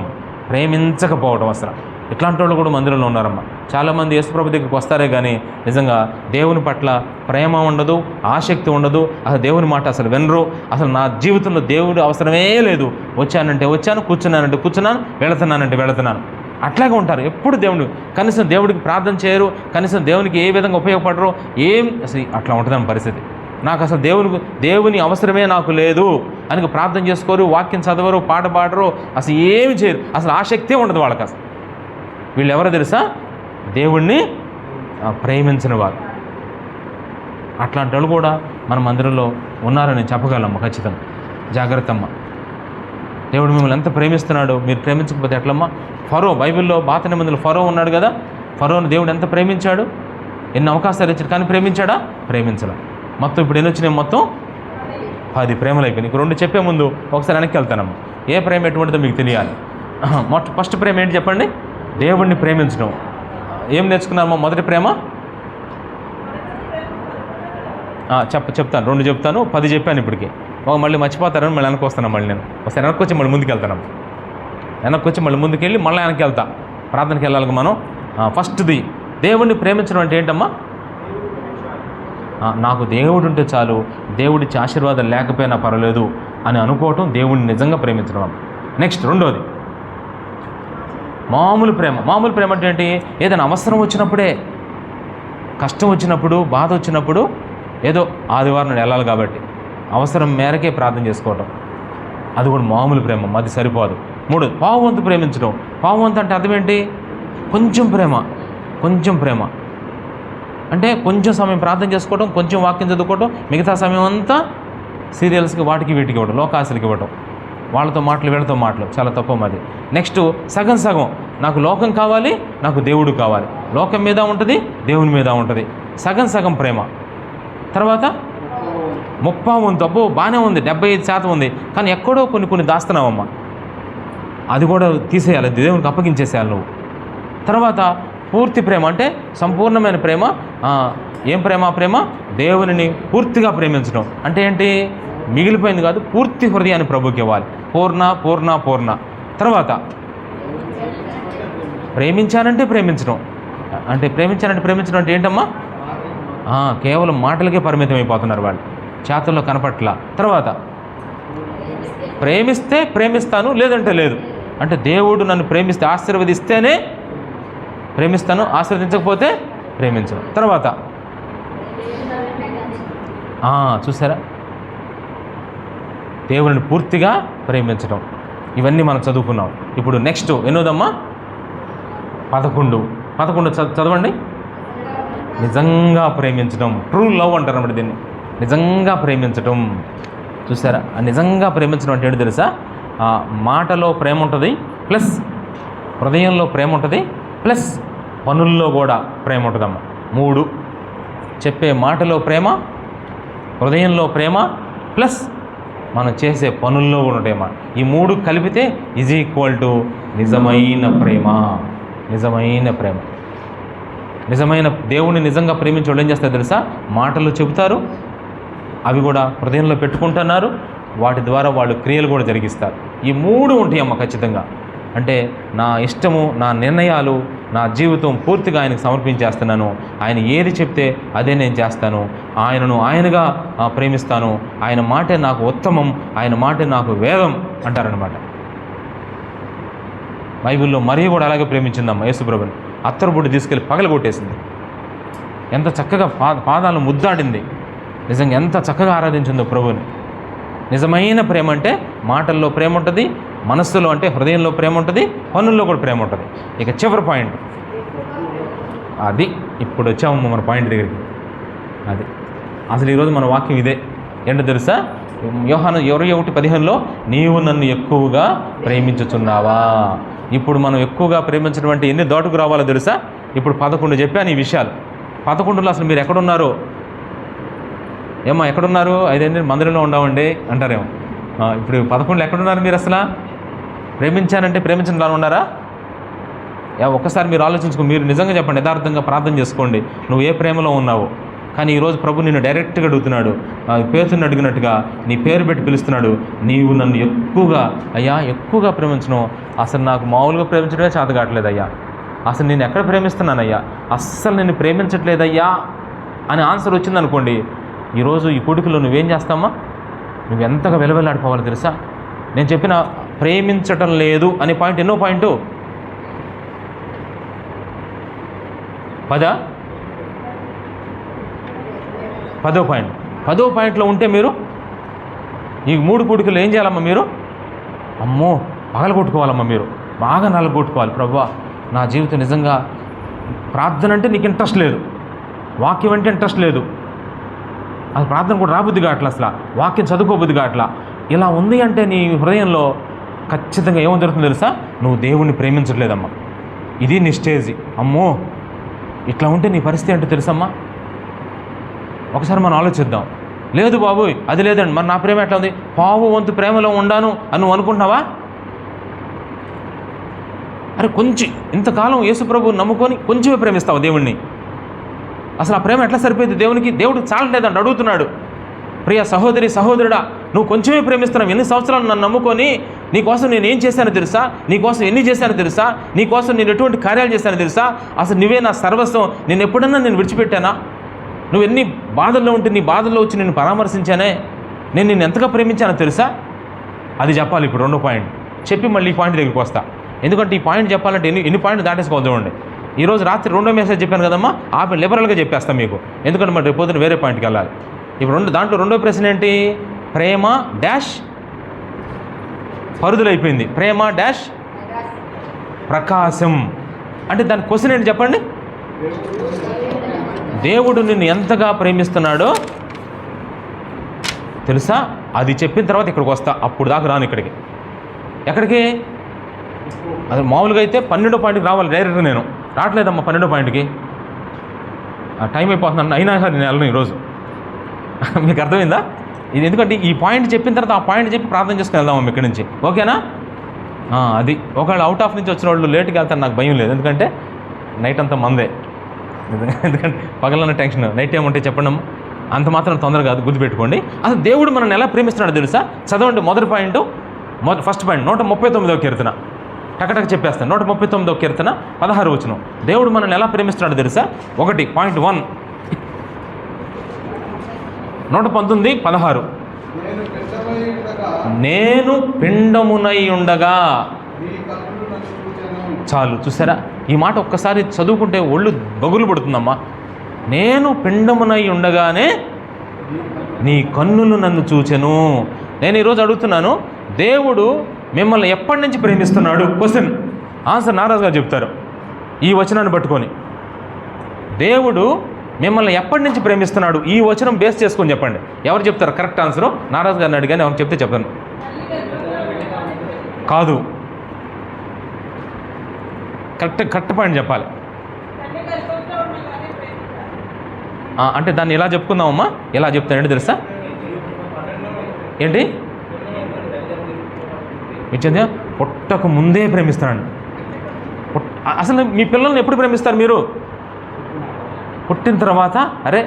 Speaker 1: అసలు. ఇట్లాంటి వాళ్ళు కూడా మందిరంలో ఉన్నారమ్మా. చాలామంది యేసుప్రభు దగ్గరికి వస్తారే కానీ నిజంగా దేవుని పట్ల ప్రేమ ఉండదు, ఆసక్తి ఉండదు, అసలు దేవుని మాట అసలు వినరు. అసలు నా జీవితంలో దేవుడు అవసరమే లేదు, వచ్చానంటే వచ్చాను, కూర్చున్నానంటే కూర్చున్నాను, వెళుతున్నానంటే వెళుతున్నాను, అట్లాగే ఉంటారు. ఎప్పుడు కనీసం దేవుడికి ప్రార్థన చేయరు, కనీసం దేవునికి ఏ విధంగా ఉపయోగపడరు, అసలు అట్లా ఉంటుందని పరిస్థితి. నాకు అసలు దేవుని అవసరమే నాకు లేదు అని ప్రార్థన చేసుకోరు, వాక్యం చదవరు, పాట పాడరు, అసలు ఏమి చేయరు, అసలు ఆసక్తే ఉండదు వాళ్ళకి. అసలు వీళ్ళు ఎవరో తెలుసా? దేవుణ్ణి ప్రేమించిన వారు. అట్లాంటి వాళ్ళు కూడా మన మందిరంలో ఉన్నారని చెప్పగలమ్మ ఖచ్చితంగా. జాగ్రత్త అమ్మ. దేవుడు మిమ్మల్ని ఎంత ప్రేమిస్తున్నాడు, మీరు ప్రేమించకపోతే ఎట్లమ్మా? ఫరో, బైబిల్లో పాత నిబంధనలో ఫరో ఉన్నాడు కదా, ఫరోని దేవుడు ఎంత ప్రేమించాడు, ఎన్ని అవకాశాలు ఇచ్చాడు, కానీ ప్రేమించాడా? ప్రేమించడా. మొత్తం ఇప్పుడు ఎన్ని వచ్చినాయి? మొత్తం 10 ప్రేమలు అయిపోయినాయి. నీకు 2 చెప్పే ముందు ఒకసారి వెనక్కి వెళ్తానమ్మా. ఏ ప్రేమ ఎటువంటిదో మీకు తెలియాలి. ఫస్ట్ ప్రేమ ఏంటి చెప్పండి? దేవుణ్ణి ప్రేమించడం. ఏం నేర్చుకున్నామో మొదటి ప్రేమ? చెప్తాను, 2 చెప్తాను, 10 చెప్పాను ఇప్పటికి. మళ్ళీ మర్చిపోతారని మళ్ళీ వెనక్కి వస్తాను. మళ్ళీ నేను ఒకసారి వెనక్కి వచ్చి మళ్ళీ ముందుకు వెళ్తాను. వెనక్కి వచ్చి మళ్ళీ ముందుకెళ్ళి మళ్ళీ వెనక్కి వెళ్తా. ప్రార్థనకి వెళ్ళాలి మనం. ఫస్ట్ది దేవుణ్ణి ప్రేమించడం అంటే ఏంటమ్మా? నాకు దేవుడు ఉంటే చాలు, దేవుడిచ్చి ఆశీర్వాదం లేకపోయినా పర్వాలేదు అని అనుకోవటం దేవుడిని నిజంగా ప్రేమించడం. నెక్స్ట్ రెండోది మామూలు ప్రేమ. మామూలు ప్రేమ అంటే ఏంటి? ఏదైనా అవసరం వచ్చినప్పుడే, కష్టం వచ్చినప్పుడు, బాధ వచ్చినప్పుడు, ఏదో ఆదివారం నాడు వెళ్ళాలి కాబట్టి అవసరం మేరకే ప్రార్థన చేసుకోవటం, అది కూడా మామూలు ప్రేమ. అది సరిపోదు. 3 పావువంతు ప్రేమించడం. పావువంతు అంటే అర్థం ఏంటి? కొంచెం ప్రేమ అంటే కొంచెం సమయం ప్రార్థన చేసుకోవడం, కొంచెం వాక్యం చదువుకోవడం, మిగతా సమయం అంతా సీరియల్స్కి వాటికి వీటికి ఇవ్వడం, లోకాశలకి ఇవ్వడం, వాళ్ళతో మాటలు వీళ్ళతో మాటలు. చాలా తప్ప అది. నెక్స్ట్ సగం. నాకు లోకం కావాలి, నాకు దేవుడు కావాలి. లోకం మీద ఉంటుంది, దేవుని మీద ఉంటుంది. సగం ప్రేమ. తర్వాత 30 అబ్బో బాగానే ఉంది, 75% ఉంది, కానీ ఎక్కడో కొన్ని దాస్తున్నావమ్మా, అది కూడా తీసేయాలి, దేవునికి అప్పగించేసేయాలి నువ్వు. తర్వాత పూర్తి ప్రేమ అంటే సంపూర్ణమైన ప్రేమ. ఏం ప్రేమ? దేవునిని పూర్తిగా ప్రేమించడం అంటే ఏంటి? మిగిలిపోయింది కాదు, పూర్తి హృదయాన్ని ప్రభుకి ఇవ్వాలి. పూర్ణ. తర్వాత ప్రేమించానంటే ప్రేమించడం అంటే ఏంటమ్మా? కేవలం మాటలకే పరిమితం అయిపోతున్నారు వాళ్ళు, చేతుల్లో కనపట్ల. తర్వాత ప్రేమిస్తే ప్రేమిస్తాను, లేదంటే లేదు. అంటే దేవుడు నన్ను ప్రేమిస్తే, ఆశీర్వదిస్తేనే ప్రేమిస్తాను, ఆశీర్వదించకపోతే ప్రేమించను. తర్వాత చూసారా, దేవుని పూర్తిగా ప్రేమించడం. ఇవన్నీ మనం చదువుకున్నాం. ఇప్పుడు నెక్స్ట్ ఎన్నోదమ్మా? 11 చదవండి. నిజంగా ప్రేమించడం, ట్రూ లవ్ అంటారు అన్నమాట దీన్ని. నిజంగా ప్రేమించడం. చూసారా, నిజంగా ప్రేమించడం అంటే ఏంటి తెలుసా? మాటలో ప్రేమ ఉంటుంది, ప్లస్ హృదయంలో ప్రేమ ఉంటుంది, ప్లస్ పనుల్లో కూడా ప్రేమ ఉంటుందమ్మా. 3 చెప్పే మాటలో ప్రేమ, హృదయంలో ప్రేమ, ప్లస్ మనం చేసే పనుల్లో కూడా ఉంటాయమ్మా. ఈ 3 కలిపితే ఈజ్ ఈక్వల్ టు నిజమైన ప్రేమ. నిజమైన దేవుణ్ణి నిజంగా ప్రేమించే వాళ్ళు ఏం చేస్తారు తెలుసా? మాటలు చెబుతారు, అవి కూడా హృదయంలో పెట్టుకుంటున్నారు, వాటి ద్వారా వాళ్ళు క్రియలు కూడా జరిగిస్తారు. ఈ 3 ఉంటాయమ్మ ఖచ్చితంగా. అంటే నా ఇష్టము, నా నిర్ణయాలు, నా జీవితం పూర్తిగా ఆయనకు సమర్పించేస్తున్నాను. ఆయన ఏది చెప్తే అదే నేను చేస్తాను. ఆయనగా ప్రేమిస్తాను. ఆయన మాటే నాకు ఉత్తమం, ఆయన మాటే నాకు వేదం అంటారనమాట. బైబిల్లో మరియ కూడా అలాగే ప్రేమించిందమ్మ యేసుప్రభుని. అత్తరుబుడ్డి తీసుకెళ్ళి పగలగొట్టేసింది. ఎంత చక్కగా పాదాలను ముద్దాడింది. నిజంగా ఎంత చక్కగా ఆరాధించిందో ప్రభుని. నిజమైన ప్రేమ అంటే మాటల్లో ప్రేమ ఉంటుంది, మనస్సులో అంటే హృదయంలో ప్రేమ ఉంటుంది, పనుల్లో కూడా ప్రేమ ఉంటుంది. ఇక చివరి పాయింట్ అది. ఇప్పుడు వచ్చాము మన పాయింట్ దగ్గరికి. అది అసలు ఈరోజు మన వాక్యం ఇదే. ఏంటో తెలుసా? యోహాను 21:15లో నీవు నన్ను ఎక్కువగా ప్రేమించుచున్నావా. ఇప్పుడు మనం ఎక్కువగా ప్రేమించడం అంటే ఎన్ని దాటుకు రావాలో తెలుసా? ఇప్పుడు 11 చెప్పాను ఈ విషయాలు. 11లో అసలు మీరు ఎక్కడున్నారు? ఏమో ఎక్కడున్నారు? 5 మందిరంలో ఉండవండి అంటారేమో. ఇప్పుడు 11లో ఎక్కడున్నారు మీరు? అసలు ప్రేమించానంటే ప్రేమించిన దాని ఉన్నారా? ఒక్కసారి మీరు ఆలోచించుకో. మీరు నిజంగా చెప్పండి, యథార్థంగా ప్రార్థన చేసుకోండి, నువ్వు ఏ ప్రేమలో ఉన్నావు. కానీ ఈరోజు ప్రభు నిన్ను డైరెక్ట్గా అడుగుతున్నాడు, పేతురుని అడిగినట్టుగా నీ పేరు పెట్టి పిలుస్తున్నాడు. నీవు నన్ను ఎక్కువగా ప్రేమించను. అసలు నాకు మామూలుగా ప్రేమించడమే చేత కావట్లేదయ్యా, అసలు నేను ఎక్కడ ప్రేమిస్తున్నానయ్యా, అస్సలు నేను ప్రేమించట్లేదయ్యా అని ఆన్సర్ వచ్చిందనుకోండి, ఈరోజు ఈ కూడికలో నువ్వేం చేస్తామా, నువ్వు ఎంతగా వెలవెల్లాడిపోవాలి తెలుసా. నేను చెప్పిన ప్రేమించటం లేదు అనే పాయింట్ ఎన్నో పాయింట్? 10వ పాయింట్. 10వ పాయింట్లో ఉంటే మీరు ఈ 3 కూడికలు ఏం చేయాలమ్మా, మీరు అమ్మో పగలగొట్టుకోవాలమ్మా, మీరు బాగా నలగొట్టుకోవాలి. ప్రభువా నా జీవితం నిజంగా ప్రార్థన అంటే నీకు ఇంట్రెస్ట్ లేదు, వాక్యం అంటే ఇంట్రెస్ట్ లేదు, అది ప్రార్థన కూడా రాబుద్ది కావట్లా, అసలు వాక్యం చదువుకోబుద్ది కావట్లా, ఇలా ఉంది అంటే నీ హృదయంలో ఖచ్చితంగా ఏమో జరుగుతుందో తెలుసా, నువ్వు దేవుణ్ణి ప్రేమించట్లేదమ్మా. ఇది నీ స్టేజ్. అమ్మో ఇట్లా ఉంటే నీ పరిస్థితి ఏంటో తెలుసమ్మా. ఒకసారి మనం ఆలోచిద్దాం. లేదు బాబు అది లేదండి, మరి నా ప్రేమ ఎట్లా ఉంది, పావు వంతు ప్రేమలో ఉండాను అని నువ్వు అనుకుంటున్నావా? అరే కొంచెం ఇంతకాలం యేసుప్రభువుని నమ్ముకొని కొంచెమే ప్రేమిస్తావు దేవుణ్ణి, అసలు ఆ ప్రేమ ఎట్లా సరిపోయింది దేవునికి? దేవుడు చాలలేదండి అడుగుతున్నాడు. ప్రియ సహోదరి సహోదరుడా, నువ్వు కొంచెమే ప్రేమిస్తున్నావు. ఎన్ని సంవత్సరాలు నన్ను నమ్ముకొని నీకోసం నేను ఏం చేశానో తెలుసా, నీకోసం ఎన్ని చేశానో తెలుసా, నీకోసం నేను ఎటువంటి కార్యాలు చేశానో తెలుసా, అసలు నువ్వే నా సర్వస్వం, నేను ఎప్పుడన్నా నేను విడిచిపెట్టానా? నువ్వు ఎన్ని బాధల్లో ఉంటే నీ బాధల్లో వచ్చి నేను పరామర్శించానే, నేను నిన్ను ఎంతగా ప్రేమించానో తెలుసా? అది చెప్పాలి. ఇప్పుడు 2వ పాయింట్ చెప్పి మళ్ళీ ఈ పాయింట్ దగ్గరికి వస్తా. ఎందుకంటే ఈ పాయింట్ చెప్పాలంటే ఎన్ని పాయింట్ దాటేసుకోవద్దు. చూడండి, ఈరోజు రాత్రి 2వ మెసేజ్ చెప్పాను కదమ్మా, లిబరల్గా చెప్పేస్తాను మీకు, ఎందుకంటే మరి రేపు పొద్దున వేరే పాయింట్కి వెళ్ళాలి. ఇప్పుడు దాంట్లో 2వ ప్రశ్న ఏంటి? ప్రేమ డాష్ పరుదులైపోయింది, ప్రేమ డాష్ ప్రకాశం. అంటే దాని క్వశ్చన్ ఏంటి చెప్పండి? దేవుడు నిన్ను ఎంతగా ప్రేమిస్తున్నాడో తెలుసా? అది చెప్పిన తర్వాత ఇక్కడికి వస్తా, అప్పుడు దాకా రాను ఇక్కడికి. ఎక్కడికి? అది మామూలుగా అయితే 12వ పాయింట్కి రావాలి డైరెక్ట్గా, నేను రావట్లేదమ్మా 12వ పాయింట్కి, టైం అయిపోతున్నాను. అయినా సరే నేను వెళ్ళను ఈరోజు. మీకు అర్థమైందా? ఇది ఎందుకంటే ఈ పాయింట్ చెప్పిన తర్వాత ఆ పాయింట్ చెప్పి ప్రార్థన చేసుకుని వెళ్దామమ్మా ఇక్కడి నుంచి, ఓకేనా? అది ఒకవేళ అవుట్ ఆఫ్ నుంచి వచ్చిన వాళ్ళు లేట్గా వెళ్తారు, నాకు భయం లేదు, ఎందుకంటే నైట్ అంతా మందే. ఎందుకంటే పగలన్న టెన్షన్, నైట్ టైం ఉంటే చెప్పండి అమ్మ, అంత మాత్రం తొందరగా కాదు, గుర్తుపెట్టుకోండి. అసలు దేవుడు మనల్ని ఎలా ప్రేమిస్తున్నాడో తెలుసా? చదవండి. మొదటి పాయింట్, ఫస్ట్ పాయింట్ 139వ కీర్తన, టకటక చెప్పేస్తాను. 139వ కీర్తన 16వ వచనం. దేవుడు మనల్ని ఎలా ప్రేమిస్తున్నాడో తెలుసా? 1.1 119:16 నేను పిండమునై ఉండగా. చాలు, చూసారా? ఈ మాట ఒక్కసారి చదువుకుంటే ఒళ్ళు బగులు పడుతుందమ్మా. నేను పిండమునై ఉండగానే నీ కన్నులు నన్ను చూచెను. నేను ఈరోజు అడుగుతున్నాను, దేవుడు మిమ్మల్ని ఎప్పటి నుంచి ప్రేమిస్తున్నాడు? క్వశ్చన్ ఆన్సర్ నారాజు గారు చెప్తారు ఈ వచనాన్ని పట్టుకొని. దేవుడు మిమ్మల్ని ఎప్పటి నుంచి ప్రేమిస్తున్నాడు? ఈ వచనం బేస్ చేసుకొని చెప్పండి. ఎవరు చెప్తారు కరెక్ట్ ఆన్సరు? నారాజు గారిని అడిగాను, ఎవరు చెప్తే చెప్తాను. కాదు, కరెక్ట్ పాయింట్ చెప్పాలి. అంటే దాన్ని ఎలా చెప్పుకుందామమ్మా? ఎలా చెప్తానండి తెలుసా? ఏంటి ఇచ్చింది? పుట్టక ముందే ప్రేమిస్తానండి. అసలు మీ పిల్లల్ని ఎప్పుడు ప్రేమిస్తారు మీరు? పుట్టిన తర్వాత అరే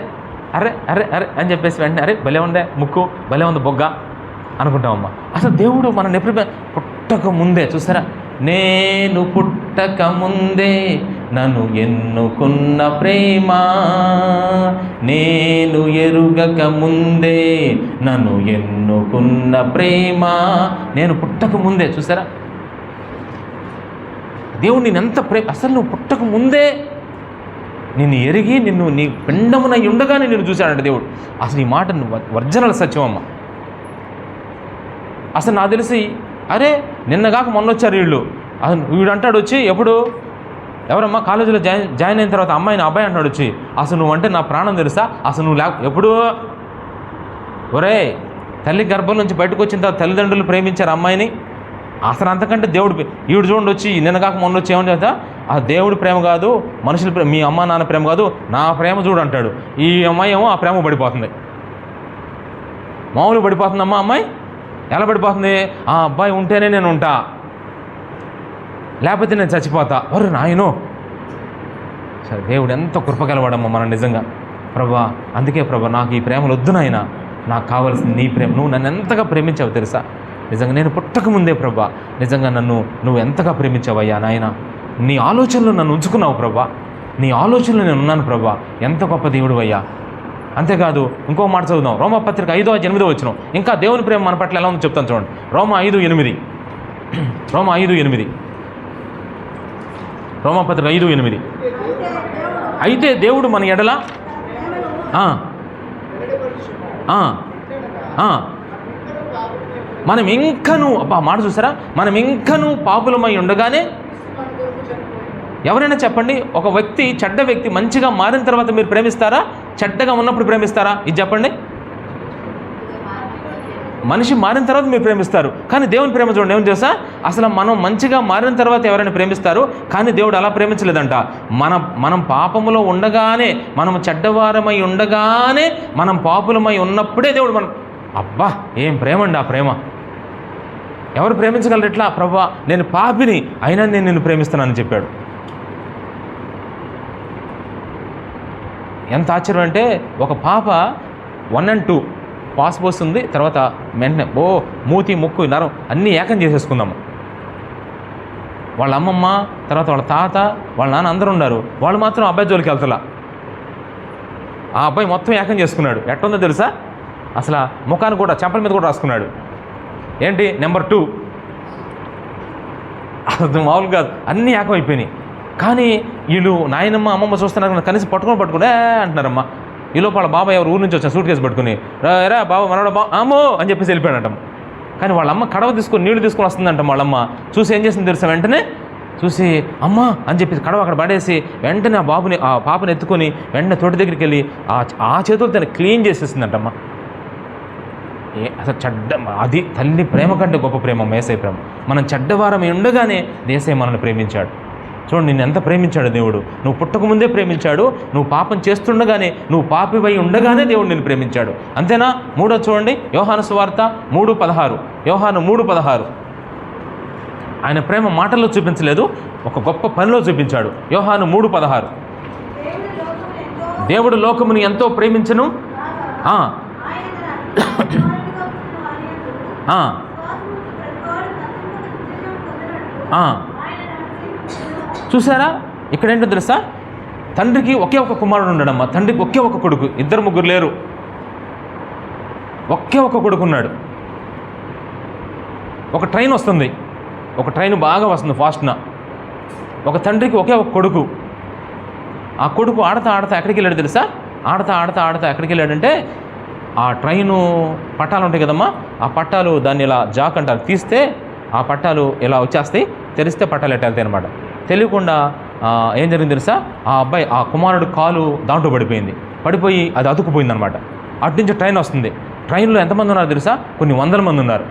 Speaker 1: అరే అరే అరే అని చెప్పేసి వెంటనే అరే భలే ఉందే ముక్కు, భలే ఉంది బొగ్గ అనుకుంటామమ్మా. అసలు దేవుడు మనల్ని ఎప్పుడు పుట్టక ముందే, చూసారా? నేను పుట్టక ముందే నన్ను ఎన్నుకున్న ప్రేమ, నేను ఎరుగక ముందే నన్ను ఎన్నుకున్న ప్రేమ. నేను పుట్టక ముందే, చూసారా? దేవుడు నేను ఎంత అసలు నువ్వు పుట్టక ముందే నిన్ను ఎరిగి నిన్ను నీ పిండమున ఉండగానే నేను చూశానంట దేవుడు. అసలు ఈ మాట ఒరిజినల్ సత్యం అమ్మ. అసలు నాకు తెలిసి అరే నిన్నగాక మొన్న వచ్చారు వీళ్ళు, అసలు వీడు అంటాడు వచ్చి, ఎప్పుడు ఎవరమ్మా కాలేజీలో జాయిన్ అయిన తర్వాత అబ్బాయి అంటాడు వచ్చి, అసలు నువ్వు అంటే నా ప్రాణం తెలుసా, అసలు నువ్వు ఎప్పుడు ఒరే తల్లి గర్భం నుంచి బయటకు వచ్చిన తర్వాత తల్లిదండ్రులు ప్రేమించారు అమ్మాయిని, అసలు అంతకంటే దేవుడు ఈవిడ చూడండి వచ్చి నిన్నగాక మొన్న వచ్చి ఏమని చెప్తా, ఆ దేవుడి ప్రేమ కాదు, మనుషుల ప్రేమ, మీ అమ్మ నాన్న ప్రేమ కాదు, నా ప్రేమ చూడు అంటాడు. ఈ అమ్మాయి ఏమో ఆ ప్రేమ పడిపోతుంది, మామూలు పడిపోతుందమ్మా. అమ్మాయి ఎలా పడిపోతుంది? ఆ అబ్బాయి ఉంటేనే నేను ఉంటా, లేకపోతే నేను చచ్చిపోతా. ఒరే నాయనో, సరే దేవుడు ఎంత కృపగలవాడమ్మా మనం నిజంగా. ప్రభా, అందుకే ప్రభా నాకు ఈ ప్రేమలు వద్దు నాయనా, నాకు కావాల్సింది నీ ప్రేమ. నువ్వు నన్ను ఎంతగా ప్రేమించావు తెలుసా, నిజంగా నేను పుట్టకముందే ప్రభా నిజంగా నువ్వు ఎంతగా ప్రేమించావయ్యా నాయన. నీ ఆలోచనలు నన్ను ఉంచుకున్నావు ప్రభా, నీ ఆలోచనలు నేను ఉన్నాను ప్రభా, ఎంత గొప్ప దేవుడు అయ్యా. అంతేకాదు ఇంకో మాట చదువుదాం, రోమాపత్రిక 5:8 ఇంకా దేవుని ప్రేమ మన పట్ల ఎలా ఉందో చెప్తాను చూడండి. రోమా 5:8 రోమాపత్రిక 5:8 అయితే దేవుడు మన ఎడల మనం ఇంకనూ మాట చూసారా, మనం ఇంకనూ పాపులమై ఉండగానే, ఎవరైనా చెప్పండి, ఒక వ్యక్తి చెడ్డ వ్యక్తి మంచిగా మారిన తర్వాత మీరు ప్రేమిస్తారా, చెడ్డగా ఉన్నప్పుడు ప్రేమిస్తారా? ఇది చెప్పండి. మనిషి మారిన తర్వాత మీరు ప్రేమిస్తారు, కానీ దేవుని ప్రేమ చూడండి ఏమని తెలుసా, అసలు మనం మంచిగా మారిన తర్వాత ఎవరైనా ప్రేమిస్తారు, కానీ దేవుడు అలా ప్రేమించలేదంట. మనం పాపములో ఉండగానే, మనం చెడ్డవారమై ఉండగానే, మనం పాపులమై ఉన్నప్పుడే దేవుడు అబ్బా ఏం ప్రేమ అండి ఆ ప్రేమ. ఎవరు ప్రేమించగలరు ఎట్లా? ప్రభువా నేను పాపిని అయినా నేను నిన్ను ప్రేమిస్తున్నానని చెప్పాడు. ఎంత ఆశ్చర్యం అంటే, ఒక పాప 1 and 2 పాస్ పోస్తుంది, తర్వాత వెంటనే మూతి ముక్కు నరం అన్నీ ఏకం చేసేసుకుందాము. వాళ్ళ అమ్మమ్మ, తర్వాత వాళ్ళ తాత, వాళ్ళ నాన్న అందరూ ఉన్నారు, వాళ్ళు మాత్రం అబ్బాయి జోలికి వెళ్తలా. ఆ అబ్బాయి మొత్తం ఏకం చేసుకున్నాడు. ఎట్టుందో తెలుసా, అసలు ముఖాన్ని కూడా చెంపల మీద కూడా రాసుకున్నాడు. ఏంటి నెంబర్ 2. అది మామూలు కాదు, అన్నీ ఏకం అయిపోయినాయి. కానీ వీళ్ళు నాయనమ్మ అమ్మమ్మ చూస్తున్నారు, కనీసం పట్టుకుని అంటున్నారమ్మా. ఈ లోపల బాబా ఎవరు ఊరు నుంచి వచ్చాను సూట్ కేసు పట్టుకుని, రా బాబా మనోడ అమ్మో అని చెప్పేసి వెళ్ళిపోయాడంట. కానీ వాళ్ళమ్మ కడవ తీసుకొని నీళ్లు తీసుకొని వస్తుందంట. వాళ్ళమ్మ చూసి ఏం చేసింది తెలుసా, వెంటనే చూసి అమ్మ అని చెప్పేసి కడవ అక్కడ పడేసి వెంటనే ఆ పాపని ఎత్తుకొని వెంటనే తోటి దగ్గరికి వెళ్ళి ఆ చేతులు తను క్లీన్ చేసేసిందంటమ్మా. అసలు అది తల్లి ప్రేమ కంటే గొప్ప ప్రేమ యేసయ్య ప్రేమ. మనం చెడ్డవారం ఉండగానే యేసయ్య మనల్ని ప్రేమించాడు. చూడండి నిన్ను ఎంత ప్రేమించాడు దేవుడు. నువ్వు పుట్టకముందే ప్రేమించాడు, నువ్వు పాపం చేస్తుండగానే, నువ్వు పాపివై ఉండగానే దేవుడు నిన్ను ప్రేమించాడు. అంతేనా? 3 చూడండి, యోహాను సువార్త 3:16. యోహాను 3:16. ఆయన ప్రేమ మాటల్లో చూపించలేదు, ఒక గొప్ప పనిలో చూపించాడు. యోహాను 3:16. దేవుడు లోకముని ఎంతో ప్రేమించను, చూసారా ఇక్కడ ఏంటో తెలుసా, తండ్రికి ఒకే ఒక కుమారుడు ఉన్నాడమ్మా. తండ్రికి ఒకే ఒక కొడుకు, 2 ముగ్గురు లేరు, ఒకే ఒక కొడుకు ఉన్నాడు. ఒక ట్రైన్ వస్తుంది, ఒక ట్రైన్ బాగా వస్తుంది ఫాస్ట్న. ఒక తండ్రికి ఒకే ఒక కొడుకు. ఆ కొడుకు ఆడతా ఎక్కడికి వెళ్ళాడు తెలుసా, ఆడతా ఎక్కడికి వెళ్ళాడంటే, ఆ ట్రైను పట్టాలు ఉంటాయి కదమ్మా, ఆ పట్టాలు దాన్ని ఇలా జాక్ అంటారు, తీస్తే ఆ పట్టాలు ఇలా వచ్చేస్తాయి, తెరిస్తే పట్టాలు ఎట్టాలి అనమాట. తెలియకుండా ఏం జరిగింది తెలుసా, ఆ కుమారుడు కాలు దాంట్లో పడిపోయి అది అతుక్కుపోయిందనమాట. అటు నుంచి ట్రైన్ వస్తుంది. ట్రైన్లో ఎంతమంది ఉన్నారు తెలుసా, కొన్ని 100 మంది ఉన్నారు.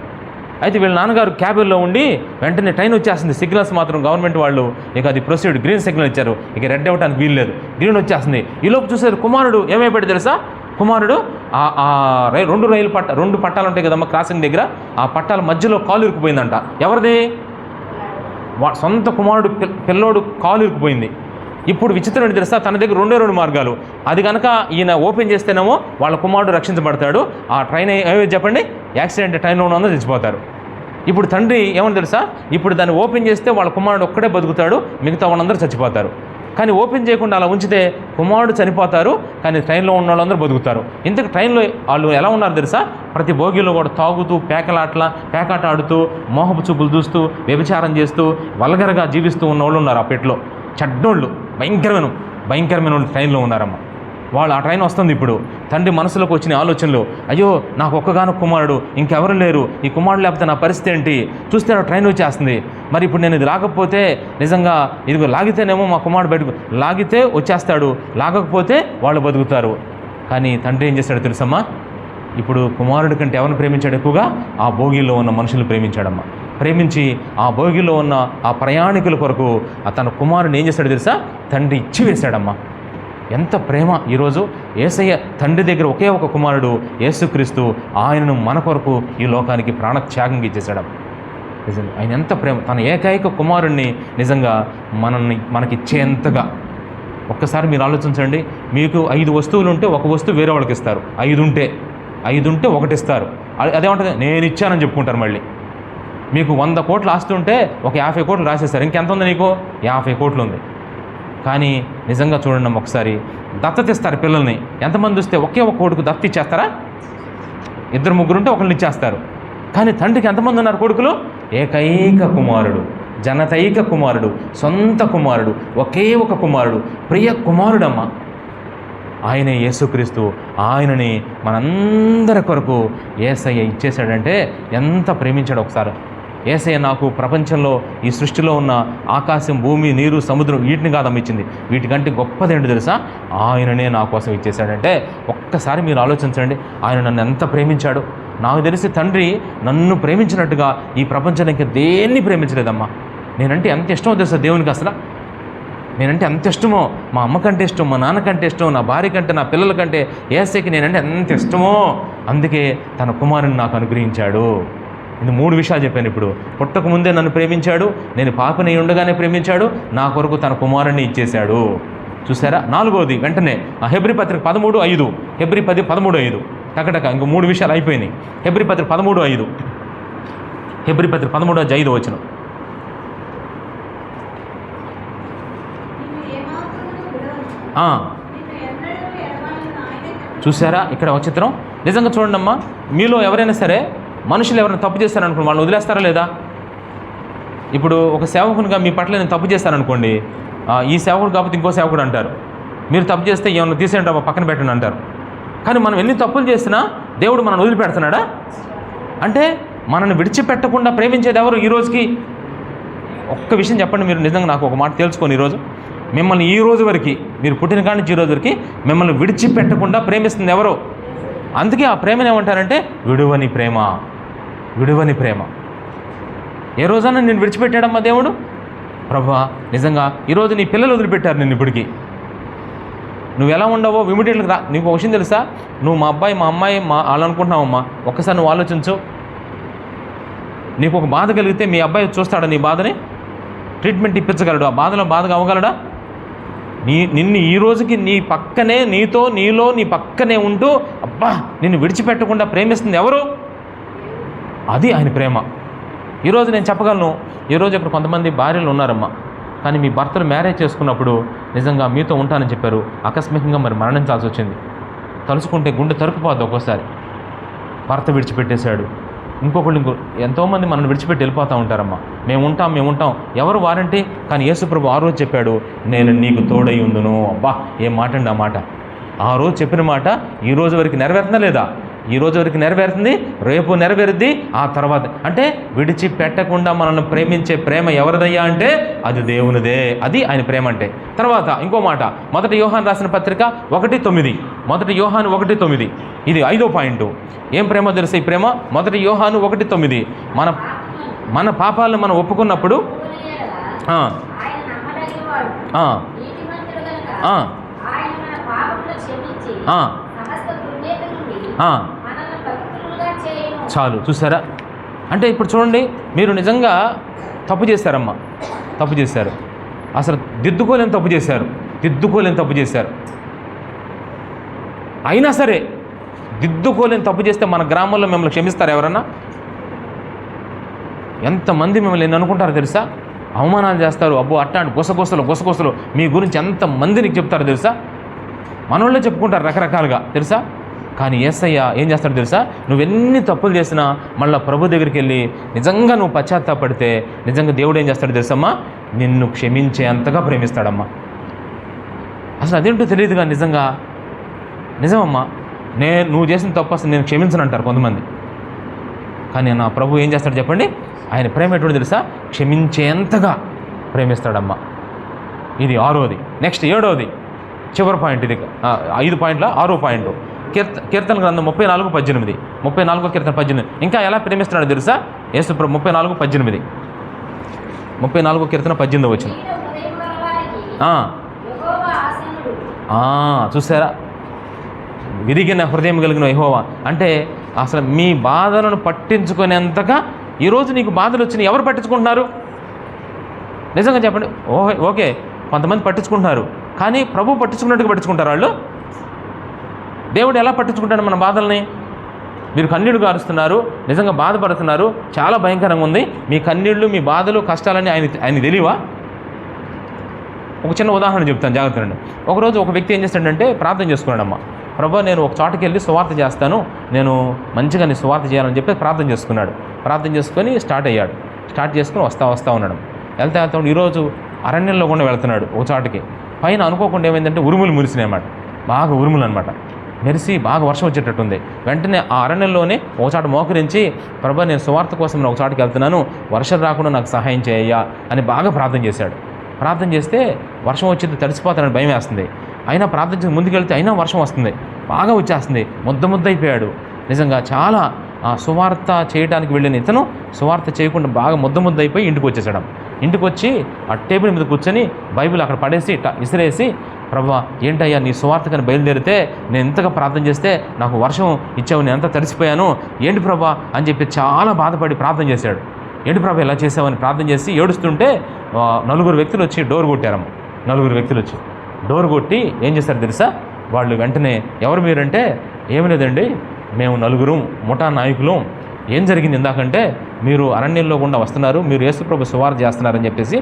Speaker 1: అయితే వీళ్ళ నాన్నగారు క్యాబిన్లో ఉండి వెంటనే ట్రైన్ వచ్చేస్తుంది. సిగ్నల్స్ మాత్రం గవర్నమెంట్ వాళ్ళు ఇక అది ప్రొసీడ్, గ్రీన్ సిగ్నల్ ఇచ్చారు, ఇక రెడ్ అవ్వడానికి వీలు లేదు, గ్రీన్ వచ్చేస్తుంది. ఈలోపు చూసారు కుమారుడు ఏమైపోయాడు తెలుసా, కుమారుడు 2 పట్టాలు ఉంటాయి కదమ్మా క్రాసింగ్ దగ్గర, ఆ పట్టాల మధ్యలో కాలు ఇరుక్కుపోయిందంట. ఎవరిది? సొంత కుమారుడు పిల్లోడు కాలు ఇరుక్కుపోయింది. ఇప్పుడు విచిత్రం ఏంటి తెలుసా, తన దగ్గర 2 మార్గాలు. అది కనుక ఈయన ఓపెన్ చేస్తేనేమో వాళ్ళ కుమారుడు రక్షించబడతాడు. ఆ ట్రైన్ ఏమైంది చెప్పండి, యాక్సిడెంట్, ట్రైన్లో ఉన్నందుకు చచ్చిపోతారు. ఇప్పుడు తండ్రి ఏమని తెలుసా, ఇప్పుడు దాన్ని ఓపెన్ చేస్తే వాళ్ళ కుమారుడు ఒక్కడే బతుకుతాడు, మిగతా వాళ్ళందరూ చచ్చిపోతారు. కానీ ఓపెన్ చేయకుండా అలా ఉంచితే కుమారుడు చనిపోతారు, కానీ ట్రైన్లో ఉన్న వాళ్ళందరూ బతుకుతారు. ఇంతకు ట్రైన్లో వాళ్ళు ఎలా ఉన్నారు తెలుసా, ప్రతి భోగిలో కూడా తాగుతూ పేకాట ఆడుతూ, మోహపు చూపులు చూస్తూ, వ్యభిచారం చేస్తూ, వల్గరగా జీవిస్తూ ఉన్న వాళ్ళు ఉన్నారు. ఆ పెట్లో చెడ్డోళ్ళు, భయంకరమైన వాళ్ళు ట్రైన్లో ఉన్నారమ్మ. వాళ్ళు ఆ ట్రైన్ వస్తుంది. ఇప్పుడు తండ్రి మనసులోకి వచ్చిన ఆలోచనలు, అయ్యో నాకు ఒక్కగానొక కుమారుడు, ఇంకెవరు లేరు, ఈ కుమారుడు లేకపోతే నా పరిస్థితి ఏంటి, చూస్తే ట్రైన్ వచ్చేస్తుంది, మరి ఇప్పుడు నేను ఇది లాగకపోతే నిజంగా ఇదిగో లాగితేనేమో మా కుమారుడు బయటకు లాగితే వచ్చేస్తాడు, లాగకపోతే వాళ్ళు బతుకుతారు. కానీ తండ్రి ఏం చేస్తాడో తెలుసమ్మా, ఇప్పుడు కుమారుడి కంటే ఎవరిని ప్రేమించాడు ఎక్కువగా, ఆ భోగిలో ఉన్న మనుషులు ప్రేమించాడమ్మా. ప్రేమించి ఆ భోగిలో ఉన్న ఆ ప్రయాణికుల కొరకు తన కుమారుని ఏం చేస్తాడో తెలుసా, తండ్రి ఇచ్చి వేశాడమ్మా. ఎంత ప్రేమ! ఈరోజు యేసయ్య తండ్రి దగ్గర ఒకే ఒక కుమారుడు యేసుక్రీస్తు, ఆయనను మన కొరకు ఈ లోకానికి ప్రాణత్యాగంగా ఇచ్చేసాడు. నిజంగా ఆయన ఎంత ప్రేమ, తన ఏకైక కుమారుణ్ణి నిజంగా మనకిచ్చేంతగా ఒక్కసారి మీరు ఆలోచించండి. మీకు 5 వస్తువులు ఉంటే ఒక వస్తువు వేరే వాళ్ళకి ఇస్తారు. 5 ఉంటే ఒకటి ఇస్తారు. అదేమంటుంది, నేను ఇచ్చానని చెప్పుకుంటారు. మళ్ళీ మీకు 100 కోట్లు ఆస్తి ఉంటే ఒక 50 కోట్లు రాసేస్తారు. ఇంకెంత ఉంది నీకు? 50 కోట్లు ఉంది. కానీ నిజంగా చూడండి ఒకసారి, దత్తత ఇస్తారు పిల్లల్ని. ఎంతమంది వస్తే ఒకే ఒక కొడుకు దత్తత ఇచ్చేస్తారా? 2-3 ఉంటే ఒకరిని ఇచ్చేస్తారు. కానీ తండ్రికి ఎంతమంది ఉన్నారు కొడుకులు? ఏకైక కుమారుడు, జనతైక కుమారుడు, సొంత కుమారుడు, ఒకే ఒక కుమారుడు, ప్రియ కుమారుడమ్మ. ఆయనే యేసుక్రీస్తు. ఆయనని మనందరి కొరకు యేసయ్య ఇచ్చేశాడంటే ఎంత ప్రేమించాడు ఒకసారి. యేసయ్య నాకు ప్రపంచంలో, ఈ సృష్టిలో ఉన్న ఆకాశం, భూమి, నీరు, సముద్రం వీటిని కాదమ్మ ఇచ్చింది. వీటికంటే గొప్పదేంటి తెలుసా? ఆయననే నా కోసం ఇచ్చేశాడంటే ఒక్కసారి మీరు ఆలోచించండి. ఆయన నన్ను ఎంత ప్రేమించాడు. నాకు తెలిసి తండ్రి నన్ను ప్రేమించినట్టుగా ఈ ప్రపంచాన్ని ఇంకా దేన్ని ప్రేమించలేదమ్మా. నేనంటే ఎంత ఇష్టమో తెలుసా దేవునికి. అసలు నేనంటే ఎంత ఇష్టమో, మా అమ్మ కంటే ఇష్టం, మా నాన్న కంటే ఇష్టం, నా భార్య కంటే, నా పిల్లల కంటే యేసయ్యకి నేనంటే ఎంత ఇష్టమో. అందుకే తన కుమారుని నాకు అనుగ్రహించాడు. ఇది 3 విషయాలు చెప్పాను ఇప్పుడు. పుట్టక ముందే నన్ను ప్రేమించాడు, నేను పాపని ఉండగానే ప్రేమించాడు, నా కొరకు తన కుమారుణ్ణి ఇచ్చేశాడు. చూసారా? 4వది వెంటనే హెబ్రీ పత్రిక 13:5. హెబ్రీ 10:13-5 టకటక ఇంకో 3 విషయాలు అయిపోయినాయి. హెబ్రీ పత్రిక 13:5. హెబ్రీ పత్రిక 13:5 వచనం. చూసారా ఇక్కడ ఒక చిత్రం? నిజంగా చూడండి అమ్మా, మీలో ఎవరైనా సరే మనుషులు ఎవరైనా తప్పు చేస్తారనుకోండి, వాళ్ళని వదిలేస్తారా లేదా? ఇప్పుడు ఒక సేవకునిగా మీ పట్ల నేను తప్పు చేస్తాననుకోండి, ఈ సేవకుడు కాకపోతే ఇంకో సేవకుడు అంటారు. మీరు తప్పు చేస్తే ఏమన్నా తీసేయండి పక్కన పెట్టండి అంటారు. కానీ మనం ఎన్ని తప్పులు చేసినా దేవుడు మనల్ని వదిలిపెడుతున్నాడా? అంటే మనల్ని విడిచిపెట్టకుండా ప్రేమించేది ఎవరు ఈ రోజుకి? ఒక్క విషయం చెప్పండి మీరు. నిజంగా నాకు ఒక మాట తెలుసుకోండి. ఈరోజు మిమ్మల్ని ఈ రోజు వరకు, మీరు పుట్టిన కాడి నుంచి ఈ రోజు వరకు మిమ్మల్ని విడిచిపెట్టకుండా ప్రేమిస్తుంది ఎవరు? అందుకే ఆ ప్రేమను ఏమంటారంటే విడువని ప్రేమ. విడువని ప్రేమ. ఏ రోజైనా నేను విడిచిపెట్టాడమ్మా దేవుడు? ప్రభువా నిజంగా ఈరోజు నీ పిల్లలు వదిలిపెట్టారు నిన్ను. ఇప్పటికీ నువ్వు ఎలా ఉండవో ఇమిడియట్గా నీకు ఒక విషయం తెలుసా? నువ్వు మా అబ్బాయి, మా అమ్మాయి, వాళ్ళు అనుకుంటున్నావమ్మా. ఒక్కసారి నువ్వు ఆలోచించు. నీకు ఒక బాధ కలిగితే మీ అబ్బాయి చూస్తాడా నీ బాధని? ట్రీట్మెంట్ ఇప్పించగలడు? ఆ బాధలో బాధగా అవ్వగలడా? నిన్ను ఈ రోజుకి నీ పక్కనే, నీతో, నీలో, నీ పక్కనే ఉంటూ అబ్బా నిన్ను విడిచిపెట్టకుండా ప్రేమిస్తుంది ఎవరు? అది ఆయన ప్రేమ. ఈరోజు నేను చెప్పగలను, ఈరోజు ఇక్కడ కొంతమంది భార్యలు ఉన్నారమ్మా, కానీ మీ భర్తలు మ్యారేజ్ చేసుకున్నప్పుడు నిజంగా మీతో ఉంటానని చెప్పారు, ఆకస్మికంగా మరి మరణించాల్సి వచ్చింది. తలుచుకుంటే గుండె తరుకుపోద్ది ఒక్కోసారి. భర్త విడిచిపెట్టేశాడు, ఇంకొకళ్ళు ఎంతోమంది మనల్ని విడిచిపెట్టి వెళ్ళిపోతూ ఉంటారమ్మా. మేము ఉంటాం. ఎవరు వారంటీ? కానీ యేసుప్రభు ఆ రోజు చెప్పాడు, నేను నీకు తోడై ఉందును. అబ్బా ఏం మాట అండి ఆ మాట. ఆ రోజు చెప్పిన మాట ఈ రోజు వరకు నెరవేరుతుందా లేదా? ఈ రోజు వరకు నెరవేరుతుంది, రేపు నెరవేరుద్ది, ఆ తర్వాత. అంటే విడిచిపెట్టకుండా మనల్ని ప్రేమించే ప్రేమ ఎవరిదయ్యా అంటే అది దేవునిదే. అది ఆయన ప్రేమ అంటే. తర్వాత ఇంకో మాట, 1 యోహాను రాసిన పత్రిక 1:9. 1 యోహాను 1:9. ఇది 5వ పాయింట్. ఏం ప్రేమ తెలుసు ఈ ప్రేమ? 1 యోహాను 1:9. మన పాపాలను మనం ఒప్పుకున్నప్పుడు చాలు. చూసారా? అంటే ఇప్పుడు చూడండి, మీరు నిజంగా తప్పు చేశారమ్మా, తప్పు చేశారు, అసలు దిద్దుకోలేని తప్పు చేశారు. అయినా సరే దిద్దుకోలేని తప్పు చేస్తే మన గ్రామంలో మిమ్మల్ని క్షమిస్తారు ఎవరన్నా? ఎంతమంది మిమ్మల్ని ఎన్ని అనుకుంటారో తెలుసా? అవమానాలు చేస్తారు. అబ్బో అట్లాంటి గుసగుసలు మీ గురించి ఎంతమంది నీకు చెప్తారో తెలుసా? మనోళ్ళే చెప్పుకుంటారు రకరకాలుగా తెలుసా? కానీ యేసయ్య ఏం చేస్తాడు తెలుసా? నువ్వెన్ని తప్పులు చేసినా మళ్ళీ ప్రభు దగ్గరికి వెళ్ళి నిజంగా నువ్వు పశ్చాత్తాపడితే నిజంగా దేవుడు ఏం చేస్తాడు తెలుసమ్మా? నిన్ను క్షమించే అంతగా ప్రేమిస్తాడమ్మా. అసలు అదేంటో తెలియదుగా నిజంగా. నిజమమ్మా, నువ్వు చేసిన తప్పు అసలు నేను క్షమించను అంటారు కొంతమంది. కానీ నా ప్రభు ఏం చేస్తాడు చెప్పండి? ఆయన ప్రేమ ఎటువంటి తెలుసా? క్షమించేంతగా ప్రేమిస్తాడమ్మా. ఇది 6వది. నెక్స్ట్ 7వది, చివరి పాయింట్. ఇది 5 పాయింట్ల 6వ పాయింట్. కీర్తన గ్రంథం 34:18. 34 కీర్తన 18. ఇంకా ఎలా ప్రేమిస్తున్నాడు తెలుసా యేసు ప్రభు? 34:18. 34 కీర్తన 18 వచ్చిన. చూసారా? విరిగిన హృదయం కలిగిన యెహోవా అంటే అసలు మీ బాధలను పట్టించుకునేంతగా ఈరోజు నీకు బాధలు వచ్చినాయి. ఎవరు పట్టించుకుంటున్నారు? నిజంగా చెప్పండి. ఓకే కొంతమంది పట్టించుకుంటున్నారు, కానీ ప్రభు పట్టించుకున్నట్టుగా పట్టించుకుంటారు వాళ్ళు. దేవుడు ఎలా పట్టించుకుంటాడు మన బాధల్ని? మీరు కన్నీళ్లు గారుస్తున్నారు, నిజంగా బాధపడుతున్నారు, చాలా భయంకరంగా ఉంది, మీ కన్నీళ్ళు మీ బాధలు కష్టాలని ఆయన తెలియవా? ఒక చిన్న ఉదాహరణ చెప్తాను, జాగ్రత్తగా. ఒకరోజు ఒక వ్యక్తి ఏం చేస్తాడంటే ప్రార్థన చేసుకున్నాడమ్మ, ప్రభా నేను ఒక చోటకి వెళ్ళి సువార్త చేస్తాను, నేను మంచిగా నీ సువార్త చేయాలని చెప్పి ప్రార్థన చేసుకున్నాడు. ప్రార్థన చేసుకొని స్టార్ట్ చేసుకుని వస్తా ఉన్నాడు. వెళ్తా ఈరోజు అరణ్యంలో కూడా వెళ్తున్నాడు ఒక చోటకి. పైన అనుకోకుండా ఏమైందంటే ఉరుములు మురిసినాయి అన్నమాట, బాగా ఉరుములు అనమాట, మెరిసి బాగా వర్షం వచ్చేటట్టుంది. వెంటనే ఆ అరణ్యంలోనే ఒక చోట మోకరించి, ప్రభా నేను సువార్త కోసం ఒక చోటకి వెళ్తున్నాను, వర్షం రాకుండా నాకు సహాయం చేయ్యా అని బాగా ప్రార్థన చేశాడు. ప్రార్థన చేస్తే వర్షం వచ్చింది, తడిసిపోతానని భయం వేస్తుంది. అయినా ప్రార్థించి ముందుకెళ్తే అయినా వర్షం వస్తుంది, బాగా వచ్చేస్తుంది, ముద్దయిపోయాడు. నిజంగా చాలా సువార్త చేయడానికి వెళ్ళిన ఇతను సువార్త చేయకుండా బాగా ముద్దయిపోయి ఇంటికి వచ్చేసాడు. ఇంటికి వచ్చి ఆ టేబుల్ మీద కూర్చొని బైబిల్ అక్కడ పడేసి ఇసిరేసి, ప్రభా ఏంటయ్యా నీ సువార్తకని బయలుదేరితే నేను ఎంతగా ప్రార్థన చేస్తే నాకు వర్షం ఇచ్చావు, నేను ఎంత తడిసిపోయాను, ఏంటి ప్రభా అని చెప్పి చాలా బాధపడి ప్రార్థన చేశాడు. ఏంటి ప్రభా ఇలా చేసావని ప్రార్థన చేసి ఏడుస్తుంటే 4 వ్యక్తులు వచ్చి డోర్ కొట్టారమ్మ. 4 వ్యక్తులు వచ్చి డోర్ కొట్టి ఏం చేశారు తెలుసా? వాళ్ళు వెంటనే ఎవరు మీరంటే, ఏమి లేదండి మేము 4 ముఠా నాయకులు, ఏం జరిగింది ఇందాకంటే మీరు అరణ్యంలో గుండా వస్తున్నారు, మీరు యేసుప్రభు సువార్త చేస్తున్నారని చెప్పేసి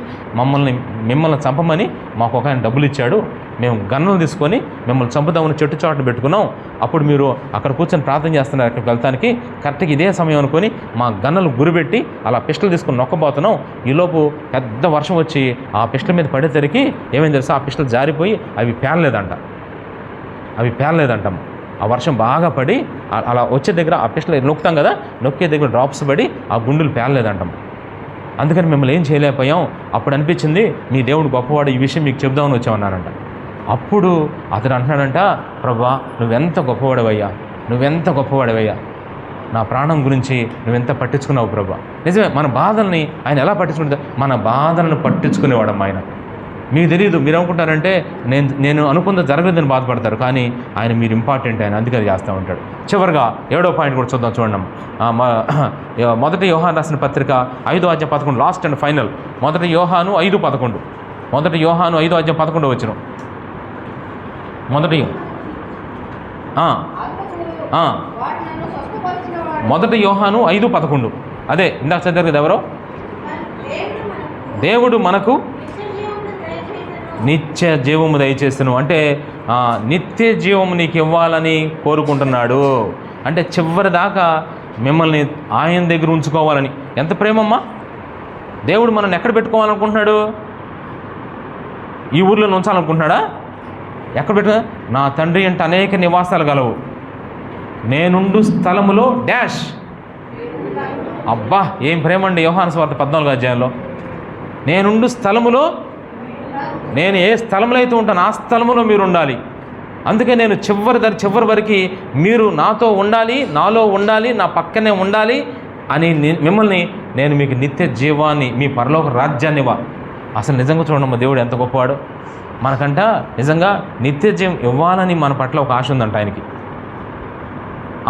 Speaker 1: మిమ్మల్ని చంపమని మాకు ఒక ఆయన డబ్బులు ఇచ్చాడు, మేము గన్నులు తీసుకొని మిమ్మల్ని చంపుదామని చెట్టు చాటును పెట్టుకున్నాం, అప్పుడు మీరు అక్కడ కూర్చొని ప్రార్థన చేస్తున్నారు అక్కడికి వెళ్తానికి, కరెక్ట్గా ఇదే సమయం అనుకొని మా గన్నులు గురిపెట్టి అలా పిస్టల్ తీసుకొని నొక్కబోతున్నాం, ఈలోపు పెద్ద వర్షం వచ్చి ఆ పిస్టల్ మీద పడేసరికి ఏమైంది తెలుసా, ఆ పిస్టల్ జారిపోయి అవి పేలలేదంట. ఆ వర్షం బాగా పడి అలా వచ్చే దగ్గర ఆ పిస్టల్ నొక్కుతాం కదా, నొక్కే దగ్గర డ్రాప్స్ పడి ఆ గుండెలు పేలలేదంటాం. అందుకని మిమ్మల్ని ఏం చేయలేకపోయాం. అప్పుడు అనిపించింది మీ దేవుడు గొప్పవాడు, ఈ విషయం మీకు చెప్దామని వచ్చామన్నారంట. అప్పుడు అతను అంటున్నాడంట, ప్రభా నువ్వెంత గొప్పవాడవయ్యా, నా ప్రాణం గురించి నువ్వెంత పట్టించుకున్నావు ప్రభా. నిజమే, మన బాధల్ని ఆయన ఎలా పట్టించుకుంటా, మన బాధలను పట్టించుకునేవాడమ్మ ఆయన. మీకు తెలియదు, మీరు అనుకుంటారంటే నేను అనుకున్నది జరగలేదని బాధపడతారు, కానీ ఆయన మీరు ఇంపార్టెంట్, ఆయన అందుకే అది చేస్తూ ఉంటాడు. చివరిగా 7వ పాయింట్ కూడా చూద్దాం, చూడండి. మొదటి యోహాను రాసిన పత్రిక 5:11 లాస్ట్ అండ్ ఫైనల్. మొదటి యోహాను 5:11 మొదటి యోహాను 5:11 వచ్చిన మొదటి యోహాను 5:11 అదే ఇందాక చదివారు కదా ఎవరో, దేవుడు మనకు నిత్య జీవము దయచేస్తును అంటే నిత్య జీవము నీకు ఇవ్వాలని కోరుకుంటున్నాడు. అంటే చివరి దాకా మిమ్మల్ని ఆయన దగ్గర ఉంచుకోవాలని. ఎంత ప్రేమమ్మా! దేవుడు మనల్ని ఎక్కడ పెట్టుకోవాలనుకుంటున్నాడు? ఈ ఊర్లో ఉంచాలనుకుంటున్నాడా? ఎక్కడ పెట్టుకో, నా తండ్రి అంటే అనేక నివాసాలు గలవు, నేనుండు స్థలములో డాష్. అబ్బా ఏం ప్రేమ అండి! యోహాను సువార్త 14వ అధ్యాయంలో నేనుండు స్థలములో, నేను ఏ స్థలంలో అయితే ఉంటాను ఆ స్థలంలో మీరు ఉండాలి. అందుకే నేను చివరి వరకు మీరు నాతో ఉండాలి, నాలో ఉండాలి, నా పక్కనే ఉండాలి అని మిమ్మల్ని నేను మీకు నిత్య జీవాన్ని, మీ పరలోక రాజ్యాన్ని అసలు నిజంగా చూడండి దేవుడు ఎంత గొప్పవాడు. మనకంట నిజంగా నిత్య జీవం ఇవ్వాలని మన పట్ల ఒక ఆశ ఉందంట ఆయనకి.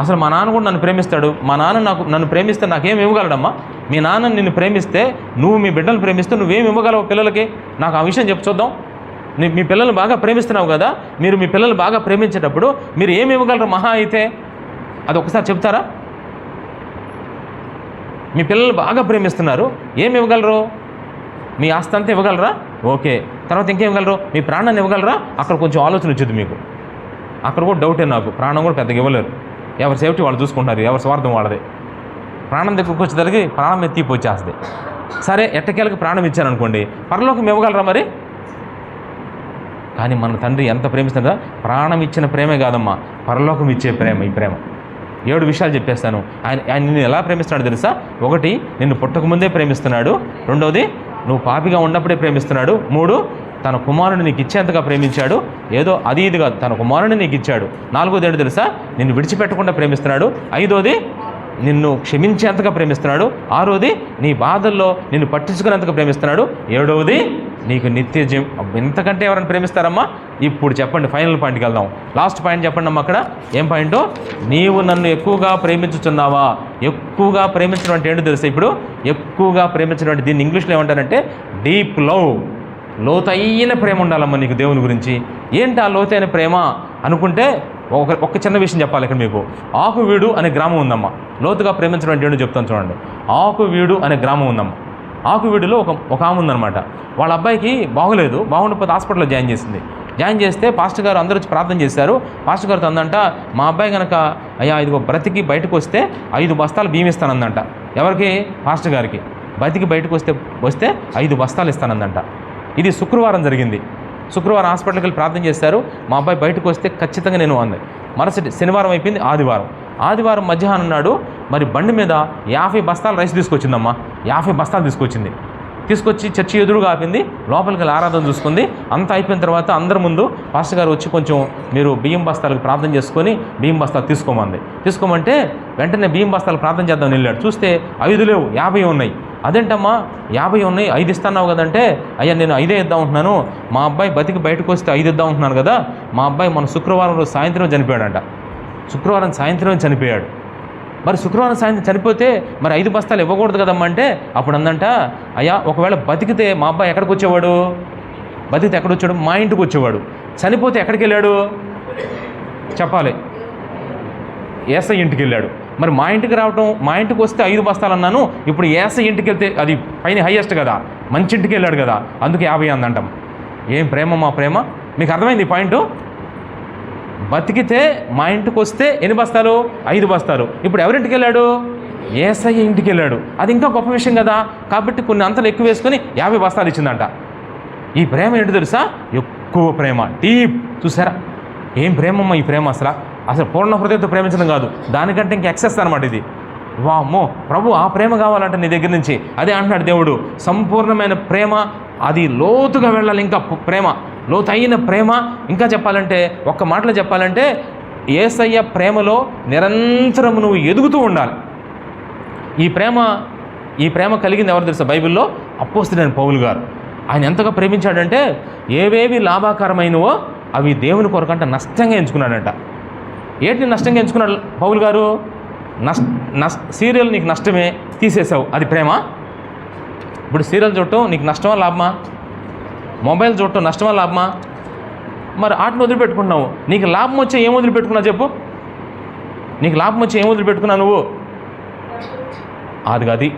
Speaker 1: అసలు మా నాన్న కూడా నన్ను ప్రేమిస్తాడు, మా నాన్న నన్ను ప్రేమిస్తే నాకేం ఇవ్వగలడమ్మా? మీ నాన్న నిన్ను ప్రేమిస్తే, నువ్వు మీ బిడ్డలు ప్రేమిస్తే నువ్వేం ఇవ్వగలవు పిల్లలకి? నాకు ఆ విషయం చెప్పు చూద్దాం. మీ పిల్లల్ని బాగా ప్రేమిస్తున్నావు కదా, మీరు మీ పిల్లలు బాగా ప్రేమించేటప్పుడు మీరు ఏమి ఇవ్వగలరు మహా అయితే? అది ఒకసారి చెప్తారా? మీ పిల్లలు బాగా ప్రేమిస్తున్నారు, ఏమి ఇవ్వగలరు? మీ ఆస్తి అంతా ఇవ్వగలరా? ఓకే, తర్వాత ఇంకేం ఇవ్వగలరు? మీ ప్రాణాన్ని ఇవ్వగలరా? అక్కడ కొంచెం ఆలోచన వచ్చింది మీకు. అక్కడ కూడా డౌటే నాకు, ప్రాణం కూడా పెద్దగా ఇవ్వలేరు. ఎవరి సేఫ్టీ వాళ్ళు చూసుకుంటారు, ఎవరి స్వార్థం వాళ్ళదే. ప్రాణం దగ్గరకు వచ్చేసరికి ప్రాణం ఎత్తిపి వచ్చేస్తుంది. సరే ఎట్టకేళ్ళకి ప్రాణం ఇచ్చాను అనుకోండి, పరలోకం ఇవ్వగలరా మరి? కానీ మన తండ్రి ఎంత ప్రేమిస్తుందా, ప్రాణం ఇచ్చిన ప్రేమే కాదమ్మా, పరలోకం ఇచ్చే ప్రేమ. ఈ ప్రేమ 7 విషయాలు చెప్పేస్తాను. ఆయన నిన్ను ఎలా ప్రేమిస్తున్నాడు తెలుసా? 1, నిన్ను పుట్టకముందే ప్రేమిస్తున్నాడు. 2, నువ్వు పాపిగా ఉన్నప్పుడే ప్రేమిస్తున్నాడు. 3, తన కుమారుని నీకు ఇచ్చేంతగా ప్రేమించాడు. ఏదో అది ఇది కాదు, తన కుమారుని నీకు ఇచ్చాడు. 4ది ఏంటో తెలుసా? నిన్ను విడిచిపెట్టకుండా ప్రేమిస్తున్నాడు. 5ది నిన్ను క్షమించేంతగా ప్రేమిస్తున్నాడు. 6ది నీ బాధల్లో నిన్ను పట్టించుకునేంతగా ప్రేమిస్తున్నాడు. 7వది నీకు నిత్య జీవం. ఇంతకంటే ఎవరైనా ప్రేమిస్తారమ్మా? ఇప్పుడు చెప్పండి, ఫైనల్ పాయింట్కి వెళ్దాం. లాస్ట్ పాయింట్ చెప్పండి అమ్మ. అక్కడ ఏం పాయింటో, నీవు నన్ను ఎక్కువగా ప్రేమించుచున్నావా? ఎక్కువగా ప్రేమించడం అంటే ఏంటో తెలుసా? ఇప్పుడు ఎక్కువగా ప్రేమించడం అంటే దీన్ని ఇంగ్లీష్లో ఏమంటారంటే డీప్ లవ్. లోతైన ప్రేమ ఉండాలమ్మా నీకు దేవుని గురించి. ఏంటి ఆ లోతైన ప్రేమ అనుకుంటే ఒక చిన్న విషయం చెప్పాలి ఇక్కడ మీకు. ఆకువీడు అనే గ్రామం ఉందమ్మా. లోతుగా ప్రేమించడం అంటే ఏంటో చెప్తాను చూడండి. ఆకువీడు అనే గ్రామం ఉందమ్మా. ఆకువీడులో ఒక ఆమె ఉందన్నమాట. వాళ్ళ అబ్బాయికి బాగుండిపోతే హాస్పిటల్లో జాయిన్ చేసింది. జాయిన్ చేస్తే పాస్టర్ గారు అందరూ వచ్చి ప్రార్థన చేశారు. పాస్టర్ గారితో అందంట, మా అబ్బాయి కనుక అయ్యా ఇదిగో బ్రతికి బయటకు వస్తే 5 బస్తాలు బియ్యం ఇస్తానందంట. ఎవరికి? పాస్టర్ గారికి. బతికి బయటకు వస్తే 5 బస్తాలు ఇస్తానందంట. ఇది శుక్రవారం జరిగింది. శుక్రవారం హాస్పిటల్కి వెళ్ళి ప్రార్థన చేశారు. మా అబ్బాయి బయటకు వస్తే ఖచ్చితంగా నేను అంది. మరుసటి శనివారం అయిపోయింది, ఆదివారం మధ్యాహ్నం నాడు మరి బండి మీద 50 బస్తాల రైస్ తీసుకొచ్చిందమ్మా. 50 బస్తాలు తీసుకొచ్చి చర్చి ఎదురుగా ఆపింది. లోపలికి వెళ్ళి ఆరాధన చూసుకుంది. అంతా అయిపోయిన తర్వాత అందరి ముందు పాస్టర్ గారు వచ్చి కొంచెం మీరు బియ్యం బస్తాలకు ప్రార్థన చేసుకొని బియ్యం బస్తాలు తీసుకోమంటే వెంటనే బియ్యం బస్తాలు ప్రార్థన చేద్దామని వెళ్ళాడు. చూస్తే 5 లేవు, 50 ఉన్నాయి. అదేంటమ్మా 50 ఉన్నాయి, 5 ఇస్తున్నావు కదంటే, అయ్యా నేను 5 ఇద్దాం ఉంటున్నాను, మా అబ్బాయి బతికి బయటకు వస్తే 5 ఇద్దాం ఉంటున్నాను కదా. మా అబ్బాయి మన శుక్రవారం రోజు సాయంత్రం చనిపోయాడంట. శుక్రవారం సాయంత్రం చనిపోయాడు. మరి శుక్రవారం సాయంత్రం చనిపోతే మరి 5 బస్తాలు ఇవ్వకూడదు కదమ్మా అంటే అప్పుడు అందంట, అయ్యా ఒకవేళ బతికితే మా అబ్బాయి ఎక్కడికి వచ్చేవాడు? బతికితే ఎక్కడికి వచ్చాడు? మా ఇంటికి వచ్చేవాడు. చనిపోతే ఎక్కడికి వెళ్ళాడు చెప్పాలి? ఏసై ఇంటికి వెళ్ళాడు. మరి మా ఇంటికి రావటం, మా ఇంటికి వస్తే 5 బస్తాలు అన్నాను, ఇప్పుడు ఏసై ఇంటికి వెళ్తే అది పైన హైయెస్ట్ కదా, మంచి ఇంటికి వెళ్ళాడు కదా, అందుకే 50 అందంటాం. ఏం ప్రేమ మా ప్రేమ! మీకు అర్థమైంది ఈ పాయింట్? బతికితే మా ఇంటికి వస్తే ఎన్ని బస్తాలు? 5 బస్తాలు. ఇప్పుడు ఎవరింటికి వెళ్ళాడు? యేసయ్య ఇంటికి వెళ్ళాడు. అది ఇంకా గొప్ప విషయం కదా. కాబట్టి కొన్ని అంతలు ఎక్కువ వేసుకొని 50 బస్తాలు ఇచ్చిందంట. ఈ ప్రేమ ఏంటి తెలుసా? ఎక్కువ ప్రేమ, డీప్. చూసారా ఏం ప్రేమమ్మా ఈ ప్రేమ! అసలు పూర్ణ హృదయంతో ప్రేమించడం కాదు, దానికంటే ఇంక ఎక్సెస్ అనమాట ఇది. వామ్మో ప్రభు, ఆ ప్రేమ కావాలంటే నీ దగ్గర నుంచి. అదే అంటున్నాడు దేవుడు, సంపూర్ణమైన ప్రేమ, అది లోతుగా వెళ్ళాలి. ఇంకా ప్రేమ, లోతైన ప్రేమ. ఇంకా చెప్పాలంటే, ఒక్క మాటలో చెప్పాలంటే, యేసయ్య ప్రేమలో నిరంతరం నువ్వు ఎదుగుతూ ఉండాలి. ఈ ప్రేమ కలిగింది ఎవరు తెలుసా? బైబిల్లో అపోస్తలుడైన పౌలు గారు. ఆయన ఎంతగా ప్రేమించాడంటే, ఏవేవి లాభకరమైనవో అవి దేవుని కొరకంట నష్టంగా ఎంచుకున్నాడంట. ఏంటి నష్టంగా ఎంచుకున్నాడు పౌలు గారు? సీరియల్ నీకు నష్టమే, తీసేసావు, అది ప్రేమ? ఇప్పుడు సీరియల్ చూడటం నీకు నష్టమా లాభమా? మొబైల్ చూడటం నష్టమా లాభమా? మరి ఆటను వదిలిపెట్టుకున్నావు. నీకు లాభం వచ్చే ఏం వదిలిపెట్టుకున్నావు చెప్పు? నీకు లాభం వచ్చే ఏం వదిలిపెట్టుకున్నావు నువ్వు? అది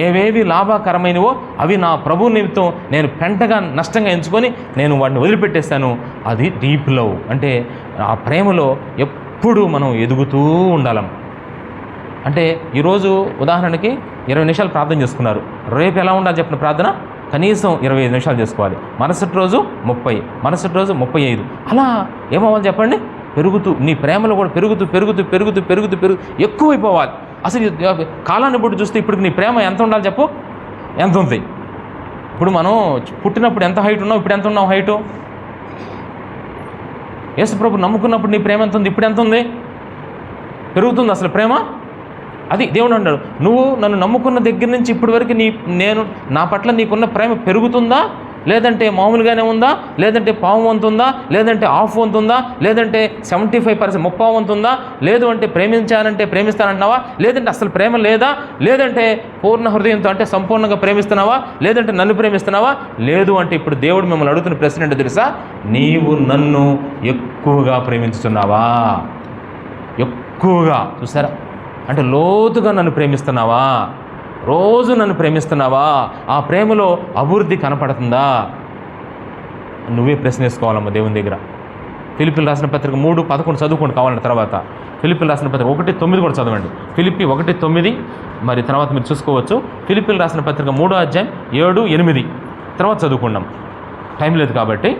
Speaker 1: ఏవేవి లాభకరమైనవో అవి నా ప్రభు నిమిత్తం నేను పెంటగా నష్టంగా ఎంచుకొని నేను వాటిని వదిలిపెట్టేస్తాను. అది డీప్ లవ్. అంటే ఆ ప్రేమలో ఎప్పుడు మనం ఎదుగుతూ ఉండాలం. అంటే ఈరోజు ఉదాహరణకి 20 నిమిషాలు ప్రార్థన చేసుకున్నారు. రేపు ఎలా ఉండాలి చెప్పిన ప్రార్థన? కనీసం 25 నిమిషాలు చేసుకోవాలి. మరుసటి రోజు 30, మరుసటి రోజు 35. అలా ఏమవ్వాలి చెప్పండి? పెరుగుతూ, నీ ప్రేమలో కూడా పెరుగుతూ ఎక్కువైపోవాలి. అసలు కాలాన్ని బట్టి చూస్తే ఇప్పుడు నీ ప్రేమ ఎంత ఉండాలి చెప్పు? ఎంత ఉంది? ఇప్పుడు మనం పుట్టినప్పుడు ఎంత హైట్ ఉన్నావు, ఇప్పుడు ఎంత ఉన్నావు హైటు? యేసు ప్రభు నమ్ముకున్నప్పుడు నీ ప్రేమ ఎంత ఉంది, ఇప్పుడు ఎంత ఉంది? పెరుగుతుంది అసలు ప్రేమ? అది దేవుడు అన్నాడు, నువ్వు నన్ను నమ్ముకున్న దగ్గర నుంచి ఇప్పటి వరకు నేను నా పట్ల నీకున్న ప్రేమ పెరుగుతుందా, లేదంటే మామూలుగానే ఉందా, లేదంటే పావు వంతు ఉందా, లేదంటే హాఫ్ వంతు ఉందా, లేదంటే 75% 30 వంతు ఉందా, లేదు అంటే ప్రేమిస్తానంటున్నావా, లేదంటే అసలు ప్రేమ లేదా, లేదంటే పూర్ణ హృదయంతో అంటే సంపూర్ణంగా ప్రేమిస్తున్నావా, లేదంటే నన్ను ప్రేమిస్తున్నావా? లేదు అంటే ఇప్పుడు దేవుడు మిమ్మల్ని అడుగుతున్న ప్రశ్న ఏంటో తెలుసా? నీవు నన్ను ఎక్కువగా ప్రేమించుతున్నావా? ఎక్కువగా. చూసారా? అంటే లోతుగా నన్ను ప్రేమిస్తున్నావా? రోజు నన్ను ప్రేమిస్తున్నావా? ఆ ప్రేమలో అభివృద్ధి కనపడుతుందా? నువ్వే ప్రశ్న వేసుకోవాలమ్మా దేవుని దగ్గర. ఫిలిప్పీలు రాసిన పత్రిక 3:11 చదువుకోండి కావాలంటే. తర్వాత ఫిలిప్పీలు రాసిన పత్రిక 1:9 కూడా చదవండి. ఫిలిప్పి 1:9 మరి తర్వాత మీరు చూసుకోవచ్చు. ఫిలిప్పీలు రాసిన పత్రిక 3వ అధ్యాయం 7, 8 తర్వాత చదువుకున్నాం, టైం లేదు కాబట్టి.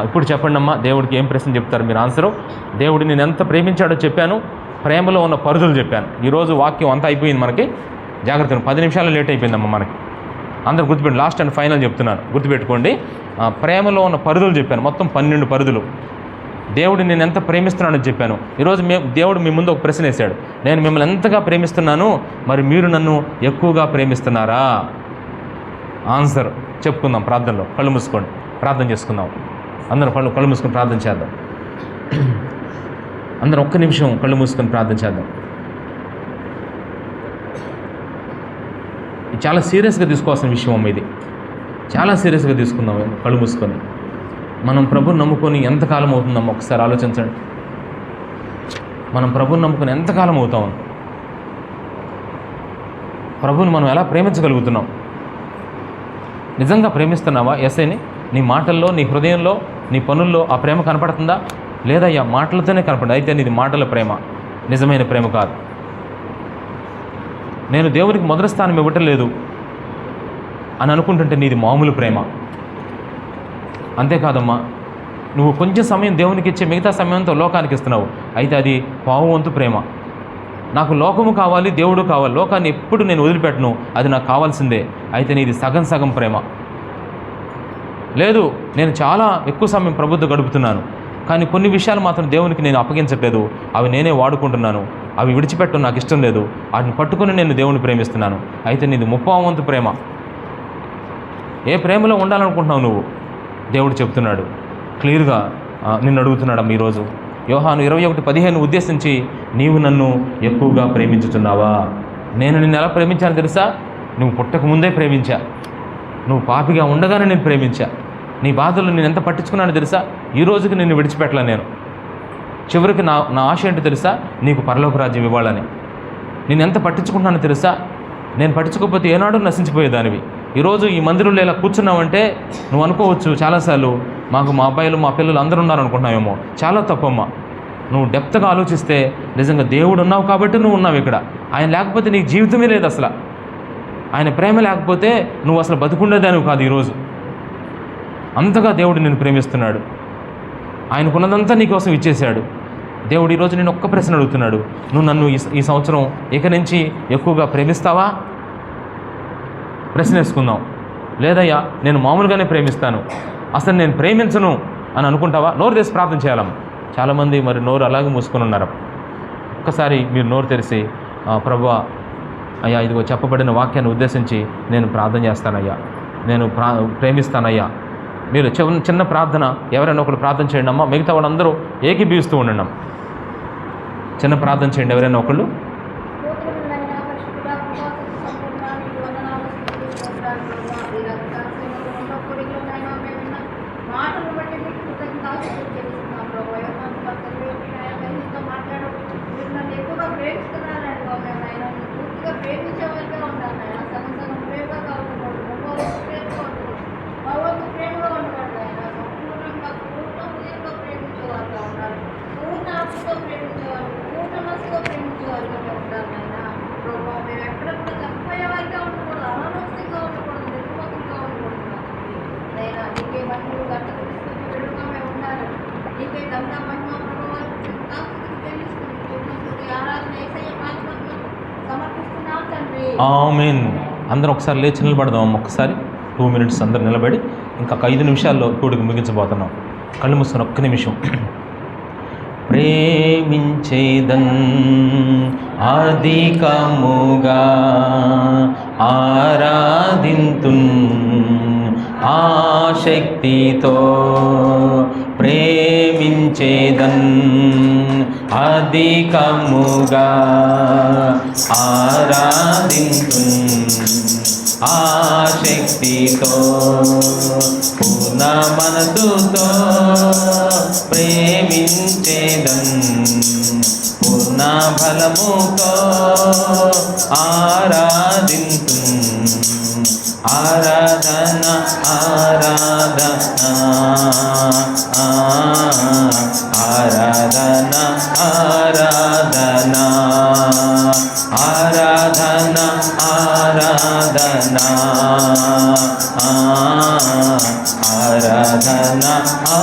Speaker 1: ఇప్పుడు చెప్పండి అమ్మా, దేవుడికి ఏం ప్రశ్న చెప్తారు మీరు? ఆన్సరు, దేవుడు నేను ఎంత ప్రేమించాడో చెప్పాను, ప్రేమలో ఉన్న పరిధులు చెప్పాను. ఈరోజు వాక్యం అంతా అయిపోయింది మనకి. జాగ్రత్తగా 10 నిమిషాలు లేట్ అయిపోయిందమ్మా మనకి. అందరూ గుర్తుపెట్టి, లాస్ట్ అండ్ ఫైనల్ చెప్తున్నాను, గుర్తుపెట్టుకోండి. ప్రేమలో ఉన్న పరిధులు చెప్పాను, మొత్తం 12 పరిధులు. దేవుడు నేను ఎంత ప్రేమిస్తున్నానని చెప్పాను. ఈరోజు దేవుడు మీ ముందు ఒక ప్రశ్న వేశాడు, నేను మిమ్మల్ని ఎంతగా ప్రేమిస్తున్నాను, మరి మీరు నన్ను ఎక్కువగా ప్రేమిస్తున్నారా? ఆన్సర్ చెప్పుకుందాం ప్రార్థనలో. కళ్ళు మూసుకోండి, ప్రార్థన చేసుకుందాం. అందరూ కళ్ళు మూసుకొని ప్రార్థన చేద్దాం. అందరూ ఒక్క నిమిషం కళ్ళు మూసుకొని ప్రార్థన చేద్దాం. చాలా సీరియస్గా తీసుకోవాల్సిన విషయం అమ్మ ఇది. చాలా సీరియస్గా తీసుకుందాం. కళ్ళు మూసుకొని మనం ప్రభుని నమ్ముకొని ఎంతకాలం అవుతుందమ్మా ఒకసారి ఆలోచించండి. మనం ప్రభుని నమ్ముకొని ఎంతకాలం అవుతాం? ప్రభుని మనం ఎలా ప్రేమించగలుగుతున్నాం? నిజంగా ప్రేమిస్తున్నావా యేసయ్యని? నీ మాటల్లో, నీ హృదయంలో, నీ పనుల్లో ఆ ప్రేమ కనపడుతుందా? లేదయ్యా మాటలతోనే కనపడదు, అయితే నీది మాటల ప్రేమ, నిజమైన ప్రేమ కాదు. నేను దేవునికి మొదటి స్థానం ఇవ్వటం లేదు అని అనుకుంటుంటే నీది మామూలు ప్రేమ. అంతేకాదమ్మా, నువ్వు కొంచెం సమయం దేవునికి ఇచ్చే మిగతా సమయంతో లోకానికి ఇస్తున్నావు, అయితే అది పావు వంతు ప్రేమ. నాకు లోకము కావాలి, దేవుడు కావాలి, లోకాన్ని ఎప్పుడు నేను వదిలిపెట్టను, అది నాకు కావాల్సిందే, అయితే నీది సగం సగం ప్రేమ. లేదు, నేను చాలా ఎక్కువ సమయం ప్రభుత్వం గడుపుతున్నాను, కానీ కొన్ని విషయాలు మాత్రం దేవునికి నేను అప్పగించట్లేదు, అవి నేనే వాడుకుంటున్నాను, అవి విడిచిపెట్టడం నాకు ఇష్టం లేదు, వాటిని పట్టుకుని నేను దేవుని ప్రేమిస్తున్నాను, అయితే నీది 30వ వంతు ప్రేమ. ఏ ప్రేమలో ఉండాలనుకుంటున్నావు నువ్వు? దేవుడు చెప్తున్నాడు క్లియర్గా, నిన్ను అడుగుతున్నాడు ఈరోజు. యోహాను 21:15 ఉద్దేశించి, నీవు నన్ను ఎక్కువగా ప్రేమించుతున్నావా? నేను నిన్ను ఎలా ప్రేమించాను తెలుసా? నువ్వు పుట్టక ముందే ప్రేమించా, నువ్వు పాపిగా ఉండగానే నేను ప్రేమించా, నీ బాధలు నేను ఎంత పట్టించుకున్నానో తెలుసా? ఈ రోజుకి నిన్ను విడిచిపెట్టలే నేను. చివరికి నా ఆశ ఏంటో తెలుసా? నీకు పరలోక రాజ్యం ఇవ్వాలని. నేను ఎంత పట్టించుకుంటున్నానో తెలుసా? నేను పట్టించుకోకపోతే ఏనాడు నశించిపోయేదానివి. ఈరోజు ఈ మందిరంలో ఇలా కూర్చున్నావంటే నువ్వు అనుకోవచ్చు చాలాసార్లు, మా అబ్బాయిలు మా పిల్లలు అందరూ ఉన్నారనుకుంటున్నావేమో. చాలా తప్పమ్మా. నువ్వు డెప్త్గా ఆలోచిస్తే నిజంగా దేవుడు ఉన్నావు కాబట్టి నువ్వు ఉన్నావు ఇక్కడ. ఆయన లేకపోతే నీకు జీవితమే లేదు అసలు. ఆయన ప్రేమ లేకపోతే నువ్వు అసలు బతుకుండేదానివి కాదు ఈరోజు. అంతగా దేవుడు నిన్ను ప్రేమిస్తున్నాడు. ఆయనకున్నదంతా నీకోసం ఇచ్చేశాడు. దేవుడు ఈరోజు నేను ఒక్క ప్రశ్న అడుగుతున్నాడు, నువ్వు నన్ను ఈ సంవత్సరం ఇక నుంచి ఎక్కువగా ప్రేమిస్తావా? ప్రశ్న వేసుకుందాం. లేదయ్యా నేను మామూలుగానే ప్రేమిస్తాను, అసలు నేను ప్రేమించను అని అనుకుంటావా? నోరు తెరిచి ప్రార్థన చేయాలమ్మ. చాలామంది మరి నోరు అలాగే మూసుకొని ఉన్నారు. ఒక్కసారి మీరు నోరు తెరిచి, ప్రభువా అయ్యా ఇదిగో చెప్పబడిన వాక్యాన్ని ఉద్దేశించి నేను ప్రార్థన చేస్తానయ్యా, నేను ప్రేమిస్తానయ్యా. మీరు చిన్న ప్రార్థన ఎవరైనా ఒకరు ప్రార్థన చేయండి అమ్మా, మిగతా వాళ్ళందరూ ఏకీభవిస్తూ ఉండండి. చిన్న ప్రార్థన చేయండి ఎవరైనా ఒకళ్ళు. ఆమేన్. అందరం ఒకసారి లేచి నిలబడదాం. ఒక్కసారి 2 minutes అందరు నిలబడి ఇంకా 5 నిమిషాల్లో కూడికి ముగించబోతున్నాం. కళ్ళు మూసుకొని ఒక్క నిమిషం. ప్రేమించేదన్ అధికముగా ఆరాధింతున్ ఆశక్తితో, ప్రేమించేదన్ అధికముగా ఆరాధింతున్ ఆశక్తితో, పూర్ణ మనసుతో ప్రేమించేదన్ పూర్ణ బలముతో ఆరాధింతున్ ఆరాధన ఆరాధన